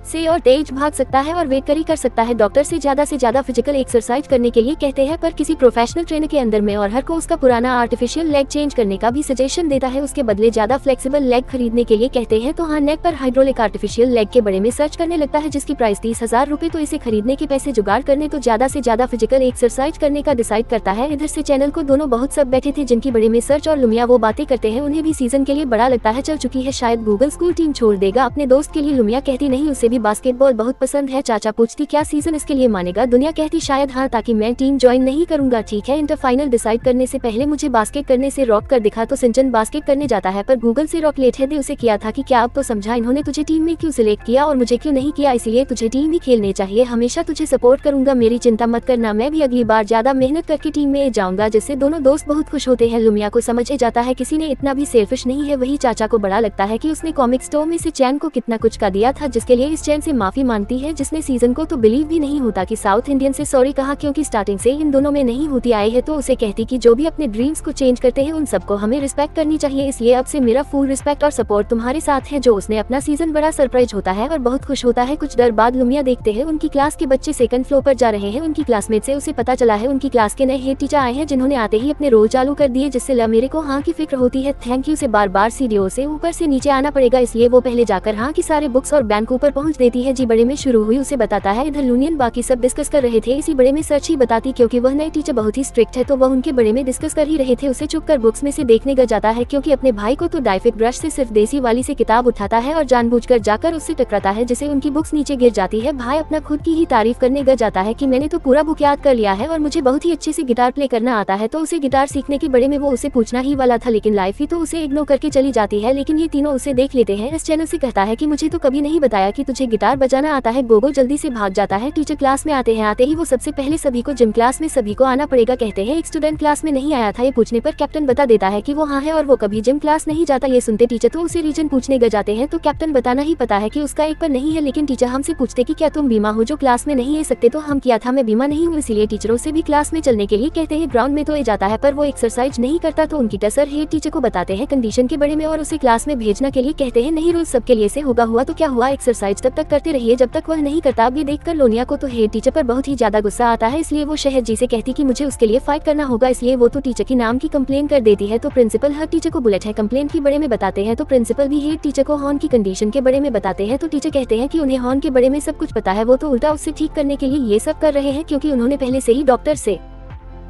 से और तेज भाग सकता है और वेट कर सकता है। डॉक्टर से ज्यादा फिजिकल एक्सरसाइज करने के लिए कहते हैं, पर किसी प्रोफेशनल ट्रेनर के अंदर में और हर को उसका पुराना आर्टिफिशियल लेग चेंज करने का भी सजेशन देता है। उसके बदले ज्यादा फ्लेक्सिबल लेग खरीदने के लिए कहते हैं। तो हाँ नेक पर हाइड्रोलिक आर्टिफिशियल लेग के बारे में सर्च करने लगता है, जिसकी प्राइस 30,000 रुपए। तो इसे खरीदने के पैसे जुगाड़ करने तो ज्यादा से ज्यादा फिजिकल एक्सरसाइज करने का डिसाइड करता है। इधर से चैनल को दोनों बहुत सब बैठे थे जिनकी बड़े में सर्च और लुमिया वो बातें करते हैं, उन्हें भी सीजन के लिए बड़ा लगता है। चल चुकी है शायद गूगल स्कूल टीम छोड़ देगा अपने दोस्त के लिए। लुमिया कहती नहीं, उसे भी बास्केटबॉल बहुत पसंद है। चाचा पूछती क्या सीजन इसके लिए मानेगा, दुनिया कहती शायद हाँ, ताकि मैं टीम ज्वाइन नहीं करूंगा। ठीक है, इंटर फाइनल डिसाइड करने से पहले मुझे बास्केट करने से रॉक कर दिखा। तो सिंचन बास्केट करने जाता है पर गूगल से रॉक लेट है दे उसे किया था कि क्या अब तो समझा इन्होंने तुझे टीम में क्यों सिलेक्ट किया और मुझे क्यों नहीं किया, इसलिए तुझे टीम ही खेलने चाहिए। हमेशा तुझे सपोर्ट करूंगा, मेरी चिंता मत करना, मैं भी अगली बार ज्यादा मेहनत करके टीम में जाऊंगा। जिससे दोनों दोस्त बहुत खुश होते हैं। लुमिया को समझ जाता है किसी ने इतना भी सेल्फिश नहीं है। वही चाचा को बड़ा लगता है कि उसने कॉमिक स्टोर में से चैन को कितना कुछ का दिया था, जिसके लिए इस चैन से माफी मांगती है, जिसने सीजन को तो बिलीव भी नहीं होता कि साउथ इंडियन से सॉरी कहा, क्योंकि स्टार्टिंग से इन दोनों में नहीं होती आई है। तो उसे कहती कि जो भी अपने ड्रीम्स को चेंज करते हैं उन सबको हमें रिस्पेक्ट करनी चाहिए, इसलिए अब से मेरा फुल रिस्पेक्ट और सपोर्ट तुम्हारे साथ है। जो उसने अपना सीजन बड़ा सरप्राइज होता है और बहुत खुश होता है। कुछ देर बाद लुमिया देखते हैं उनकी क्लास के बच्चे सेकंड फ्लोर पर जा रहे हैं। उनकी क्लासमेट से उसे पता चला है उनकी क्लास के नए हेड टीचर आए हैं, जिन्होंने आते ही अपने रोल चालू कर दिए, जिससे मेरे को हाँ की फिक्र होती है। थैंक यू से बार बार सीढ़ियों से ऊपर से नीचे आना पड़ेगा, इसलिए वो पहले जाकर हाँ की सारे बुक्स और बैंक ऊपर पहुँच देती है। जी बड़े में शुरू हुई उसे बताता है। इधर लूनियन बाकी सब डिस्कस कर रहे थे, इसी बड़े में सर्च ही बताती क्योंकि वह नए टीचर बहुत ही स्ट्रिक्ट है, तो वह उनके बड़े में डिस्कस कर ही रहे थे। उसे चुप कर बुक्स में से देखने लग जाता है, क्योंकि अपने भाई को तो डाइफिक ब्रश से सिर्फ देसी वाली से किताब उठाता है और जानबूझकर जाकर उससे टकराता है, जिसे उनकी बुक्स नीचे गिर जाती है। भाई अपना खुद की ही तारीफ करने लग जाता है कि मैंने तो पूरा बुक याद कर लिया है और मुझे बहुत ही अच्छे से गिटार प्ले करना आता है। तो उसे गिटार सीखने के बड़े में वो उसे पूछना ही वाला था, लेकिन लाइफ ही तो उसे इग्नोर करके चली जाती है। लेकिन ये तीनों उसे देख लेते हैं। इस चैनल से कहता है कि मुझे तो कभी नहीं बताया कि तुझे गिटार बजाना आता है। गोगो जल्दी से भाग जाता है। टीचर क्लास में आते हैं, आते ही वो सबसे पहले सभी को जिम क्लास में सभी को आना पड़ेगा कहते हैं। एक स्टूडेंट क्लास में नहीं आया था, ये पूछने पर कैप्टन बता देता है कि वो हाँ है और वो कभी जिम क्लास नहीं जाता। ये सुनते टीचर तो उसे रीजन पूछने गए जाते हैं, तो कैप्टन बताना ही पता है कि उसका एक पर नहीं है, लेकिन टीचर हमसे पूछते कि क्या तुम बीमा हो जो क्लास में नहीं आ सकते, तो हम किया था मैं बीमा नहीं हूँ, इसलिए टीचरों से भी क्लास में चलने के लिए कहते हैं। ग्राउंड में तो जाता है पर वो एक्सरसाइज नहीं करता, तो उनकी टसर हेड टीचर को बताते हैं कंडीशन के बड़े में और उसे क्लास में भेजना के लिए कहते हैं। नहीं, रोज सबके लिए से होगा, हुआ तो क्या हुआ, एक्सरसाइज तब तक करते रहिए जब तक वह नहीं करता। अब ये देखकर लोनिया को तो हेड टीचर पर बहुत ही ज्यादा गुस्सा आता है, इसलिए वो शहर जी से कहती कि मुझे उसके लिए फाइट करना होगा, इसलिए वो तो टीचर के नाम की कंप्लेन कर देती है। तो प्रिंसिपल हर टीचर को बुलेट है कंप्लेन के बड़े में बताते हैं, तो प्रिंसिपल भी हेड टीचर को हॉर्न की कंडीशन के बड़े में बताते हैं। तो टीचर कहते हैं कि उन्हें हॉर्न के बड़े में सब कुछ पता है, वो तो उल्टा उससे ठीक करने के लिए ये सब कर रहे हैं, क्योंकि उन्होंने पहले से ही डॉक्टर से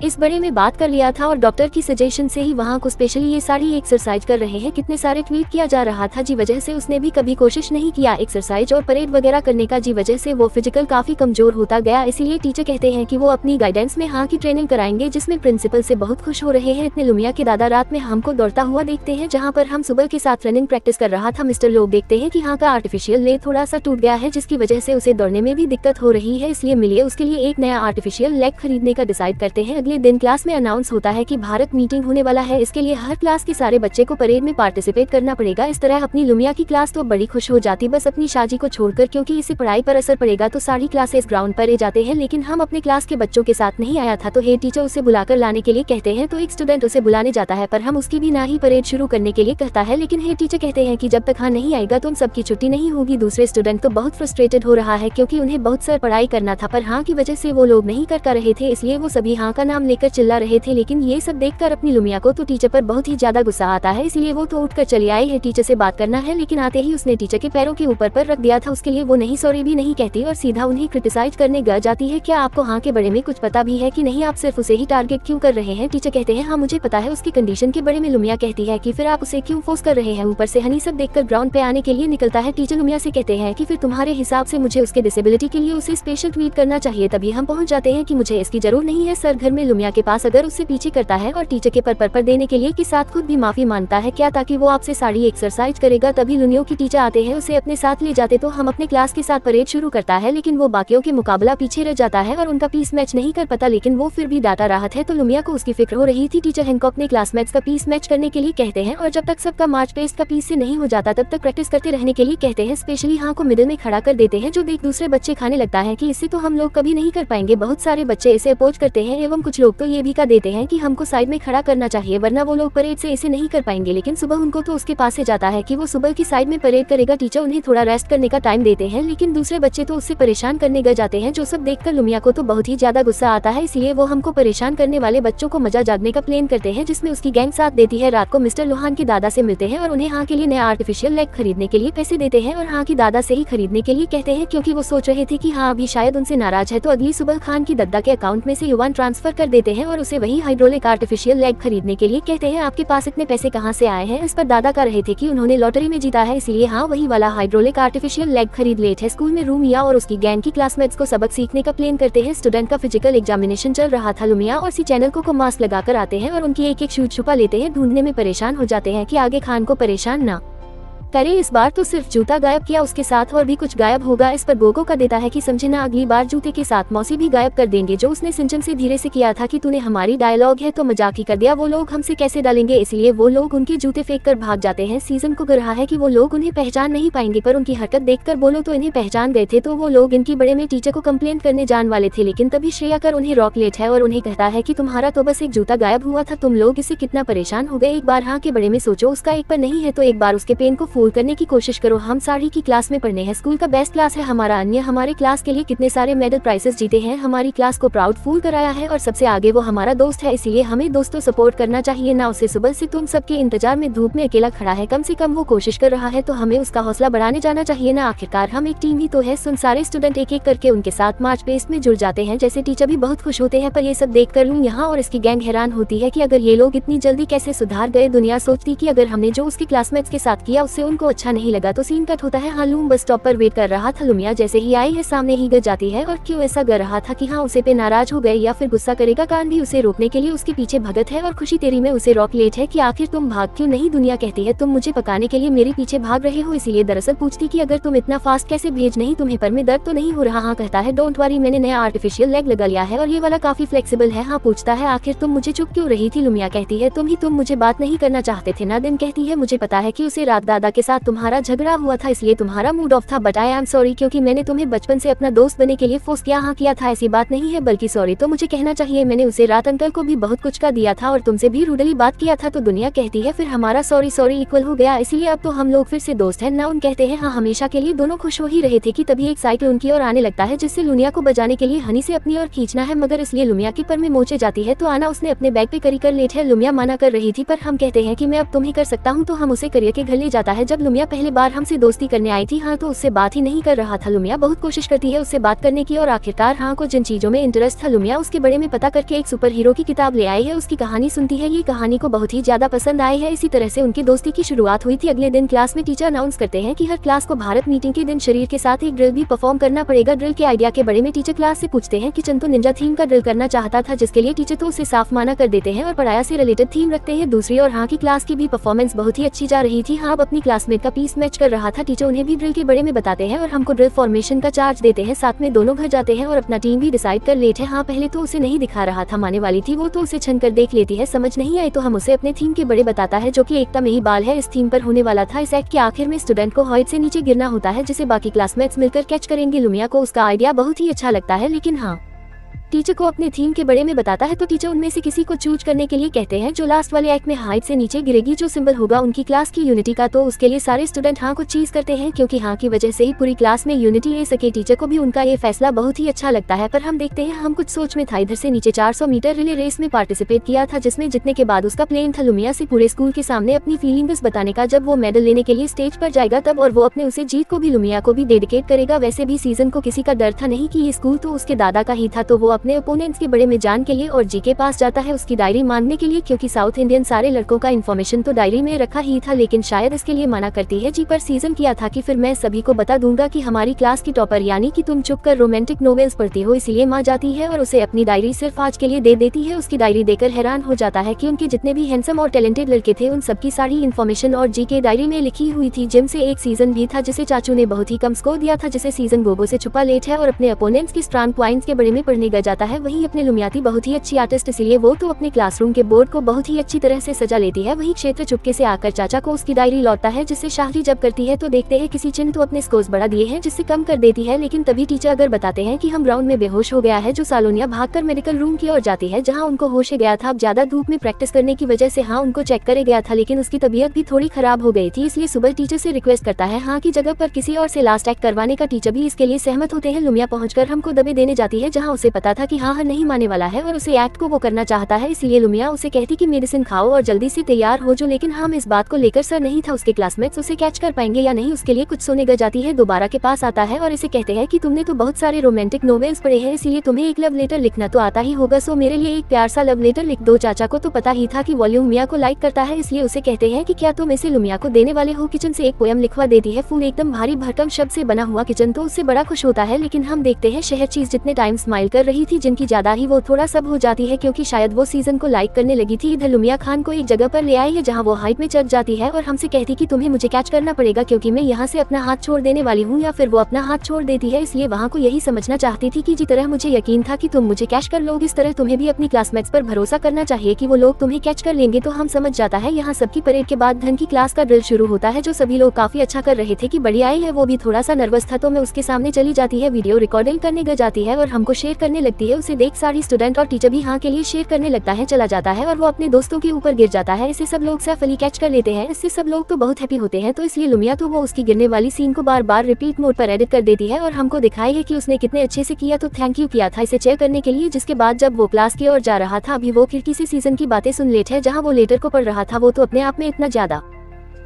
इस बड़े में बात कर लिया था और डॉक्टर की सजेशन से ही वहाँ को स्पेशली ये सारी एक्सरसाइज कर रहे हैं। कितने सारे ट्वीट किया जा रहा था, जी वजह से उसने भी कभी कोशिश नहीं किया एक्सरसाइज और परेड वगैरह करने का, जी वजह से वो फिजिकल काफी कमजोर होता गया। इसीलिए टीचर कहते हैं कि वो अपनी गाइडेंस में हाँ की ट्रेनिंग कराएंगे, जिसमें प्रिंसिपल से बहुत खुश हो रहे हैं। इतने लुमिया के दादा रात में हमको दौड़ता हुआ देखते हैं, जहाँ पर हम सुबह के साथ रनिंग प्रैक्टिस कर रहा था। मिस्टर लोग देखते हैं कि हाँ का आर्टिफिशियल लेग थोड़ा सा टूट गया है, जिसकी वजह से उसे दौड़ने में भी दिक्कत हो रही है, इसलिए मिलिए उसके लिए एक नया आर्टिफिशियल लेग खरीदने का डिसाइड करते हैं। अगले दिन क्लास में अनाउंस होता है कि भारत मीटिंग होने वाला है, इसके लिए हर क्लास के सारे बच्चे को परेड में पार्टिसिपेट करना पड़ेगा। इस तरह अपनी लुमिया की क्लास तो बड़ी खुश हो जाती बस अपनी शाजी को छोड़कर, क्योंकि इससे पढ़ाई पर असर पड़ेगा। तो सारी क्लासेस ग्राउंड पर जाते हैं, लेकिन हम अपने क्लास के बच्चों के साथ नहीं आया था, तो हेड टीचर उसे बुलाकर लाने के लिए कहते हैं। तो एक स्टूडेंट उसे बुलाने जाता है, पर हम उसकी भी ना ही परेड शुरू करने के लिए कहता है, लेकिन हेड टीचर कहते हैं कि जब तक हाँ नहीं आएगा तो उन सबकी छुट्टी नहीं होगी। दूसरे स्टूडेंट तो बहुत फ्रस्ट्रेटेड हो रहा है, क्योंकि उन्हें बहुत सारी पढ़ाई करना था, पर हाँ की वजह से वो लोग नहीं कर रहे थे, इसलिए वो सभी हाँ का नाम लेकर चिल्ला रहे थे। लेकिन ये सब देखकर अपनी लुमिया को तो टीचर पर बहुत ही ज्यादा गुस्सा आता है, इसलिए वो तो उठकर चली आई है टीचर से बात करना है, लेकिन आते ही उसने टीचर के पैरों के ऊपर पर रख दिया था। उसके लिए वो नहीं सॉरी भी नहीं कहती और सीधा उन्हें क्रिटिसाइज करने ग जाती है। क्या आपको हाँ के बारे में कुछ पता भी है कि नहीं, आप सिर्फ उसे ही टारगेट क्यों कर रहे हैं? टीचर कहते हैं हाँ मुझे पता है उसकी कंडीशन के बारे में। लुमिया कहती है कि फिर आप उसे क्यों फोर्स कर रहे हैं? ऊपर से हनी सब देखकर ग्राउंड पे आने के लिए निकलता है। टीचर लुमिया से कहते हैं कि फिर तुम्हारे हिसाब से मुझे उसके डिसेबिलिटी के लिए उसे स्पेशल ट्रीट करना चाहिए। तभी हम पहुंच जाते हैं कि मुझे इसकी जरूरत नहीं है सर। घर में लुमिया के पास अगर उससे पीछे करता है और टीचर के पर देने के लिए के साथ खुद भी माफी मांगता है, क्या ताकि वो आपसे सारी एक्सरसाइज करेगा। तभी लुनियो की टीचर आते हैं, उसे अपने साथ ले जाते तो हम अपने क्लास के साथ परेड शुरू करता है, लेकिन वो बाकियों के मुकाबला पीछे रह जाता है और उनका पीस मैच नहीं कर पाता, लेकिन वो फिर भी डाटा राहत है। तो लुमिया को उसकी फिक्र हो रही थी। टीचर हैंकॉक ने क्लासमेट्स का पीस मैच करने के लिए कहते हैं और जब तक सबका मार्च पेस्ट का पीस से नहीं हो जाता तब तक प्रैक्टिस करते रहने के लिए कहते हैं। स्पेशली हाँ को मिडिल में खड़ा कर देते हैं, जो देख दूसरे बच्चे खाने लगता है कि इससे तो हम लोग कभी नहीं कर पाएंगे। बहुत सारे बच्चे इसे अपोज करते हैं एवं कुछ लोग तो ये भी कह देते हैं कि हमको साइड में खड़ा करना चाहिए, वरना वो लोग परेड से इसे नहीं कर पाएंगे। लेकिन सुबह उनको तो उसके पास से जाता है कि वो सुबह की साइड में परेड करेगा। टीचर उन्हें थोड़ा रेस्ट करने का टाइम देते हैं, लेकिन दूसरे बच्चे तो उससे परेशान करने गए जाते हैं, जो सब देखकर लुमिया को तो बहुत ही ज्यादा गुस्सा आता है। इसलिए वो हमको परेशान करने वाले बच्चों को मजा जागने का प्लान करते हैं, जिसमें उसकी गैंग साथ देती है। रात को मिस्टर लोहान के दादा से मिलते हैं और उन्हें हाँ के लिए नया आर्टिफिशियल लेग खरीदने के लिए पैसे देते हैं और हाँ की दादा से ही खरीदने के लिए कहते हैं, क्योंकि वो सोच रहे थे कि हाँ अभी शायद उनसे नाराज है। तो अगली सुबह खान की दद्दा के अकाउंट में से युवान ट्रांसफर कर देते हैं और उसे वही हाइड्रोलिक आर्टिफिशियल लेग खरीदने के लिए कहते हैं। आपके पास इतने पैसे कहाँ से आए हैं? इस पर दादा कह रहे थे कि उन्होंने लॉटरी में जीता है, इसलिए हाँ वही वाला हाइड्रोलिक आर्टिफिशियल लेग खरीद लेट है। स्कूल में लुमिया और उसकी गैंग की क्लासमेट्स को सबक सीखने का प्लान करते हैं। स्टूडेंट का फिजिकल एग्जामिनेशन चल रहा था। लुमिया और सी चैनल को मास्क लगाकर आते हैं और उनकी एक एक शूट छुपा लेते हैं। ढूंढने में परेशान हो जाते हैं कि आगे खान को परेशान ना करे। इस बार तो सिर्फ जूता गायब किया, उसके साथ और भी कुछ गायब होगा। इस पर गोगो का देता है कि समझे ना, अगली बार जूते के साथ मौसी भी गायब कर देंगे, जो उसने सिंचन से धीरे से किया था कि तूने हमारी डायलॉग है तो मजाक ही कर दिया, वो लोग हमसे कैसे डालेंगे। इसलिए वो लोग उनके जूते फेंक कर भाग जाते हैं। सीजन को गिर रहा है कि वो लोग उन्हें पहचान नहीं पाएंगे, पर उनकी हरकत देखकर बोलो तो इन्हें पहचान गए थे। तो वो लोग इनकी बड़े में टीचर को कंप्लेंट करने जान वाले थे, लेकिन तभी श्रेया कर उन्हें रॉक लेट है और उन्हें कहता है कि तुम्हारा तो बस एक जूता गायब हुआ था, तुम लोग इससे कितना परेशान हो गए। एक बार हाँ के बड़े में सोचो, उसका एक पर नहीं है तो एक बार उसके पेन को फूल करने की कोशिश करो। हम साड़ी की क्लास में पढ़ने हैं, स्कूल का बेस्ट क्लास है हमारा। अन्य हमारे क्लास के लिए कितने सारे मेडल प्राइजेस जीते हैं, हमारी क्लास को प्राउड फूल कराया है और सबसे आगे वो हमारा दोस्त है, इसीलिए हमें दोस्तों सपोर्ट करना चाहिए ना। उसे सुबह से तुम सबके इंतजार में धूप में अकेला खड़ा है, कम से कम वो कोशिश कर रहा है तो हमें उसका हौसला बढ़ाने जाना चाहिए ना। आखिरकार हम एक टीम ही तो है। सुन, सारे स्टूडेंट एक एक करके उनके साथ मार्च पेस्ट में जुड़ जाते हैं। जैसे टीचर भी बहुत खुश होते हैं, पर ये सब देख कर लूं यहाँ और इसकी गैंग हैरान होती है कि अगर ये लोग इतनी जल्दी कैसे सुधार गए। दुनिया सोचती कि अगर हमने जो उसके क्लासमेट्स के साथ किया उससे उनको अच्छा नहीं लगा तो सीन कट होता है। हाँ लूम बस स्टॉप पर वेट कर रहा था। लुमिया जैसे ही आई है सामने ही गिर जाती है और क्यों ऐसा गर रहा था कि हाँ उसे पे नाराज हो गए या फिर गुस्सा करेगा। कान भी उसे रोकने के लिए उसके पीछे भगत है और खुशी तेरी में उसे रॉक लेट है कि आखिर तुम भाग क्यों नहीं। दुनिया कहती है तुम मुझे पकाने के लिए मेरे पीछे भाग रहे हो, इसीलिए दरअसल पूछती कि अगर तुम इतना फास्ट कैसे भेज नहीं, तुम्हें पर में दर्द तो नहीं हो रहा। हाँ कहता है डोंट वरी, मैंने नया आर्टिफिशियल लेग लगा लिया है और ये वाला काफी फ्लेक्सिबल है। हाँ पूछता है आखिर तुम मुझे चुप क्यों रही थी। लुमिया कहती है तुम मुझे बात नहीं करना चाहते थे ना। दिन कहती है मुझे पता है कि उसे रात दादा के साथ तुम्हारा झगड़ा हुआ था, इसलिए तुम्हारा मूड ऑफ था, बट आई एम सॉरी क्योंकि मैंने तुम्हें बचपन से अपना दोस्त बनने के लिए फोर्स किया। हाँ किया था, ऐसी बात नहीं है, बल्कि सॉरी तो मुझे कहना चाहिए। मैंने उसे रात अंकल को भी बहुत कुछ का दिया था और तुमसे भी रूडली बात किया था। तो दुनिया कहती है फिर हमारा सॉरी इक्वल हो गया, इसलिए अब तो हम लोग फिर से दोस्त हैं ना। उन कहते हैं हाँ हमेशा के लिए दोनों खुश हो ही रहे थे कि तभी एक साइकिल उनकी ओर आने लगता है, जिससे लुनिया को बजाने के लिए हनी से अपनी ओर खींचना है, मगर इसलिए लुमिया के पर में मोचे जाती है। तो आना उसने अपने बैग पे करी कर लेट है। लुमिया मना कर रही थी, पर हम कहते हैं कि मैं अब तुम्हें कर सकता हूँ, तो हम उसे करियर के घर ले जाता है, जब लुमिया पहले बार हमसे दोस्ती करने आई थी हाँ तो उससे बात ही नहीं कर रहा था। लुमिया बहुत कोशिश करती है उससे बात करने की और आखिरकार हाँ को जिन चीजों में इंटरेस्ट था लुमिया उसके बारे में पता करके एक सुपर हीरो की किताब ले आई है, उसकी कहानी सुनती है। ये कहानी को बहुत ही ज्यादा पसंद आई है। इसी तरह से उनकी दोस्ती की शुरुआत हुई थी। अगले दिन क्लास में टीचर अनाउंस करते हैं कि हर क्लास को भारत मीटिंग के दिन शरीर के साथ एक ड्रिल भी परफॉर्म करना पड़ेगा। ड्रिल के आइडिया के बारे में टीचर क्लास से पूछते हैं। किचन तो निंजा थीम का ड्रिल करना चाहता था जिसके लिए टीचर तो उसे साफ माना कर देते हैं और पढ़ाया से रिलेटेड थीम रखते हैं। दूसरी और हाँ की क्लास की भी परफॉर्मेंस बहुत ही अच्छी जा रही थी। हाँ अपनी क्लासमेट का पीस मैच कर रहा था। टीचर उन्हें भी ड्रिल के बारे में बताते हैं और हमको ड्रिल फॉर्मेशन का चार्ज देते हैं। साथ में दोनों घर जाते हैं और अपना टीम भी डिसाइड कर लेते हैं। हाँ पहले तो उसे नहीं दिखा रहा था, माने वाली थी वो तो उसे छन कर देख लेती है। समझ नहीं आए तो हम उसे अपने थीम के बड़े बताता है जो कि एकता में ही बाल है इस थीम पर होने वाला था। इस एक्ट के आखिर में स्टूडेंट को हाइट से नीचे गिरना होता है जिसे बाकी क्लासमेट्स मिलकर कैच करेंगे। लुमिया को उसका आइडिया बहुत ही अच्छा लगता है लेकिन हाँ टीचर को अपने थीम के बारे में बताता है तो टीचर उनमें से किसी को चूज करने के लिए कहते हैं जो लास्ट वाले एक्ट में हाइट से नीचे गिरेगी, जो सिंबल होगा उनकी क्लास की यूनिटी का। तो उसके लिए सारे स्टूडेंट हाँ को चीज करते हैं क्योंकि हाँ की वजह से ही पूरी क्लास में यूनिटी ले सके। टीचर को भी उनका ये फैसला बहुत ही अच्छा लगता है। पर हम देखते हैं हम कुछ सोच में था। इधर से नीचे 400 मीटर रिले रेस में पार्टिसिपेट किया था जिसमें जीतने के बाद उसका प्लेन था लुमिया से पूरे स्कूल के सामने अपनी फीलिंग्स बताने का। जब वो मेडल लेने के लिए स्टेज पर जाएगा तब और वो अपने उसे जीत को भी लुमिया को भी डेडिकेट करेगा। वैसे भी सीजन को किसी का डर था नहीं कि ये स्कूल तो उसके दादा का ही था, तो वो अपने ओपोनेंट्स के बड़े में जान के लिए और जी के पास जाता है उसकी डायरी मांगने के लिए क्योंकि साउथ इंडियन सारे लड़कों का इन्फॉर्मेशन तो डायरी में रखा ही था लेकिन शायद इसके लिए मना करती है। जी पर सीजन किया था कि फिर मैं सभी को बता दूंगा कि हमारी क्लास की टॉपर यानी कि तुम चुप कर रोमांटिक नोवेल्स पढ़ती हो, इसलिए माँ जाती है और उसे अपनी डायरी सिर्फ आज के लिए दे देती है। उसकी डायरी देकर हैरान हो जाता है कि उनके जितने भी हैंडसम और टैलेंटेड लड़के थे उन सबकी सारी इन्फॉर्मेशन और जी के डायरी में लिखी हुई थी। जिम से एक सीजन भी था जिसे चाचू ने बहुत ही कम स्कोर दिया था, जिसे सीजन गोगो से छुपा लेट है और अपने अपोनेंट्स के स्ट्रांग पॉइंट्स के बारे में पढ़ने गया जाता है। वहीं अपने लुमियाती बहुत ही अच्छी आर्टिस्ट इसलिए वो तो अपने क्लासरूम के बोर्ड को बहुत ही अच्छी तरह से सजा लेती है। वहीं क्षेत्र चुपके से आकर चाचा को उसकी डायरी लौटता है जिससे शाहरी जब करती है तो देखते हैं किसी चिन्ह तो अपने स्कोर्स बढ़ा दिए हैं जिससे कम कर देती है। लेकिन तभी टीचर अगर बताते हैं कि हम ग्राउंड में बेहोश हो गया है, जो सालोनिया भागकर मेडिकल रूम की ओर जाती है जहां उनको होश गया था। अब ज्यादा धूप में प्रैक्टिस करने की वजह से हाँ उनको चेक करे गया था लेकिन उसकी तबीयत भी थोड़ी खराब हो गई थी, इसलिए सुबह टीचर से रिक्वेस्ट करता है हाँ की जगह पर किसी और से लास्ट एक्ट करवाने का। टीचर भी इसके लिए सहमत होते हैं। लुमिया पहुंचकर हमको दबे देने जाती है जहाँ उसे पता था कि हाँ नहीं माने वाला है और उसे एक्ट को वो करना चाहता है, इसलिए लुमिया उसे कहती कि मेडिसिन खाओ और जल्दी से तैयार हो जो। लेकिन हम इस बात को लेकर सर नहीं था उसके क्लासमेट्स उसे कैच कर पाएंगे या नहीं, उसके लिए कुछ सोने गए जाती है। दोबारा के पास आता है और इसे कहते हैं कि तुमने तो बहुत सारे रोमांटिक नोवेल्स पढ़े हैं इसलिए तुम्हें एक लव लेटर लिखना तो आता ही होगा, सो मेरे लिए एक प्यार सा लव लेटर लिख दो। चाचा को तो पता ही था कि वॉल्यूम मिया को लाइक करता है इसलिए उसे कहते हैं कि क्या तुम इसे लुमिया को देने वाले हो। किचन से एक पोयम लिखवा देती है। फूल एकदम भारी भरकम शब्द से बना हुआ किचन तो उससे बड़ा खुश होता है लेकिन हम देखते हैं शहर चीज जितने टाइम स्माइल कर रही थी जिनकी ज्यादा ही वो थोड़ा सब हो जाती है क्योंकि शायद वो सीजन को लाइक करने लगी थी। इधर लुमिया खान को एक जगह पर ले आई है जहाँ वो हाइट में चढ़ जाती है और हमसे कहती कि तुम्हें मुझे कैच करना पड़ेगा क्योंकि मैं यहाँ से अपना हाथ छोड़ देने वाली हूँ, या फिर वो अपना हाथ छोड़ देती है। इसलिए वहाँ को यही समझना चाहती थी कि जिस तरह मुझे यकीन था कि तुम मुझे कैच कर लोगे इस तरह तुम्हें भी अपनी क्लासमेट्स पर भरोसा करना चाहिए कि वो लोग तुम्हें कैच कर लेंगे। तो हम समझ जाता है। यहाँ सबकी परेड के बाद धन की क्लास का ड्रिल शुरू होता है जो सभी लोग काफी अच्छा कर रहे थे कि बड़ी आई है, वो भी थोड़ा सा नर्वस था तो मैं उसके सामने चली जाती है, वीडियो रिकॉर्डिंग करने गई जाती है और हमको शेयर करने लगती है। उसे देख सारी स्टूडेंट और टीचर भी हाँ के लिए शेयर करने लगता है, चला जाता है और वो अपने दोस्तों के ऊपर गिर जाता है। इसे सब लोग सैफ अली कैच कर लेते हैं। इससे सब लोग तो बहुत हैप्पी होते हैं, तो इसलिए लुमिया तो वो उसकी गिरने वाली सीन को बार बार रिपीट मोड पर एडिट कर देती है और हमको दिखाई है कि उसने कितने अच्छे से किया, तो थैंक यू किया था इसे चेयर करने के लिए। जिसके बाद जब वो क्लास की ओर जा रहा था अभी वो खिड़की से सीजन की बातें सुन लेट है जहाँ वो लेटर को पढ़ रहा था। वो तो अपने आप में इतना ज्यादा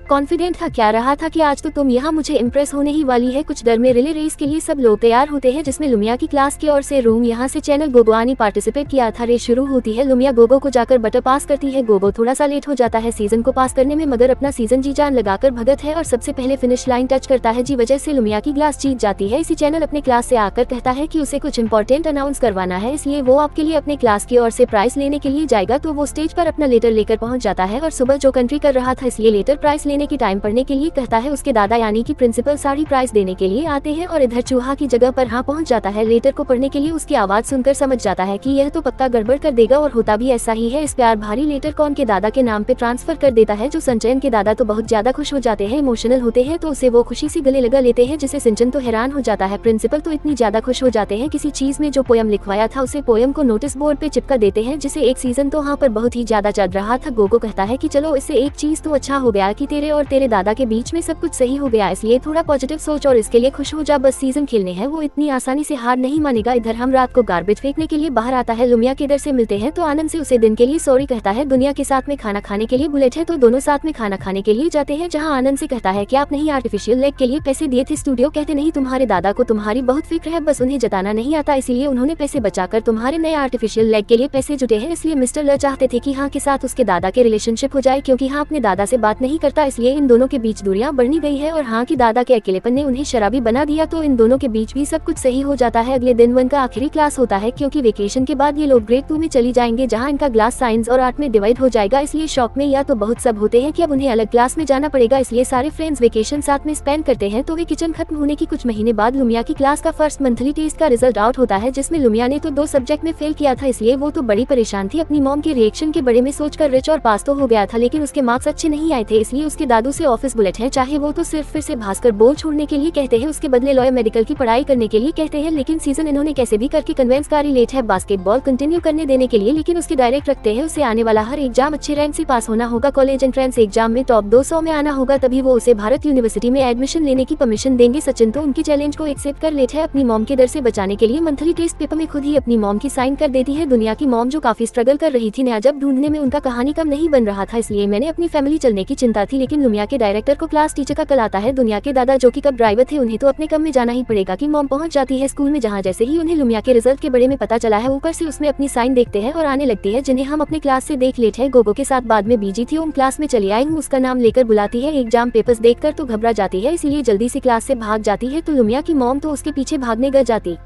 कॉन्फिडेंट था, क्या रहा था कि आज तो तुम यहाँ मुझे इम्प्रेस होने ही वाली है। कुछ डर में रिले रेस के लिए सब लोग तैयार होते हैं जिसमें लुमिया की क्लास की ओर से रूम यहाँ से चैनल गोगो ने पार्टिसिपेट किया था। रेस शुरू होती है। लुमिया गोगो को जाकर बटर पास करती है। गोगो थोड़ा सा लेट हो जाता है सीजन को पास करने में मगर अपना सीजन जी जान लगाकर भगत है और सबसे पहले फिनिश लाइन टच करता है। जी वजह से लुमिया की क्लास जीत जाती है। इसी चैनल अपने क्लास से आकर कहता है कि उसे कुछ इंपॉर्टेंट अनाउंस करवाना है इसलिए वो आपके लिए अपने क्लास की ओर से प्राइज लेने के लिए जाएगा। तो वो स्टेज पर अपना लेटर लेकर पहुंच जाता है और सुबह जो कंट्री कर रहा था इसलिए लेटर प्राइज लेने की टाइम पढ़ने के लिए कहता है। उसके दादा यानी कि प्रिंसिपल सारी प्राइज देने के लिए आते हैं और इधर चूहा की जगह पर हाँ पहुंच जाता है लेटर को पढ़ने के लिए। उसकी आवाज सुनकर समझ जाता है कि यह तो पक्का गड़बड़ कर देगा और होता भी ऐसा ही है। इस प्यार भारी लेटर को उनके दादा के नाम पे ट्रांसफर कर देता है। जो संचयन के दादा तो बहुत ज्यादा खुश हो जाते हैं, इमोशनल होते हैं, तो उसे वो खुशी से गले लगा लेते हैं जिसे सिंचन तो हैरान हो जाता है। प्रिंसिपल तो इतनी ज्यादा खुश हो जाते हैं किसी चीज में जो पोयम लिखवाया था उसे पोयम को नोटिस बोर्ड पे चिपका देते हैं जिसे एक सीजन तो हाँ पर बहुत ही ज्यादा चल रहा था। गोगो कहता है कि चलो इससे एक चीज तो अच्छा हो गया कि मेरे और तेरे दादा के बीच में सब कुछ सही हो गया, इसलिए थोड़ा पॉजिटिव सोच और इसके लिए खुश हो जा। बस सीजन खेलने हैं, वो इतनी आसानी से हार नहीं मानेगा। इधर हम रात को गार्बेज फेंकने के लिए बाहर आता है। लुमिया के इधर से मिलते हैं तो आनंद से उसे दिन के लिए सॉरी कहता है। दुनिया के साथ में खाना खाने के लिए बुलेट है तो दोनों साथ में खाना खाने के लिए जाते हैं, जहाँ आनंद से कहता है कि आप नहीं आर्टिफिशियल लेग के लिए पैसे दिए थे। स्टूडियो कहते नहीं, तुम्हारे दादा को तुम्हारी बहुत फिक्र है, बस उन्हें जताना नहीं आता, इसीलिए उन्होंने पैसे बचाकर तुम्हारे नए आर्टिफिशियल लेग के लिए पैसे जुटे हैं। इसलिए मिस्टर ल चाहते थे कि हाँ के साथ उसके दादा के रिलेशनशिप हो जाए, क्योंकि हाँ अपने दादा से बात नहीं करता, इसलिए इन दोनों के बीच दूरियां बढ़नी गई है। और हाँ की दादा के अकेलेपन ने उन्हें शराबी बना दिया, तो इन दोनों के बीच भी सब कुछ सही हो जाता है। अगले दिन 1 का आखिरी क्लास होता है, क्योंकि वेकेशन के बाद ये लोग ग्रेड 2 में चली जाएंगे, जहाँ इनका क्लास साइंस और आर्ट में डिवाइड हो जाएगा। इसलिए शौक में या तो बहुत सब होते हैं कि अब उन्हें अलग क्लास में जाना पड़ेगा, इसलिए सारे फ्रेंड्स वेकेशन साथ में स्पेंड करते हैं। तो वे किचन खत्म होने की कुछ महीने बाद लुमिया की क्लास का फर्स्ट मंथली टेस्ट का रिजल्ट आउट होता है, जिसमें लुमिया ने तो 2 सब्जेक्ट में फेल किया था, इसलिए वो तो बड़ी परेशान थी। अपनी मॉम के रिएक्शन के बारे में सोचकर रिच और पास तो हो गया था, लेकिन उसके मार्क्स अच्छे नहीं आए थे, इसलिए उसके दादू से ऑफिस बुलेट है, चाहे वो तो सिर्फ फिर से भास्कर बोल छोड़ने के लिए कहते हैं, उसके बदले लॉयर मेडिकल की पढ़ाई करने के लिए कहते हैं। लेकिन सीजन इन्होंने कैसे भी करके कन्वेंस कारी लेट है बास्केटबॉल कंटिन्यू करने देने के लिए, लेकिन उसके डायरेक्ट रखते हैं उसे आने वाला हर एग्जाम अच्छे रैंक से पास होना होगा, कॉलेज एंट्रेंस एग्जाम में टॉप 200 में आना होगा, तभी वो उसे भारत यूनिवर्सिटी में एडमिशन लेने की परमिशन देंगे। सचिन तो उनकी चैलेंज को एक्सेप्ट कर लेट है, अपनी मॉम के डर से बचाने के लिए मंथली टेस्ट पेपर में खुद ही अपनी मॉम की साइन कर देती है। दुनिया की मॉम जो काफी स्ट्रगल कर रही थी, नया जब ढूंढने में उनका कहानी कम नहीं बन रहा था, इसलिए मैंने अपनी फैमिली चलने की चिंता थी। लेकिन लुमिया के डायरेक्टर को क्लास टीचर का कल आता है। दुनिया के दादा जो कि कब ड्राइवर थे, उन्हें तो अपने कम में जाना ही पड़ेगा कि मॉम पहुंच जाती है स्कूल में, जहां जैसे ही उन्हें लुमिया के रिजल्ट के बारे में पता चला है, ऊपर से उसमें अपनी साइन देखते हैं और आने लगती है, जिन्हें हम अपने क्लास से देख लेट है। गोगो के साथ बाद में बीजी थी, उन क्लास में चली आई हूँ, उसका नाम लेकर बुलाती है। एग्जाम पेपर्स देखकर तो घबरा जाती है, इसीलिए जल्दी से क्लास से भाग जाती है, तो लुमिया की मॉम तो उसके पीछे भागने गई जाती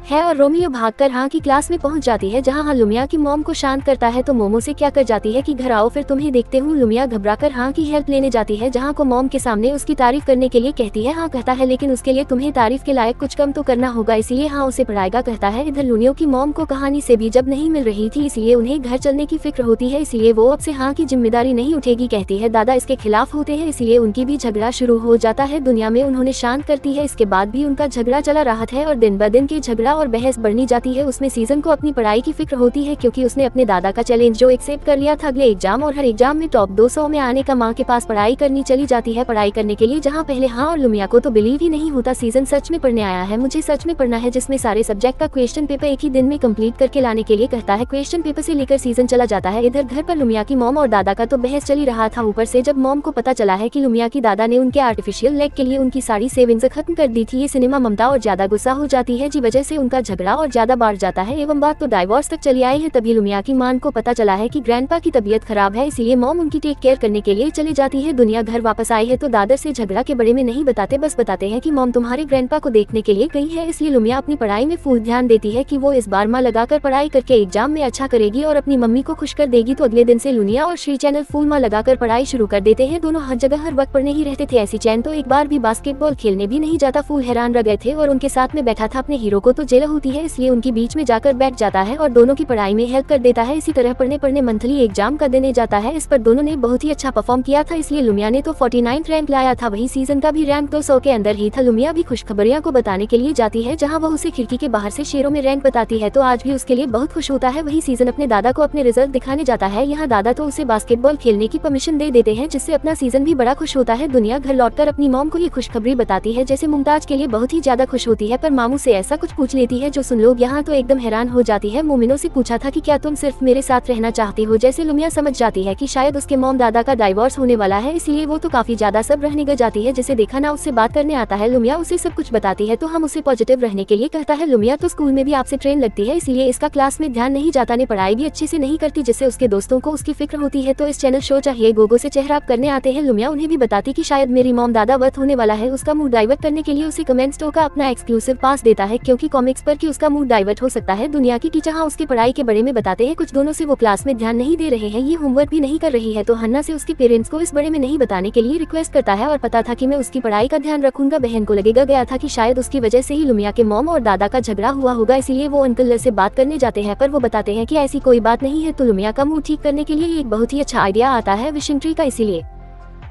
है और रोमियो भागकर हाँ की क्लास में पहुंच जाती है, जहां हाँ लुमिया की मॉम को शांत करता है, तो मोमो से क्या कर जाती है कि घर आओ फिर तुम्हें देखते हूँ। लुमिया घबराकर हाँ की हेल्प लेने जाती है, जहां को मॉम के सामने उसकी तारीफ करने के लिए कहती है। हाँ कहता है, लेकिन उसके लिए तुम्हें तारीफ के लायक कुछ कम तो करना होगा, इसीलिए हाँ उसे पढ़ाएगा कहता है। इधर लुनियो की मॉम को कहानी से भी जब नहीं मिल रही थी, इसलिए उन्हें घर चलने की फिक्र होती है, इसलिए वो अब से हाँ की जिम्मेदारी नहीं उठेगी कहती है। दादा इसके खिलाफ होते हैं, इसलिए उनकी भी झगड़ा शुरू हो जाता है। दुनिया में उन्होंने शांत करती है, इसके बाद भी उनका झगड़ा चला रहा है और दिन ब दिन की झगड़ा और बहस बढ़नी जाती है। उसमें सीजन को अपनी पढ़ाई की फिक्र होती है, क्योंकि उसने अपने दादा का चैलेंज जो एक्सेप्ट कर लिया था अगले एग्जाम और हर एग्जाम में टॉप 200 में आने का। माँ के पास पढ़ाई करनी चली जाती है, पढ़ाई करने के लिए, जहाँ पहले हाँ और लुमिया को तो बिलीव ही नहीं होता सीजन सच में पढ़ने आया है, मुझे सच में पढ़ना है, जिसमें सारे सब्जेक्ट का क्वेश्चन पेपर एक ही दिन में कंप्लीट करके लाने के लिए कहता है। क्वेश्चन पेपर से लेकर सीजन चला जाता है। इधर घर पर लुमिया की मॉम और दादा का तो बहस चली रहा था, ऊपर से जब मॉम को पता चला है कि लुमिया की दादा ने उनके आर्टिफिशियल लेग के लिए उनकी सारी सेविंग्स खत्म कर दी थी, ये सिनेमा ममता और ज्यादा गुस्सा हो जाती है, जी वजह से उनका झगड़ा और ज्यादा बढ़ जाता है, एवं बात तो डाइवोर्स तक चली आई है। तभी लुमिया की मां को पता चला है कि ग्रैंडपा की तबीयत खराब है, इसलिए मॉम उनकी टेक केयर करने के लिए चली जाती है। दुनिया घर वापस आई है तो दादर से झगड़ा के बारे में नहीं बताते, बस बताते हैं कि मॉम तुम्हारे ग्रैंडपा को देखने के लिए गई है, इसलिए लुमिया अपनी पढ़ाई में फुल ध्यान देती है कि वो इस बार मां लगाकर पढ़ाई करके एग्जाम में अच्छा करेगी और अपनी मम्मी को खुश कर देगी। तो अगले दिन से लुनिया और श्री चैनल फुल मां लगाकर पढ़ाई शुरू कर देते हैं। दोनों हर जगह हर वक्त पढ़ने ही रहते थे। ऐसी चैन तो एक बार भी बास्केटबॉल खेलने भी नहीं जाता। फुल हैरान रह गए थे और उनके साथ में बैठा था अपने हीरो को तो जेल होती है, इसलिए उनकी बीच में जाकर बैठ जाता है और दोनों की पढ़ाई में हेल्प कर देता है। इसी तरह पढ़ने पढ़ने मंथली एग्जाम का देने जाता है, इस पर दोनों ने बहुत ही अच्छा परफॉर्म किया था, इसलिए लुमिया ने तो 49 रैंक लाया था, वही सीजन का भी रैंक 200 के अंदर ही था। लुमिया भी खुशखबरियां को बताने के लिए जाती है, जहां वह उसे खिड़की के बाहर से शेरों में रैंक बताती है, तो आज भी उसके लिए बहुत खुश होता है। वही सीजन अपने दादा को अपने रिजल्ट दिखाने जाता है, यहाँ दादा तो उसे बास्केटबॉल खेलने की परमिशन दे देते हैं, जिससे अपना सीजन भी बड़ा खुश होता है। दुनिया घर लौटकर अपनी मॉम को ये खुशखबरी बताती है, जैसे मुमताज के लिए बहुत ही ज्यादा खुश होती है, पर मामू से ऐसा कुछ पूछ लेती है जो सुन लोग यहाँ तो एकदम हैरान हो जाती है। मोमिनो से पूछा था कि क्या तुम सिर्फ मेरे साथ रहना चाहती हो, जैसे लुमिया समझ जाती है कि शायद उसके मॉम दादा का डाइवोर्स होने वाला है, इसलिए वो तो काफी ज्यादा सब रहने गई जाती है। जिसे देखा ना उससे बात करने आता है, लुमिया उसे सब कुछ बताती है, तो हम उसे पॉजिटिव रहने के लिए कहता है। लुमिया तो स्कूल में भी आपसे ट्रेन लगती है, इसलिए इसका क्लास में ध्यान नहीं जाता, ने पढ़ाई भी अच्छे से नहीं करती, जिससे उसके दोस्तों को उसकी फिक्र होती है। तो इस चैनल शो चाहिए गोगो से चेहरा अप करने आते हैं। लुमिया उन्हें भी बताती कि शायद मेरी मॉम दादा वर्थ होने वाला है, उसका मूड डाइवर्ट करने के लिए उसे कमेंट स्टोर का अपना एक्सक्लूसिव पास देता है, क्योंकि कॉमिक्स पर कि उसका मूड डाइवर्ट हो सकता है। दुनिया की टीचर हाँ उसकी पढ़ाई के बारे में बताते हैं, कुछ दोनों से वो क्लास में ध्यान नहीं दे रहे हैं, ये होमवर्क भी नहीं कर रही है, तो हन्ना से उसके पेरेंट्स को इस बारे में नहीं बताने के लिए रिक्वेस्ट करता है, और पता था कि मैं उसकी पढ़ाई का ध्यान रखूंगा। बहन को लगेगा गया था कि शायद उसकी वजह से ही लुमिया के मॉम और दादा का झगड़ा हुआ होगा, इसलिए वो अंकल से बात करने जाते हैं, पर वो बताते हैं कि ऐसी कोई बात नहीं है। तो लुमिया का मूड ठीक करने के लिए एक बहुत ही अच्छा आइडिया आता है विशिंग ट्री का, इसीलिए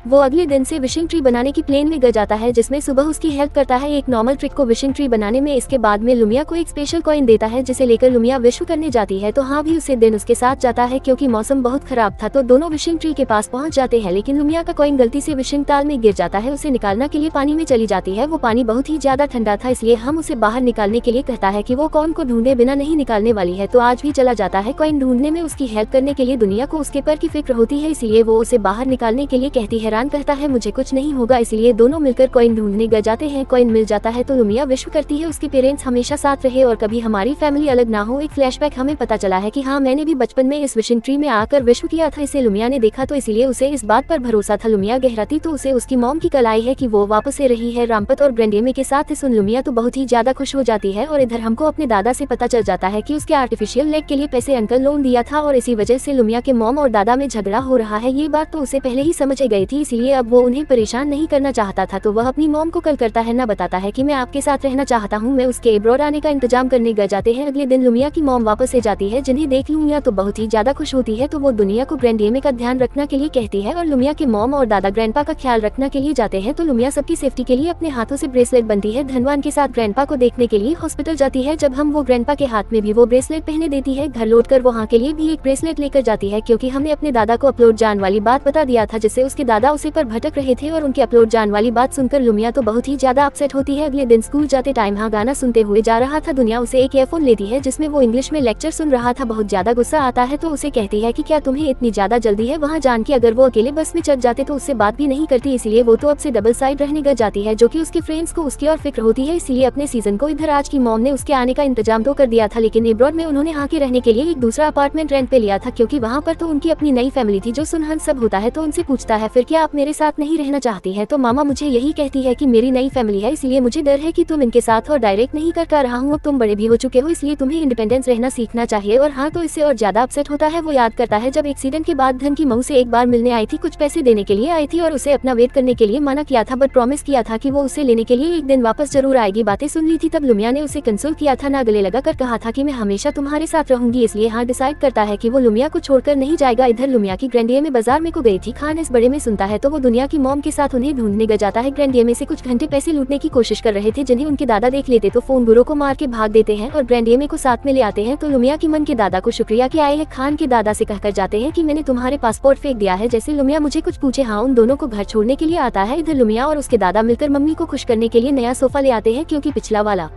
वो अगले दिन से विशिंग ट्री बनाने की प्लेन में जाता है, जिसमें सुबह उसकी हेल्प करता है एक नॉर्मल ट्रिक को विशिंग ट्री बनाने में। इसके बाद में लुमिया को एक स्पेशल कॉइन देता है, जिसे लेकर लुमिया विश करने जाती है। तो हाँ भी उसे दिन उसके साथ जाता है, क्योंकि मौसम बहुत खराब था। तो दोनों विशिंग ट्री के पास पहुंच जाते हैं, लेकिन लुमिया का कॉइन गलती से विशिंग ताल में गिर जाता है। उसे निकालने के लिए पानी में चली जाती है। वो पानी बहुत ही ज्यादा ठंडा था, इसलिए हम उसे बाहर निकालने के लिए कहता है कि वो कॉइन को ढूंढे बिना नहीं निकालने वाली है। तो आज भी चला जाता है कॉइन ढूंढने में। उसकी हेल्प करने के लिए दुनिया को उसके पर की फिक्र होती है, इसलिए वो उसे बाहर निकालने के लिए कहती हैरान कहता है मुझे कुछ नहीं होगा। इसलिए दोनों मिलकर कॉइन ढूंढने जाते हैं। कॉइन मिल जाता है तो लुमिया विश करती है उसके पेरेंट्स हमेशा साथ रहे और कभी हमारी फैमिली अलग ना हो। एक फ्लैशबैक हमें पता चला है कि हाँ, मैंने भी बचपन में इस विशिंग ट्री में आकर विश किया था। इसे लुमिया ने देखा, तो इसलिए उसे इस बात पर भरोसा था। लुमिया गहराती तो उसे उसकी मॉम की कल आई है कि वो वापस से रही है रामपत और ग्रैंडियमे के साथ। सुन लुमिया तो बहुत ही ज्यादा खुश हो जाती है। और इधर हमको अपने दादा से पता चल जाता है कि उसके आर्टिफिशियल लेग के लिए पैसे अंकल लोन दिया था, और इसी वजह से लुमिया के मॉम और दादा में झगड़ा हो रहा है। ये बात तो उसे पहले ही समझ गई थी, इसलिए अब वो उन्हें परेशान नहीं करना चाहता था। तो वह अपनी मॉम को कल करता है, न बताता है कि मैं आपके साथ रहना चाहता हूँ, मैं उसके एब्रॉड आने का इंतजाम करने जाते हैं। अगले दिन लुमिया की मॉम वापस से जाती है, जिन्हें देख लुमिया तो बहुत ही ज्यादा खुश होती है। तो वो दुनिया को ग्रैंडियमे का ध्यान रखने के लिए कहती है, और लुमिया के मॉम और दादा ग्रैंडपा का ख्याल रखने के लिए जाते हैं। तो लुमिया सबकी सेफ्टी के लिए अपने हाथों से ब्रेसलेट बनती है। धनवान के साथ ग्रैंडपा को देखने के लिए हॉस्पिटल जाती है। जब हम वो ग्रैंडपा के हाथ में भी वो ब्रेसलेट पहने देती है। घर लौटकर वहाँ के लिए भी एक ब्रेसलेट लेकर जाती है, क्योंकि हमने अपने दादा को अपलोड जान वाली बात बता दिया था, जिससे उसके दादा उसे पर भटक रहे थे। और उनके अपलोड जान वाली बात सुनकर लुमिया तो बहुत ही ज्यादा अपसेट होती है। अगले दिन स्कूल जाते टाइम हाँ गाना सुनते हुए जा रहा था। दुनिया उसे एक ईयरफोन लेती है, जिसमें वो इंग्लिश में लेक्चर सुन रहा था। बहुत ज्यादा गुस्सा आता है, तो उसे कहती है कि क्या तुम्हें इतनी ज्यादा जल्दी है वहाँ जान की? अगर वो अकेले बस में चढ़ जाते तो उससे बात भी नहीं करती, इसलिए वो तो अब से डबल साइड रहने लग जाती है, जो कि उसके फ्रेंड्स को उसकी और फिक्र होती है। इसलिए अपने सीजन को इधर आज की मॉम ने उसके आने का इंतजाम तो कर दिया था, लेकिन एब्रॉड में उन्होंने यहाँ के रहने के लिए एक दूसरा अपार्टमेंट रेंट पे लिया था, क्योंकि वहाँ पर तो उनकी अपनी नई फैमिली थी। जो सुनहन सब होता है तो उनसे पूछता है फिर क्या आप मेरे साथ नहीं रहना चाहती है? तो मामा मुझे यही कहती है कि मेरी नई फैमिली है, इसलिए मुझे डर है कि तुम इनके साथ और डायरेक्ट नहीं कर रहा हूँ। अब तुम बड़े भी हो चुके हो, इसलिए तुम्हें इंडिपेंडेंस रहना सीखना चाहिए। और हाँ, तो इससे और ज्यादा अपसेट होता है। वो याद करता है जब एक्सीडेंट के बाद धन की मऊ से एक बार मिलने आई थी, कुछ पैसे देने के लिए आई थी और उसे अपना वेट करने के लिए मना किया था, बट प्रॉमिस किया था कि वो उसे लेने के लिए एक दिन वापस जरूर आएगी। बातें सुन ली थी तब लुमिया ने उसे कंसोल किया था, ना गले लगा कर कहा था कि मैं हमेशा तुम्हारे साथ रहूंगी। इसलिए हाँ डिसाइड करता है कि वो लुमिया को छोड़कर नहीं जाएगा। इधर लुमिया की ग्रैंडियमे बाजार में को गई थी। खान इस बड़े में सुनता है तो वो दुनिया की मॉम के साथ उन्हें ढूंढने जाता है। ग्रैंडियमे से कुछ घंटे पैसे लूटने की कोशिश कर रहे थे, जिन्हें उनके दादा देख लेते तो फोन बुरो को मार के भाग देते हैं और ग्रैंडियमे को साथ में ले आते हैं। तो लुमिया की मन के दादा को शुक्रिया कि आए हैं। खान के दादा से कहकर जाते हैं कि मैंने तुम्हारे पासपोर्ट फेंक दिया है, जैसे लुमिया मुझे कुछ पूछे। हाँ, उन दोनों को घर छोड़ने के लिए आता है। इधर लुमिया और उसके दादा मिलकर मम्मी को खुश करने के लिए नया सोफा ले आते हैं, क्योंकि पिछला वाला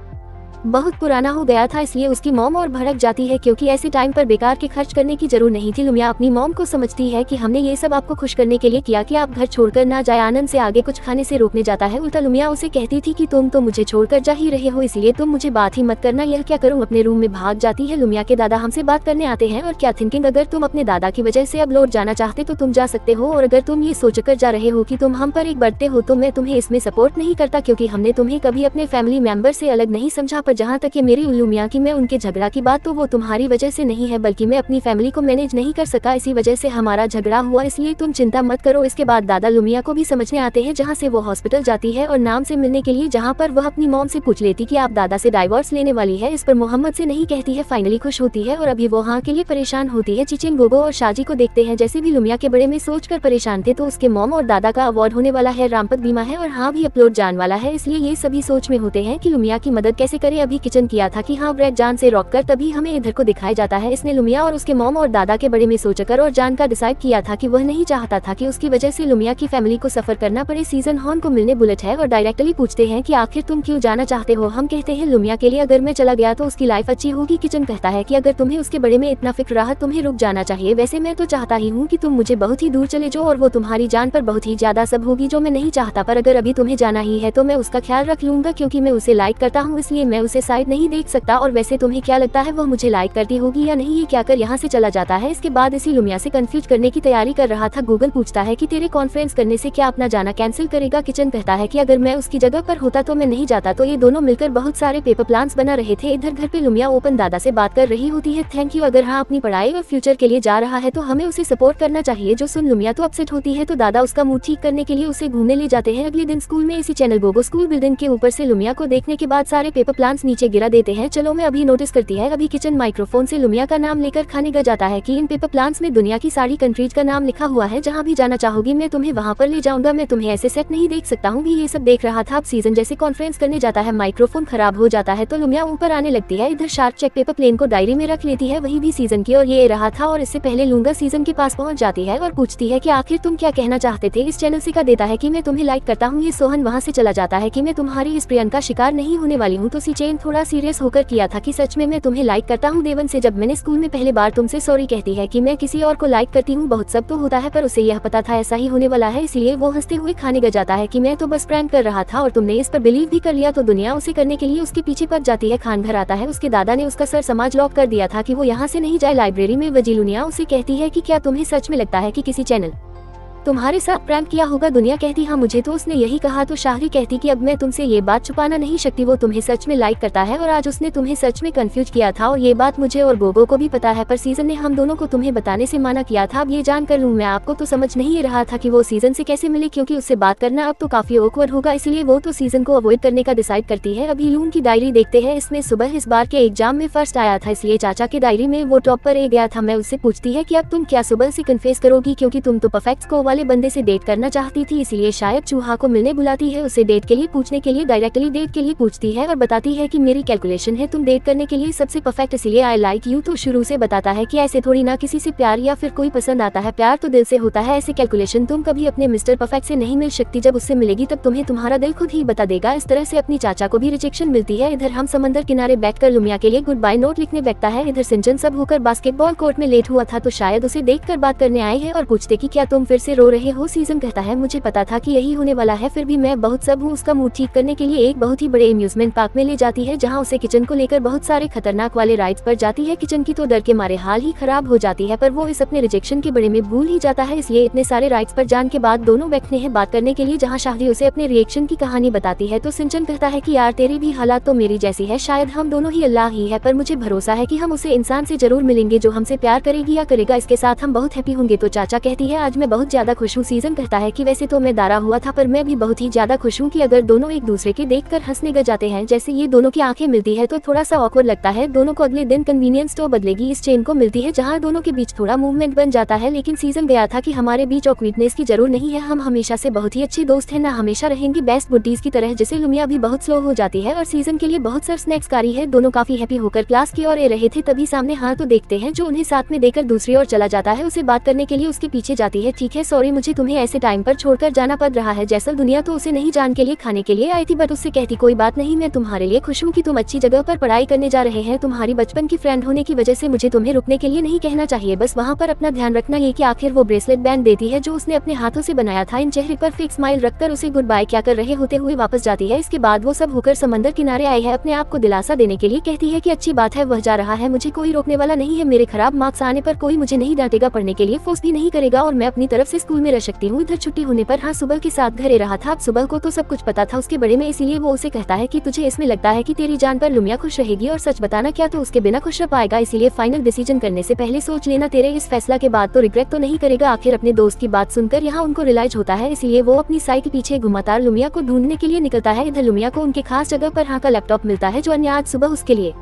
बहुत पुराना हो गया था। इसलिए उसकी मॉम और भड़क जाती है, क्योंकि ऐसे टाइम पर बेकार के खर्च करने की जरूरत नहीं थी। लुमिया अपनी मॉम को समझती है कि हमने ये सब आपको खुश करने के लिए किया कि आप घर छोड़कर ना जाए। आनंद से आगे कुछ खाने से रोकने जाता है। उल्टा लुमिया उसे कहती थी कि तुम तो मुझे छोड़कर जा ही रहे हो, इसलिए तुम मुझे बात ही मत करना। यह क्या करूँ? अपने रूम में भाग जाती है। लुमिया के दादा हमसे बात करने आते हैं और क्या थिंकिंग, अगर तुम अपने दादा की वजह से अब लौट जाना चाहते तो तुम जा सकते हो, और अगर तुम ये सोचकर जा रहे हो कि तुम हम पर एक बढ़ते हो तो मैं तुम्हें इसमें सपोर्ट नहीं करता, क्योंकि हमने तुम्हें कभी अपने फैमिली मेंबर से अलग नहीं समझा। पर जहाँ तक ये मेरी लुमिया की मैं उनके झगड़ा की बात, तो वो तुम्हारी वजह से नहीं है, बल्कि मैं अपनी फैमिली को मैनेज नहीं कर सका, इसी वजह से हमारा झगड़ा हुआ, इसलिए तुम चिंता मत करो। इसके बाद दादा लुमिया को भी समझने आते हैं, जहाँ से वो हॉस्पिटल जाती है और नाम से मिलने के लिए, जहाँ पर वह अपनी मॉम से पूछ लेती कि आप दादा से डाइवोर्स लेने वाली है। इस पर मोहम्मद से नहीं कहती है। फाइनली खुश होती है और अभी वो हाँ के लिए परेशान होती है। चिचिन, गोगो और शाजी को देखते हैं। जैसे भी लुमिया के बड़े में सोचकर परेशान थे, तो उसके मॉम और दादा का अवार्ड होने वाला है, रामपत बीमा है और हाँ भी अपलोड जान वाला है, इसलिए ये सभी सोच में होते हैं कि लुमिया की मदद कैसे करे। अभी किचन किया था कि हाँ ब्रेड जान से रॉक कर, तभी हमें इधर को दिखाया जाता है। इसने लुमिया और उसके मॉम और दादा के बड़े में सोचकर और जान का डिसाइड किया था कि वह नहीं चाहता था कि उसकी वजह से लुमिया की फैमिली को सफर करना पड़े। सीजन हॉन को मिलने बुलेट है और डायरेक्टली पूछते हैं कि आखिर तुम क्यों जाना चाहते हो? हम कहते हैं लुमिया के लिए, अगर मैं चला गया तो उसकी लाइफ अच्छी होगी। किचन कहता है कि अगर तुम्हें उसके बड़े में इतना फिक्र रहा, तुम्हें रुक जाना चाहिए। वैसे मैं तो चाहता ही हूँ कि तुम मुझे बहुत ही दूर चले जाओ, और वो तुम्हारी जान पर बहुत ही ज्यादा सब होगी, जो मैं नहीं चाहता। पर अगर अभी तुम्हें जाना ही है तो मैं उसका ख्याल रख लूंगा, क्योंकि मैं उसे लाइक करता हूँ, इसलिए मैं उसे साइड नहीं देख सकता। और वैसे तुम्हें क्या लगता है वो मुझे लाइक करती होगी या नहीं? ये क्या कर यहाँ से चला जाता है। इसके बाद इसी लुमिया से कंफ्यूज करने की तैयारी कर रहा था। गूगल पूछता है कि तेरे कॉन्फ्रेंस करने से क्या अपना जाना कैंसिल करेगा? किचन कहता है कि अगर मैं उसकी जगह पर होता तो मैं नहीं जाता। तो ये दोनों मिलकर बहुत सारे पेपर प्लान्स बना रहे थे। इधर घर पे लुमिया ओपन दादा से बात कर रही होती है। थैंक यू, अगर हाँ अपनी पढ़ाई और फ्यूचर के लिए जा रहा है तो हमें उसे सपोर्ट करना चाहिए। जो सुन लुमिया तो अपसेट होती है, तो दादा उसका मूड ठीक करने के लिए उसे घूमने ले जाते हैं। अगले दिन स्कूल में इसी चैनल गोगो स्कूल बिल्डिंग के ऊपर से लुमिया को देखने के बाद सारे पेपर प्लान प्लांट्स नीचे गिरा देते हैं। चलो मैं अभी नोटिस करती है। अभी किचन माइक्रोफोन से लुमिया का नाम लेकर खाने का जाता है कि इन पेपर प्लांट्स में दुनिया की सारी कंट्रीज का नाम लिखा हुआ है। जहाँ भी जाना चाहोगी मैं तुम्हें वहाँ पर ले जाऊंगा। मैं तुम्हें ऐसे सेट नहीं देख सकता हूँ। भी ये सब देख रहा था। अब सीजन जैसे कॉन्फ्रेंस करने जाता है, माइक्रोफोन खराब हो जाता है तो लुमिया ऊपर आने लगती है। इधर शार्क चेक पेपर प्लेन को डायरी में रख लेती है, वही भी सीजन की और ये रहा था। और इससे पहले लूंगा सीजन के पास पहुंच जाती है और पूछती है कि आखिर तुम क्या कहना चाहते थे। इस चैनल सिखा देता है कि मैं तुम्हें लाइक करता हूँ। ये सोहन वहाँ से चला जाता है कि मैं तुम्हारी इस प्रियंका शिकार नहीं होने वाली हूँ। तो सीचेन थोड़ा सीरियस होकर किया था कि सच में मैं तुम्हें लाइक करता हूँ। देवन से जब मैंने स्कूल में पहले बार तुमसे सॉरी कहती है कि मैं किसी और को लाइक करती हूँ। बहुत सब तो होता है पर उसे यह पता था ऐसा ही होने वाला है, इसलिए वो हंसते हुए खाने लग जाता है कि मैं तो बस प्रैंक कर रहा था और तुमने इस पर बिलीव भी कर लिया। तो दुनिया उसे करने के लिए उसके पीछे पड़ जाती है। खान घर आता है। उसके दादा ने उसका सर समाज लॉक कर दिया था कि वो यहाँ से नहीं जाए लाइब्रेरी में। वजीलुनिया उसे कहती है कि क्या तुम्हें सच में लगता है कि किसी चैनल तुम्हारे साथ प्रैंक किया होगा। दुनिया कहती हाँ मुझे तो उसने यही कहा। तो शाहरी कहती कि अब मैं तुमसे ये बात छुपाना नहीं सकती, वो तुम्हें सच में लाइक करता है और आज उसने तुम्हें सच में कंफ्यूज किया था और ये बात मुझे और बोबो को भी पता है, पर सीजन ने हम दोनों को तुम्हें बताने से माना किया था। अब ये जान कर लूँ मैं आपको तो समझ नहीं रहा था कि वो सीजन से कैसे मिले, क्योंकि उससे बात करना अब तो काफी ऑकवर्ड होगा, इसलिए वो तो सीजन को अवॉइड करने का डिसाइड करती है। अभी लून की डायरी देखते हैं। इसमें सुबह इस बार के एग्जाम में फर्स्ट आया था, इसलिए चाचा की डायरी में वो टॉप पर गया था। मैं उससे पूछती है कि अब तुम क्या सुबह से कन्फेस करोगी, क्योंकि तुम तो परफेक्ट स्कोर वाले बंदे से डेट करना चाहती थी, इसलिए शायद चूहा को मिलने बुलाती है। उसे डेट के लिए पूछने के लिए डायरेक्टली डेट के लिए पूछती है और बताती है कि मेरी कैलकुलेशन है तुम डेट करने के लिए सबसे परफेक्ट, इसलिए आई लाइक यू। तो शुरू से बताता है कि ऐसे थोड़ी ना किसी से प्यार या फिर कोई पसंद आता है, प्यार तो दिल से होता है। ऐसे कैलकुलेशन तुम कभी अपने मिस्टर परफेक्ट से नहीं मिल सकती, जब उससे मिलेगी तब तुम्हें तुम्हारा दिल खुद ही बता देगा। इस तरह से अपनी चाचा को भी रिजेक्शन मिलती है। इधर हम समंदर किनारे बैठकर लुमिया के लिए गुड बाय नोट लिखने बैठता है। इधर सिंचन सब होकर बास्केटबॉल कोर्ट में लेट हुआ था तो शायद उसे देखकर बात करने आए हैं और पूछते कि क्या तुम फिर से रो रहे हो। सीजन कहता है मुझे पता था कि यही होने वाला है, फिर भी मैं बहुत सब हूँ। उसका मूड ठीक करने के लिए एक बहुत ही बड़े अम्यूजमेंट पार्क में ले जाती है, जहाँ उसे किचन को लेकर बहुत सारे खतरनाक वाले राइड्स पर जाती है। किचन की तो डर के मारे हाल ही खराब हो जाती है, पर वो इस अपने रिजेक्शन के बड़े में भूल ही जाता है। इसलिए इतने सारे राइड्स पर जाने के बाद दोनों बैठते हैं बात करने के लिए, जहाँ शाहरी उसे अपने रिएक्शन की कहानी बताती है। तो सिंचन कहता है कि यार तेरी भी हालात तो मेरी जैसी है, शायद हम दोनों ही अल्लाह ही है, पर मुझे भरोसा है कि हम उसे इंसान से जरूर मिलेंगे जो हमसे प्यार करेगी या करेगा, इसके साथ हम बहुत हैप्पी होंगे। तो चाचा कहती है आज मैं बहुत ज्यादा खुश हूँ। सीजन कहता है कि वैसे तो मैं दारा हुआ था पर मैं भी बहुत ही ज्यादा खुश हूँ कि अगर दोनों एक दूसरे के देखकर हंसने लग जाते हैं, जैसे ये दोनों की आंखें मिलती है तो थोड़ा सा ऑकवर्ड लगता है। दोनों को अगले दिन कन्वीनियंस स्टोर बदलेगी इस चेन को मिलती है, जहाँ दोनों के बीच थोड़ा मूवमेंट बन जाता है। लेकिन सीजन गया था कि हमारे बीच ऑकवर्डनेस की जरूर नहीं है, हम हमेशा से बहुत ही अच्छे दोस्त हैं, ना हमेशा रहेंगे बेस्ट बुड्डीज की तरह। जैसे लुमिया भी बहुत स्लो हो जाती है और सीजन के लिए बहुत सारे स्नैक्स कारी है। दोनों काफी हैप्पी होकर क्लास की ओर रहे थे, तभी सामने हाँ तो देखते हैं जो उन्हें साथ में देकर दूसरी ओर चला जाता है। उसे बात करने के लिए उसके पीछे जाती है। ठीक है सॉरी मुझे तुम्हें ऐसे टाइम पर छोड़कर जाना पड़ रहा है। जैसल दुनिया तो उसे नहीं जान के लिए खाने के लिए आई थी, बट उससे कहती कोई बात नहीं, मैं तुम्हारे लिए खुश हूँ कि तुम अच्छी जगह पर पढ़ाई करने जा रहे हैं। तुम्हारी बचपन की फ्रेंड होने की वजह से मुझे तुम्हें रुकने के लिए नहीं कहना चाहिए, बस वहाँ पर अपना ध्यान रखना। ये कि आखिर वो ब्रेसलेट बैंड देती है जो उसने अपने हाथों से बनाया था। इन चेहरे पर फिक्स स्माइल रखकर उसे गुड बाय क्या कर रहे होते हुए वापस जाती है। इसके बाद वो सब होकर समंदर किनारे आई है। अपने आप को दिलासा देने के लिए कहती है कि अच्छी बात है वह जा रहा है, मुझे कोई रोकने वाला नहीं है। मेरे खराब मार्क्स आने पर कोई मुझे नहीं डांटेगा, पढ़ने के लिए फोर्स भी नहीं करेगा और मैं अपनी तरफ से स्कूल में रह सकती हूँ। इधर छुट्टी होने पर हाँ सुबह के साथ घरे रहा था। अब सुबह को तो सब कुछ पता था उसके बड़े में, इसलिए वो उसे कहता है कि तुझे इसमें लगता है कि तेरी जान पर लुमिया खुश रहेगी और सच बताना क्या तो उसके बिना खुश रह पाएगा, इसीलिए फाइनल डिसीजन करने से पहले सोच लेना, तेरे इस फैसला के बाद तो रिग्रेट तो नहीं करेगा। आखिर अपने दोस्त की बात सुनकर यहाँ उनको रियलाइज होता है, इसलिए वो अपनी साई के पीछे घुमातार लुमिया को ढूंढने के लिए निकलता है। इधर लुमिया को उनके खास जगह पर हाँ का लैपटॉप मिलता है जो अन्य आज सुबह उसके लिए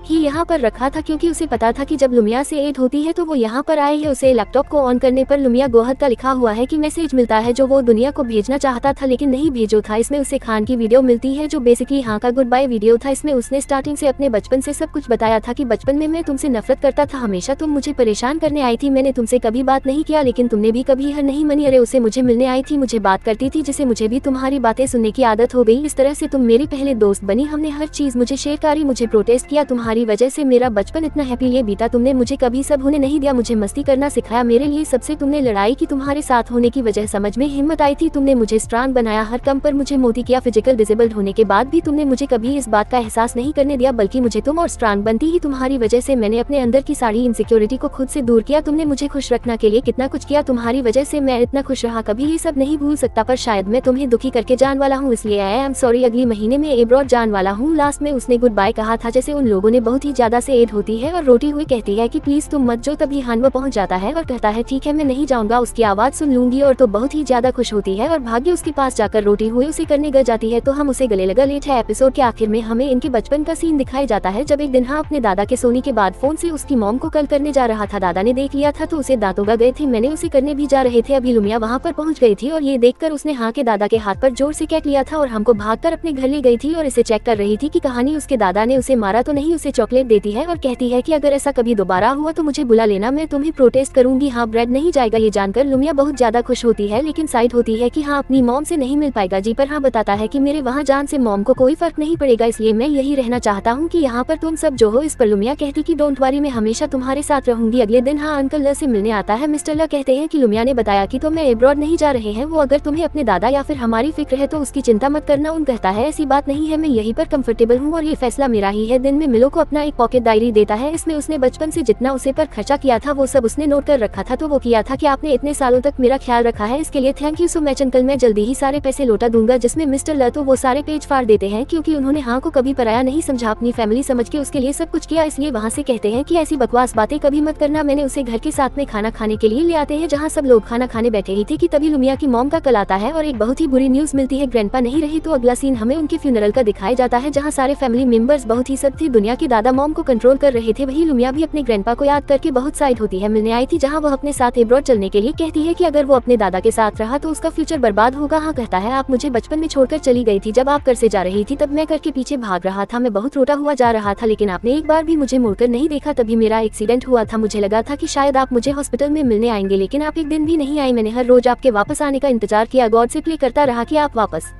ही यहाँ पर रखा था, क्योंकि उसे पता था कि जब लुमिया से एड होती है तो वो यहाँ पर आए है। उसे लैपटॉप को ऑन करने पर लुमिया गोहद का लिखा हुआ है कि मैसेज मिलता है जो वो दुनिया को भेजना चाहता था लेकिन नहीं भेजो था। इसमें उसे खान की वीडियो मिलती है जो बेसिकली हाँ का गुड बाय वीडियो था। इसमें उसने स्टार्टिंग से अपने बचपन से सब कुछ बताया था कि बचपन में मैं तुमसे नफरत करता था, हमेशा तुम मुझे परेशान करने आई थी, मैंने तुमसे कभी बात नहीं किया लेकिन तुमने भी कभी हर नहीं मनी। अरे उसे मुझे मिलने आई थी, मुझे बात करती थी, जिसे मुझे भी तुम्हारी बातें सुनने की आदत हो गई। इस तरह से तुम मेरी पहले दोस्त बनी, हमने हर चीज मुझे शेयर करी, मुझे प्रोटेस्ट किया, तुम्हारी वजह से मेरा बचपन इतना हैप्पी लिए बीता। तुमने मुझे कभी सब होने नहीं दिया, मुझे मस्ती करना सिखाया, मेरे लिए सबसे तुमने लड़ाई की, तुम्हारे साथ होने की वजह समझ में हिम्मत आई थी, तुमने मुझे स्ट्रांग बनाया, हर कम पर मुझे मोटी किया। फिजिकल डिसेबल्ड होने के बाद भी तुमने मुझे कभी इस बात का एहसास नहीं करने दिया, बल्कि मुझे तुम और स्ट्रांग बनती ही तुम्हारी वजह से मैंने अपने अंदर की सारी इनसिक्योरिटी को खुद से दूर किया। तुमने मुझे खुश रखने के लिए कितना कुछ किया, तुम्हारी वजह से मैं इतना खुश रहा, कभी ये सब नहीं भूल सकता, पर शायद मैं तुम्हें दुखी करके जान वाला हूँ, इसलिए आई एम सॉरी। अगली महीने में एब्रॉड जान वाला हूँ। लास्ट में उसने गुड बाय कहा था, जैसे उन लोगों ने बहुत ही ज्यादा से एड होती है और रोती हुई कहती है कि प्लीज तुम मत जो। तभी हान वो पहुंच जाता है और कहता है ठीक है मैं नहीं जाऊंगा, उसकी आवाज सुन लूंगी। और तो बहुत ही ज्यादा खुश होती है और भाग्य उसके पास जाकर रोटी हुई उसे करने ग जाती है तो हम उसे गले लगा लेट है। एपिसोड के आखिर में हमें इनके बचपन का सीन दिखाया जाता है जब एक दिन हाँ अपने दादा के सोने के बाद फोन से उसकी मॉम को कॉल करने जा रहा था। दादा ने देख लिया था तो उसे दांतों का गए थे, मैंने उसे करने भी जा रहे थे। अभी लुमिया वहाँ पर पहुँच गई थी और ये देखकर उसने हाँ के दादा के हाथ पर जोर से कैट लिया था और हमको भागकर अपने घर ले गई थी और इसे चेक कर रही थी कि कहानी उसके दादा ने उसे मारा तो नहीं। उसे चॉकलेट देती है और कहती है कि अगर ऐसा कभी दोबारा हुआ तो मुझे बुला लेना, मैं तुम्हें प्रोटेस्ट करूंगी। हाँ ब्रेड नहीं जाएगा। ये जानकर लुमिया बहुत ज्यादा खुश होती है लेकिन साइड होती है कि हाँ अपनी मॉम से नहीं मिल पाएगा। जी पर हाँ बताता है कि मेरे वहाँ जान से मॉम को कोई फर्क नहीं पड़ेगा, इसलिए मैं यही रहना चाहता हूँ कि यहाँ पर तुम सब जो हो। इस पर लुमिया कहती कि डोंट वरी, मैं हमेशा तुम्हारे साथ रहूंगी। अगले दिन हाँ अंकल ल से मिलने आता है। मिस्टर ल कहते हैं कि लुमिया ने बताया कि तो मैं एब्रॉड नहीं जा रहे हैं, वो अगर तुम्हें अपने दादा या फिर हमारी फिक्र है तो उसकी चिंता मत करना। उन कहता है ऐसी बात नहीं है, मैं यहीं पर कंफर्टेबल हूँ और ये फैसला मेरा ही है। दिन में मिलो को अपना एक पॉकेट डायरी देता है, इसमें उसने बचपन से जितना उसे पर खर्चा किया था वो सब उसने नोट कर रखा था। तो वो किया था कि आपने इतने सालों तक मेरा ख्याल रखा है, इसके लिए thank you so much uncle, मैं जल्दी ही सारे पैसे लौटा दूंगा। जिसमें मिस्टर ल तो वो सारे पेज फाड़ देते हैं क्योंकि उन्होंने हाँ को कभी पराया नहीं समझा, अपनी फैमिली समझ के उसके लिए सब कुछ किया। इसलिए वहाँ से कहते हैं कि ऐसी बकवास बातें कभी मत करना। मैंने उसे घर के साथ में खाना खाने के लिए ले आते हैं जहाँ सब लोग खाना खाने बैठे ही थे कि तभी लुमिया की मॉम का कल आता है और एक बहुत ही बुरी न्यूज मिलती है, ग्रैंडपा नहीं रही। तो अगला सीन हमें उनके फ्यूनरल का दिखाया जाता है जहाँ सारे फैमिली मेंबर्स बहुत ही सब थी दुनिया के दादा मॉम को कंट्रोल कर रहे थे। वही लुमिया भी अपने ग्रैंडपा को याद करके बहुत साइड होती है। मिलने आई थी जहाँ वह अपने साथ एब्रॉड चलने के लिए कहती है कि अगर वो अपने दादा के साथ रहा तो उसका फ्यूचर बर्बाद होगा। हाँ कहता है आप मुझे बचपन में छोड़कर चली गई थी, जब आप कर से जा रही थी तब मैं कर के पीछे भाग रहा था, मैं बहुत रोता हुआ जा रहा था लेकिन आपने एक बार भी मुझे मुड़कर नहीं देखा। तभी मेरा एक्सीडेंट हुआ था, मुझे लगा था कि शायद आप मुझे हॉस्पिटल में मिलने आएंगे लेकिन आप एक दिन भी नहीं आई। मैंने हर रोज आपके वापस आने का इंतजार किया, गॉड से प्रे करता रहा कि आप वापस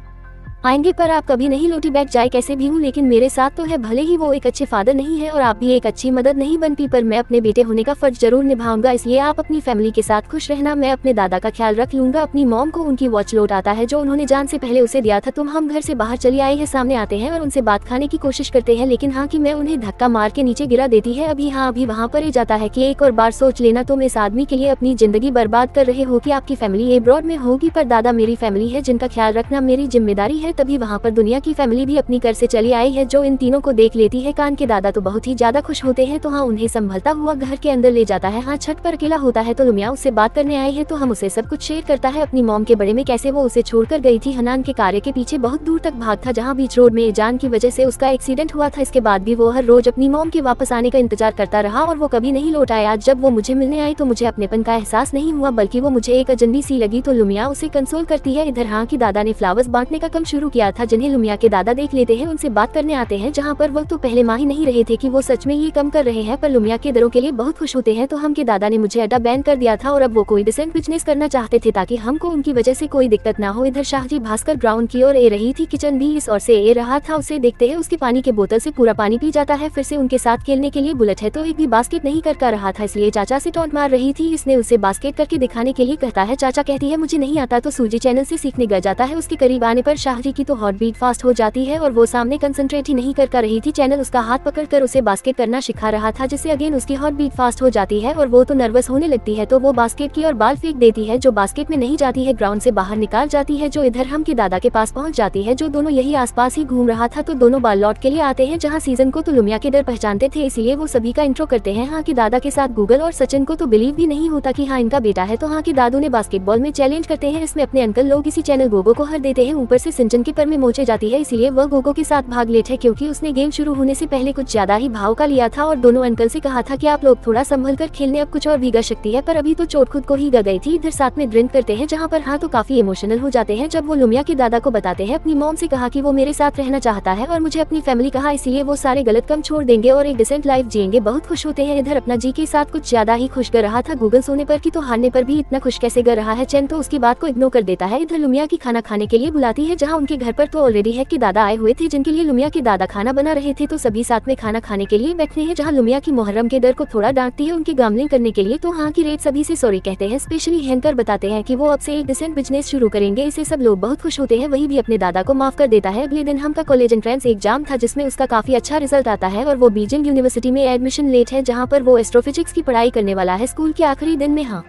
आएंगे पर आप कभी नहीं लौटी। बैठ जाए कैसे भी हूँ लेकिन मेरे साथ तो है, भले ही वो एक अच्छे फादर नहीं है और आप भी एक अच्छी मदद नहीं बन पी, पर मैं अपने बेटे होने का फर्ज जरूर निभाऊंगा। इसलिए आप अपनी फैमिली के साथ खुश रहना, मैं अपने दादा का ख्याल रख लूंगा। अपनी मॉम को उनकी वॉच लौट आता है जो उन्होंने जान से पहले उसे दिया था। तुम हम घर से बाहर चली आई है, सामने आते हैं और उनसे बात खाने की कोशिश करते हैं लेकिन हाँ कि मैं उन्हें धक्का मार के नीचे गिरा देती है। अभी वहाँ पर जाता है कि एक और बार सोच लेना, तुम इस आदमी के लिए अपनी जिंदगी बर्बाद कर रहे हो कि आपकी फैमिली एब्रॉड में होगी पर दादा मेरी फैमिली है जिनका ख्याल रखना मेरी जिम्मेदारी है। तभी वहाँ पर दुनिया की फैमिली भी अपनी कर से चली आई है जो इन तीनों को देख लेती है। कान के दादा तो बहुत ही ज्यादा खुश होते हैं तो हाँ उन्हें संभलता हुआ घर के अंदर ले जाता है। हाँ छत पर अकेला होता है तो लुमिया उससे बात करने आई है तो हम उसे सब कुछ शेयर करता है अपनी मॉम के बड़े में, कैसे वो उसे छोड़कर गई थी। हनान के कार्य के पीछे बहुत दूर तक भाग था जहाँ बीच रोड में जान की वजह से उसका एक्सीडेंट हुआ था। इसके बाद भी वो हर रोज अपनी मॉम के वापस आने का इंतजार करता रहा और वो कभी नहीं लौट आया। जब वो मुझे मिलने आई तो मुझे अपनेपन का एहसास नहीं हुआ बल्कि वो मुझे एक अजनबी सी लगी। तो लुमिया उसे कंसोल करती है। इधर हाँ की दादा ने फ्लावर्स बांटने का काम शुरू किया था जिन्हें लुमिया के दादा देख लेते हैं, उनसे बात करने आते हैं जहाँ पर वो तो पहले मान ही नहीं रहे थे कि वो सच में ये कम कर रहे हैं पर लुमिया के दरों के लिए बहुत खुश होते हैं। तो हम के दादा ने मुझे अड्डा बैन कर दिया था और अब वो कोई डिसेंट बिजनेस करना चाहते थे ताकि हमको उनकी वजह से कोई दिक्कत ना हो। इधर शाहजी भास्कर ग्राउंड की ओर ए रही थी, किचन भी इस ओर से ए रहा था। उसे देखते हैं उसकी पानी के बोतल से पूरा पानी पी जाता है। फिर से उनके साथ खेलने के लिए बुलेट है तो एक भी बास्केट नहीं कर रहा था इसलिए चाचा से टॉन्ट मार रही थी। इसने उसे बास्केट करके दिखाने के लिए कहता है, चाचा कहती है मुझे नहीं आता तो सूजी चैनल से सीखने गया जाता है। उसके करीब आने पर शाहजी की तो हार्ट बीट फास्ट हो जाती है और वो सामने कंसंट्रेट ही नहीं कर रही थी। चैनल उसका हाथ पकड़कर उसे बास्केट करना सिखा रहा था जिससे अगेन उसकी हार्ट बीट फास्ट हो जाती है और वो तो नर्वस होने लगती है तो वो बास्केट की और बाल फेंक देती है जो बास्केट में नहीं जाती है, ग्राउंड से बाहर निकाल जाती है जो इधर हम के दादा के पास पहुंच जाती है जो दोनों यही आसपास ही घूम रहा था। तो दोनों बाल लौट के लिए आते हैं जहाँ सीजन को तो लुमिया के डर पहचानते थे इसलिए वो सभी का इंट्रो करते हैं। हाँ की दादा के साथ गूगल और सचिन को तो बिलीव भी नहीं होता कि हाँ इनका बेटा है। तो हाँ के दादू ने बास्केटबॉल में चैलेंज करते हैं, इसमें अपने अंकल लोग इसी चैनल गोगो को हर देते हैं। ऊपर से सिंचन के पर में मोचे जाती है इसलिए वह गोगो के साथ भाग लेट है क्योंकि उसने गेम शुरू होने से पहले कुछ ज्यादा ही भाव का लिया था और दोनों अंकल से कहा था कि आप लोग थोड़ा संभल कर खेलने, अब कुछ और भी ग सकती है पर अभी तो चोट खुद को ही ग गई थी। इधर साथ में ड्रिंक करते हैं जहाँ पर हाँ तो काफी इमोशनल हो जाते हैं जब वो लुमिया के दादा को बताते हैं। अपनी मॉम से कहा कि वो मेरे साथ रहना चाहता है और मुझे अपनी फैमिली कहा इसलिए वो सारे गलत काम छोड़ देंगे और एक डिसेंट लाइफ जिएंगे। बहुत खुश होते हैं। इधर अपना जी के साथ कुछ ज्यादा ही खुश कर रहा था गूगल सोने पर कि तो हारने पर भी इतना खुश कैसे कर रहा है। चैन तो उसकी बात को इग्नोर कर देता है। इधर लुमिया की खाना खाने के लिए बुलाती है जहाँ उनके घर पर तो ऑलरेडी है कि दादा आए हुए थे जिनके लिए लुमिया के दादा खाना बना रहे थे तो सभी साथ में खाना खाने के लिए बैठते हैं जहाँ लुमिया की मुहर्रम के डर को थोड़ा डांटती है उनकी गैम्बलिंग करने के लिए। तो हाँ की रेट सभी से सॉरी कहते हैं, स्पेशली हैंकर बताते हैं कि वो अब से एक डिसेंट बिजनेस शुरू करेंगे। इससे सब लोग बहुत खुश होते हैं। वही भी अपने दादा को माफ कर देता है। अगले दिन हम का कॉलेज एंट्रेंस एग्जाम था जिसमें उसका काफी अच्छा रिजल्ट आता है और वो बीजिंग यूनिवर्सिटी में एडमिशन लेट है जहाँ पर वो एस्ट्रोफिजिक्स की पढ़ाई करने वाला है। स्कूल के आखिरी दिन में हाँ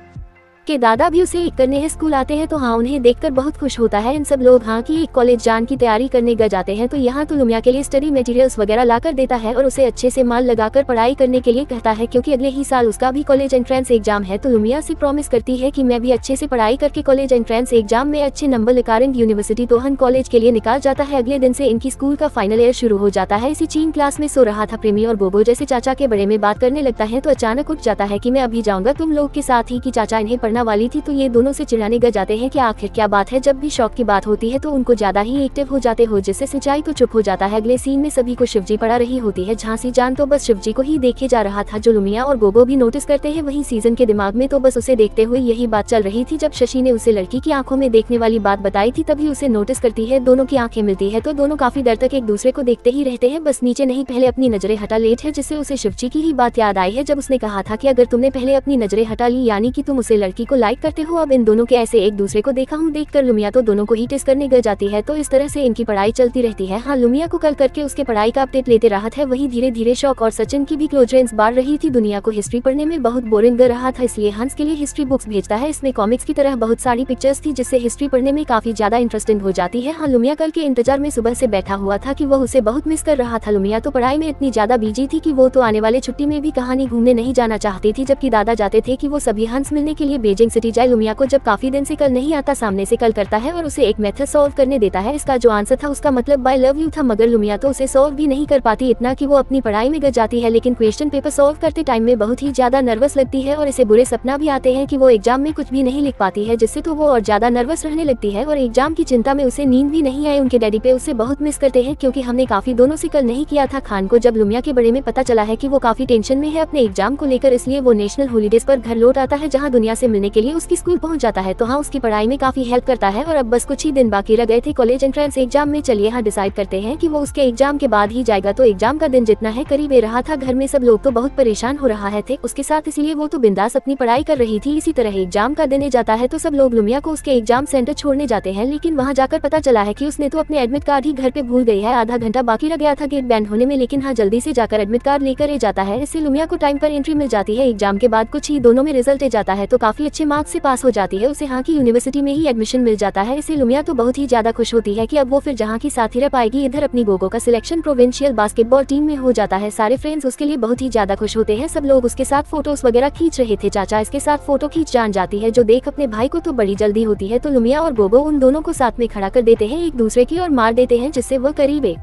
के दादा भी उसे एक करने हैं स्कूल आते हैं तो हाँ उन्हें देखकर बहुत खुश होता है। इन सब लोग हाँ की एक कॉलेज जान की तैयारी करने गए जाते हैं तो यहाँ तो लुमिया के लिए स्टडी मटेरियल्स वगैरह लाकर देता है और उसे अच्छे से माल लगाकर पढ़ाई करने के लिए कहता है, क्योंकि अगले ही साल उसका भी कॉलेज एंट्रेंस एग्जाम है। तो लुमिया से प्रॉमिस करती है कि मैं भी अच्छे से पढ़ाई करके कॉलेज एंट्रेंस एग्जाम में अच्छे नंबर लेकर यूनिवर्सिटी तोहन कॉलेज के लिए निकाल जाता है। अगले दिन से इनकी स्कूल का फाइनल ईयर शुरू हो जाता है। इसी चीन क्लास में सो रहा था प्रेमी और बोबो जैसे चाचा के बड़े में बात करने लगता है तो अचानक उठ जाता है कि मैं अभी जाऊंगा तुम लोग के साथ ही, कि चाचा इन्हें पढ़ना वाली थी। तो ये दोनों से चिढ़ाने गए जाते हैं कि आखिर क्या बात है। जब भी शौक की बात होती है तो उनको ज्यादा ही एक्टिव हो जाते हो, जिससे सिंचाई तो चुप हो जाता है। अगले सीन में सभी को शिवजी पढ़ा रही होती है। झांसी जान तो बस शिवजी को ही देखे जा रहा था, जो लुमिया और बोबो भी नोटिस करते हैं। वहीं सीजन के दिमाग में तो बस उसे देखते हुए यही बात चल रही थी। जब शशि ने उसे लड़की की आंखों में देखने वाली बात बताई थी तभी उसे नोटिस करती है दोनों की आंखें मिलती है तो दोनों काफी देर तक एक दूसरे को देखते ही रहते हैं। बस नीचे नहीं पहले अपनी नजरें हटा लेते हैं, जिससे उसे शिवजी की ही बात याद आई है जब उसने कहा था कि अगर तुमने पहले अपनी नजरें हटा ली यानी कि तुम उसे लड़की को लाइक करते हो। अब इन दोनों के ऐसे एक दूसरे को देखा हूँ देखकर लुमिया तो दोनों को ही टेस्ट करने गई जाती है। तो इस तरह से इनकी पढ़ाई चलती रहती है। हाँ लुमिया को कल करके उसके पढ़ाई का अपडेट लेते राहत है। वही धीरे धीरे शौक और सचिन की भी क्लोज फ्रेंड्स बढ़ रही थी। दुनिया को हिस्ट्री पढ़ने में बहुत बोरिंग लग रहा था, इसलिए हंस के लिए हिस्ट्री बुक्स भेजता है। इसमें कॉमिक्स की तरह बहुत सारी पिक्चर्स थी जिससे हिस्ट्री पढ़ने में काफी ज्यादा इंटरेस्टिंग हो जाती है। हाँ लुमिया कल के इंतजार में सुबह से बैठा हुआ था कि वह उसे बहुत मिस कर रहा था। लुमिया तो पढ़ाई में इतनी ज्यादा बिजी थी कि वो तो आने वाले छुट्टी में भी कहानी घूमने नहीं जाना चाहती थी, जबकि दादा जाते थे कि वो सभी हंस मिलने के लिए बीजिंग सिटी जाए। लुमिया को जब काफी दिन से कल नहीं आता सामने से कल करता है और उसे एक मेथड सॉल्व करने देता है। इसका जो आंसर था उसका मतलब आई लव यू था, मगर लुमिया तो उसे सॉल्व भी नहीं कर पाती, इतना कि वो अपनी पढ़ाई में गज जाती है। लेकिन क्वेश्चन पेपर सॉल्व करते टाइम में बहुत ही ज्यादा नर्वस लगती है और इसे बुरे सपना भी आते हैं कि वो एग्जाम में कुछ भी नहीं लिख पाती है, जिससे तो वो और ज्यादा नर्वस रहने लगती है और एग्जाम की चिंता में उसे नींद भी नहीं आई। उनके डैडी पे उसे बहुत मिस करते हैं क्योंकि हमने काफी दोनों से कल नहीं किया था। खान को जब लुमिया के बड़े में पता चला है कि वो काफी टेंशन में है अपने एग्जाम को लेकर, इसलिए वो नेशनल हॉलीडेज पर घर लौट आता है जहाँ दुनिया से मिलने के लिए उसकी स्कूल पहुँच जाता है। तो हाँ उसकी पढ़ाई में काफी हेल्प करता है और अब बस कुछ ही दिन बाकी रह गए थे कॉलेज एंट्रेंस एग्जाम में। चलिए हाँ डिसाइड करते हैं कि वो उसके एग्जाम के बाद ही जाएगा। तो एग्जाम का दिन जितना है करीब आ रहा था, घर में सब लोग तो बहुत परेशान हो रहा है थे उसके साथ, इसलिए वो तो बिंदास अपनी पढ़ाई कर रही थी। इसी तरह एग्जाम का दिन जाता है तो सब लोग लुमिया को उसके एग्जाम सेंटर छोड़ने जाते हैं, लेकिन वहाँ जाकर पता चला है कि उसने तो अपने एडमिट कार्ड ही घर पे भूल गई है। आधा घंटा बाकी रह गया था गेट बैंड होने में, लेकिन हाँ जल्दी से जाकर एडमिट कार्ड लेकर जाता है। इससे लुमिया को टाइम पर एंट्री मिल जाती है। एग्जाम के बाद कुछ ही दोनों में रिजल्ट जाता है तो काफी अच्छे मार्क्स से पास हो जाती है। उसे हाँ की यूनिवर्सिटी में ही एडमिशन मिल जाता है। इससे लुमिया तो बहुत ही ज्यादा खुश होती है कि अब वो फिर जहाँ की साथी रह पाएगी। इधर अपनी गोगो का सिलेक्शन प्रोविंशियल बास्केटबॉल टीम में हो जाता है। सारे फ्रेंड्स उसके लिए बहुत ही ज्यादा खुश होते हैं। सब लोग उसके साथ फोटोज वगैरह खींच रहे थे। चाचा इसके साथ फोटो खींच जान जाती है, जो देख अपने भाई को तो बड़ी जल्दी होती है। तो लुमिया और गोगो उन दोनों को साथ में खड़ा कर देते हैं एक दूसरे की और मार देते हैं, जिससे वो करीब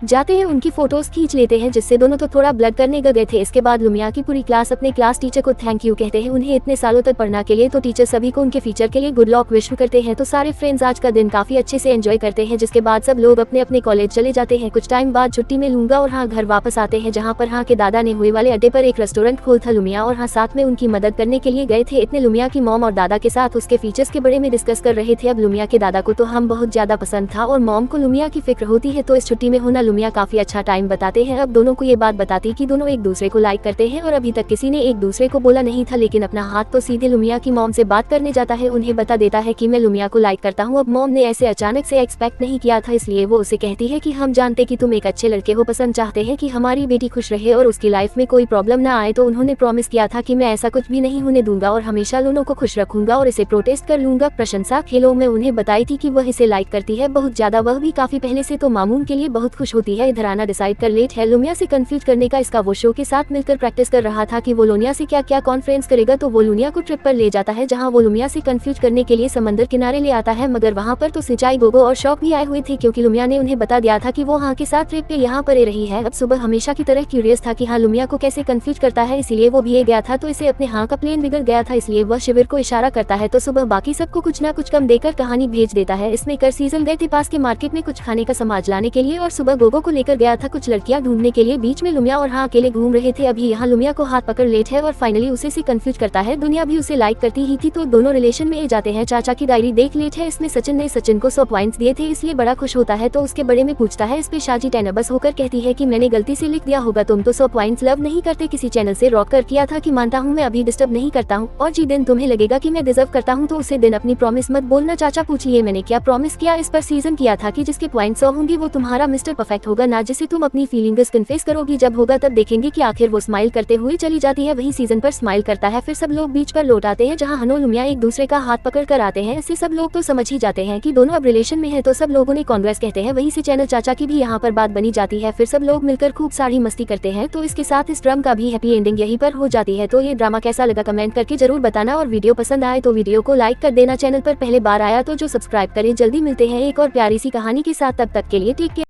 जाते हैं उनकी फोटोज खींच लेते हैं, जिससे दोनों तो थोड़ा ब्लड करने गए थे। इसके बाद लुमिया की पूरी क्लास अपने क्लास टीचर को थैंक यू कहते हैं उन्हें इतने सालों तक पढ़ना के लिए। तो टीचर सभी को उनके फ्यूचर के लिए गुड लक विश करते हैं। तो सारे फ्रेंड्स आज का दिन काफी अच्छे से एंजॉय करते हैं, जिसके बाद सब लोग अपने अपने कॉलेज चले जाते हैं। कुछ टाइम बाद छुट्टी में लूंगा और हाँ घर वापस आते हैं, जहाँ पर हाँ के दादा ने हुए वाले अड्डे पर एक रेस्टोरेंट खोल था। लुमिया और हाँ साथ में उनकी मदद करने के लिए गए थे। इतने लुमिया की मॉम और दादा के साथ उसके फीचर्स के बारे में डिस्कस कर रहे थे। अब लुमिया के दादा को तो हम बहुत ज्यादा पसंद था और मॉम को लुमिया की फिक्र होती है। तो इस छुट्टी में होना लुमिया काफी अच्छा टाइम बताते हैं। अब दोनों को ये बात बताती कि दोनों एक दूसरे को लाइक करते हैं और अभी तक किसी ने एक दूसरे को बोला नहीं था, लेकिन अपना हाथ तो सीधे लुमिया की मॉम से बात करने जाता है। उन्हें बता देता है कि मैं लुमिया को लाइक करता हूँ। अब मॉम ने ऐसे अचानक से एक्सपेक्ट नहीं किया था, इसलिए वो उसे कहती है कि हम जानते कि तुम एक अच्छे लड़के हो, पसंद चाहते हैं कि हमारी बेटी खुश रहे और उसकी लाइफ में कोई प्रॉब्लम ना आए। तो उन्होंने प्रॉमिस किया था कि मैं ऐसा कुछ भी नहीं होने दूंगा और हमेशा दोनों को खुश रखूंगा और इसे प्रोटेस्ट कर लूंगा। प्रशंसा खेलों में उन्हें बताई थी कि वह इसे लाइक करती है बहुत ज्यादा, वह भी काफी पहले से। तो मामून के लिए बहुत खुश होती है। इधर आना डिसाइड कर लेट है लुमिया से कंफ्यूज करने का। इसका वो शो के साथ मिलकर प्रैक्टिस कर रहा था कि वो लोनिया से क्या क्या कॉन्फ्रेंस करेगा। तो वो लुनिया को ट्रिप पर ले जाता है, जहां वो लुमिया से कंफ्यूज करने के लिए समंदर किनारे ले आता है, मगर वहां पर तो सिंचाई गोगो और शौक भी आए हुए थे, क्योंकि लुमिया ने उन्हें बता दिया था कि वो हाँ के साथ ट्रिप पे यहाँ पर रही है। अब सुबह हमेशा की तरह क्यूरियस था कि हाँ लुमिया को कैसे कंफ्यूज करता है, इसलिए वो भी गया था। तो इसे अपने हाँ का प्लेन बिगड़ गया था, इसलिए वह शिविर को इशारा करता है। तो सुबह बाकी सबको कुछ ना कुछ कम देकर कहानी भेज देता है। इसमें कर सीजन गए थे पास के मार्केट में कुछ खाने का सामान लाने के लिए और सुबह गोगो को लेकर गया था कुछ लड़कियां ढूंढने के लिए। बीच में लुमिया और हाँ अकेले घूम रहे थे। अभी यहाँ लुमिया को हाथ पकड़ लेट है और फाइनली उसे से कंफ्यूज करता है। दुनिया भी उसे लाइक करती ही थी, तो दोनों रिलेशन में जाते हैं। चाचा की डायरी देख लेट है, इसमें सचिन ने सचिन को 100 पॉइंट्स दिए थे, इसलिए बड़ा खुश होता है। तो उसके बड़े में पूछता है। इस पे शाजी टेनबस होकर कहती है कि मैंने गलती से लिख दिया होगा, तुम तो 100 पॉइंट्स लव नहीं करते, किसी चैनल से रॉक कर किया था कि मानता हूँ मैं अभी डिस्टर्ब नहीं करता हूँ और जी दिन तुम्हें लगेगा कि मैं डिजर्व करता हूँ तो उसे दिन अपनी प्रॉमिस मत बोलना। चाचा पूछिए मैंने क्या प्रॉमिस किया। इस पर सीजन किया था कि जिसके पॉइंट 100 होंगे वो तुम्हारा मिस्टर परफेक्ट एक्ट होगा ना जिसे तुम अपनी फीलिंग्स कन्फेस करोगी। जब होगा तब देखेंगे कि आखिर वो स्माइल करते हुए चली जाती है। वही सीजन पर स्माइल करता है। फिर सब लोग बीच पर लौट आते हैं जहाँ हनो लुमिया एक दूसरे का हाथ पकड़ कर आते हैं। इससे सब लोग तो समझ ही जाते हैं कि दोनों अब रिलेशन में है, तो सब लोगों ने कांग्रेस कहते हैं। वहीं से चैनल चाचा की भी यहाँ पर बात बनी जाती है। फिर सब लोग मिलकर खूब सारी मस्ती करते हैं। तो इसके साथ इस ड्रामा का भी हैप्पी एंडिंग यहीं पर हो जाती है। तो ये ड्रामा कैसा लगा कमेंट करके जरूर बताना, और वीडियो पसंद आए तो वीडियो को लाइक कर देना। चैनल पर पहले बार आया तो जो सब्सक्राइब करें। जल्दी मिलते हैं एक और प्यारी सी कहानी के साथ, तब तक के लिए टेक केयर।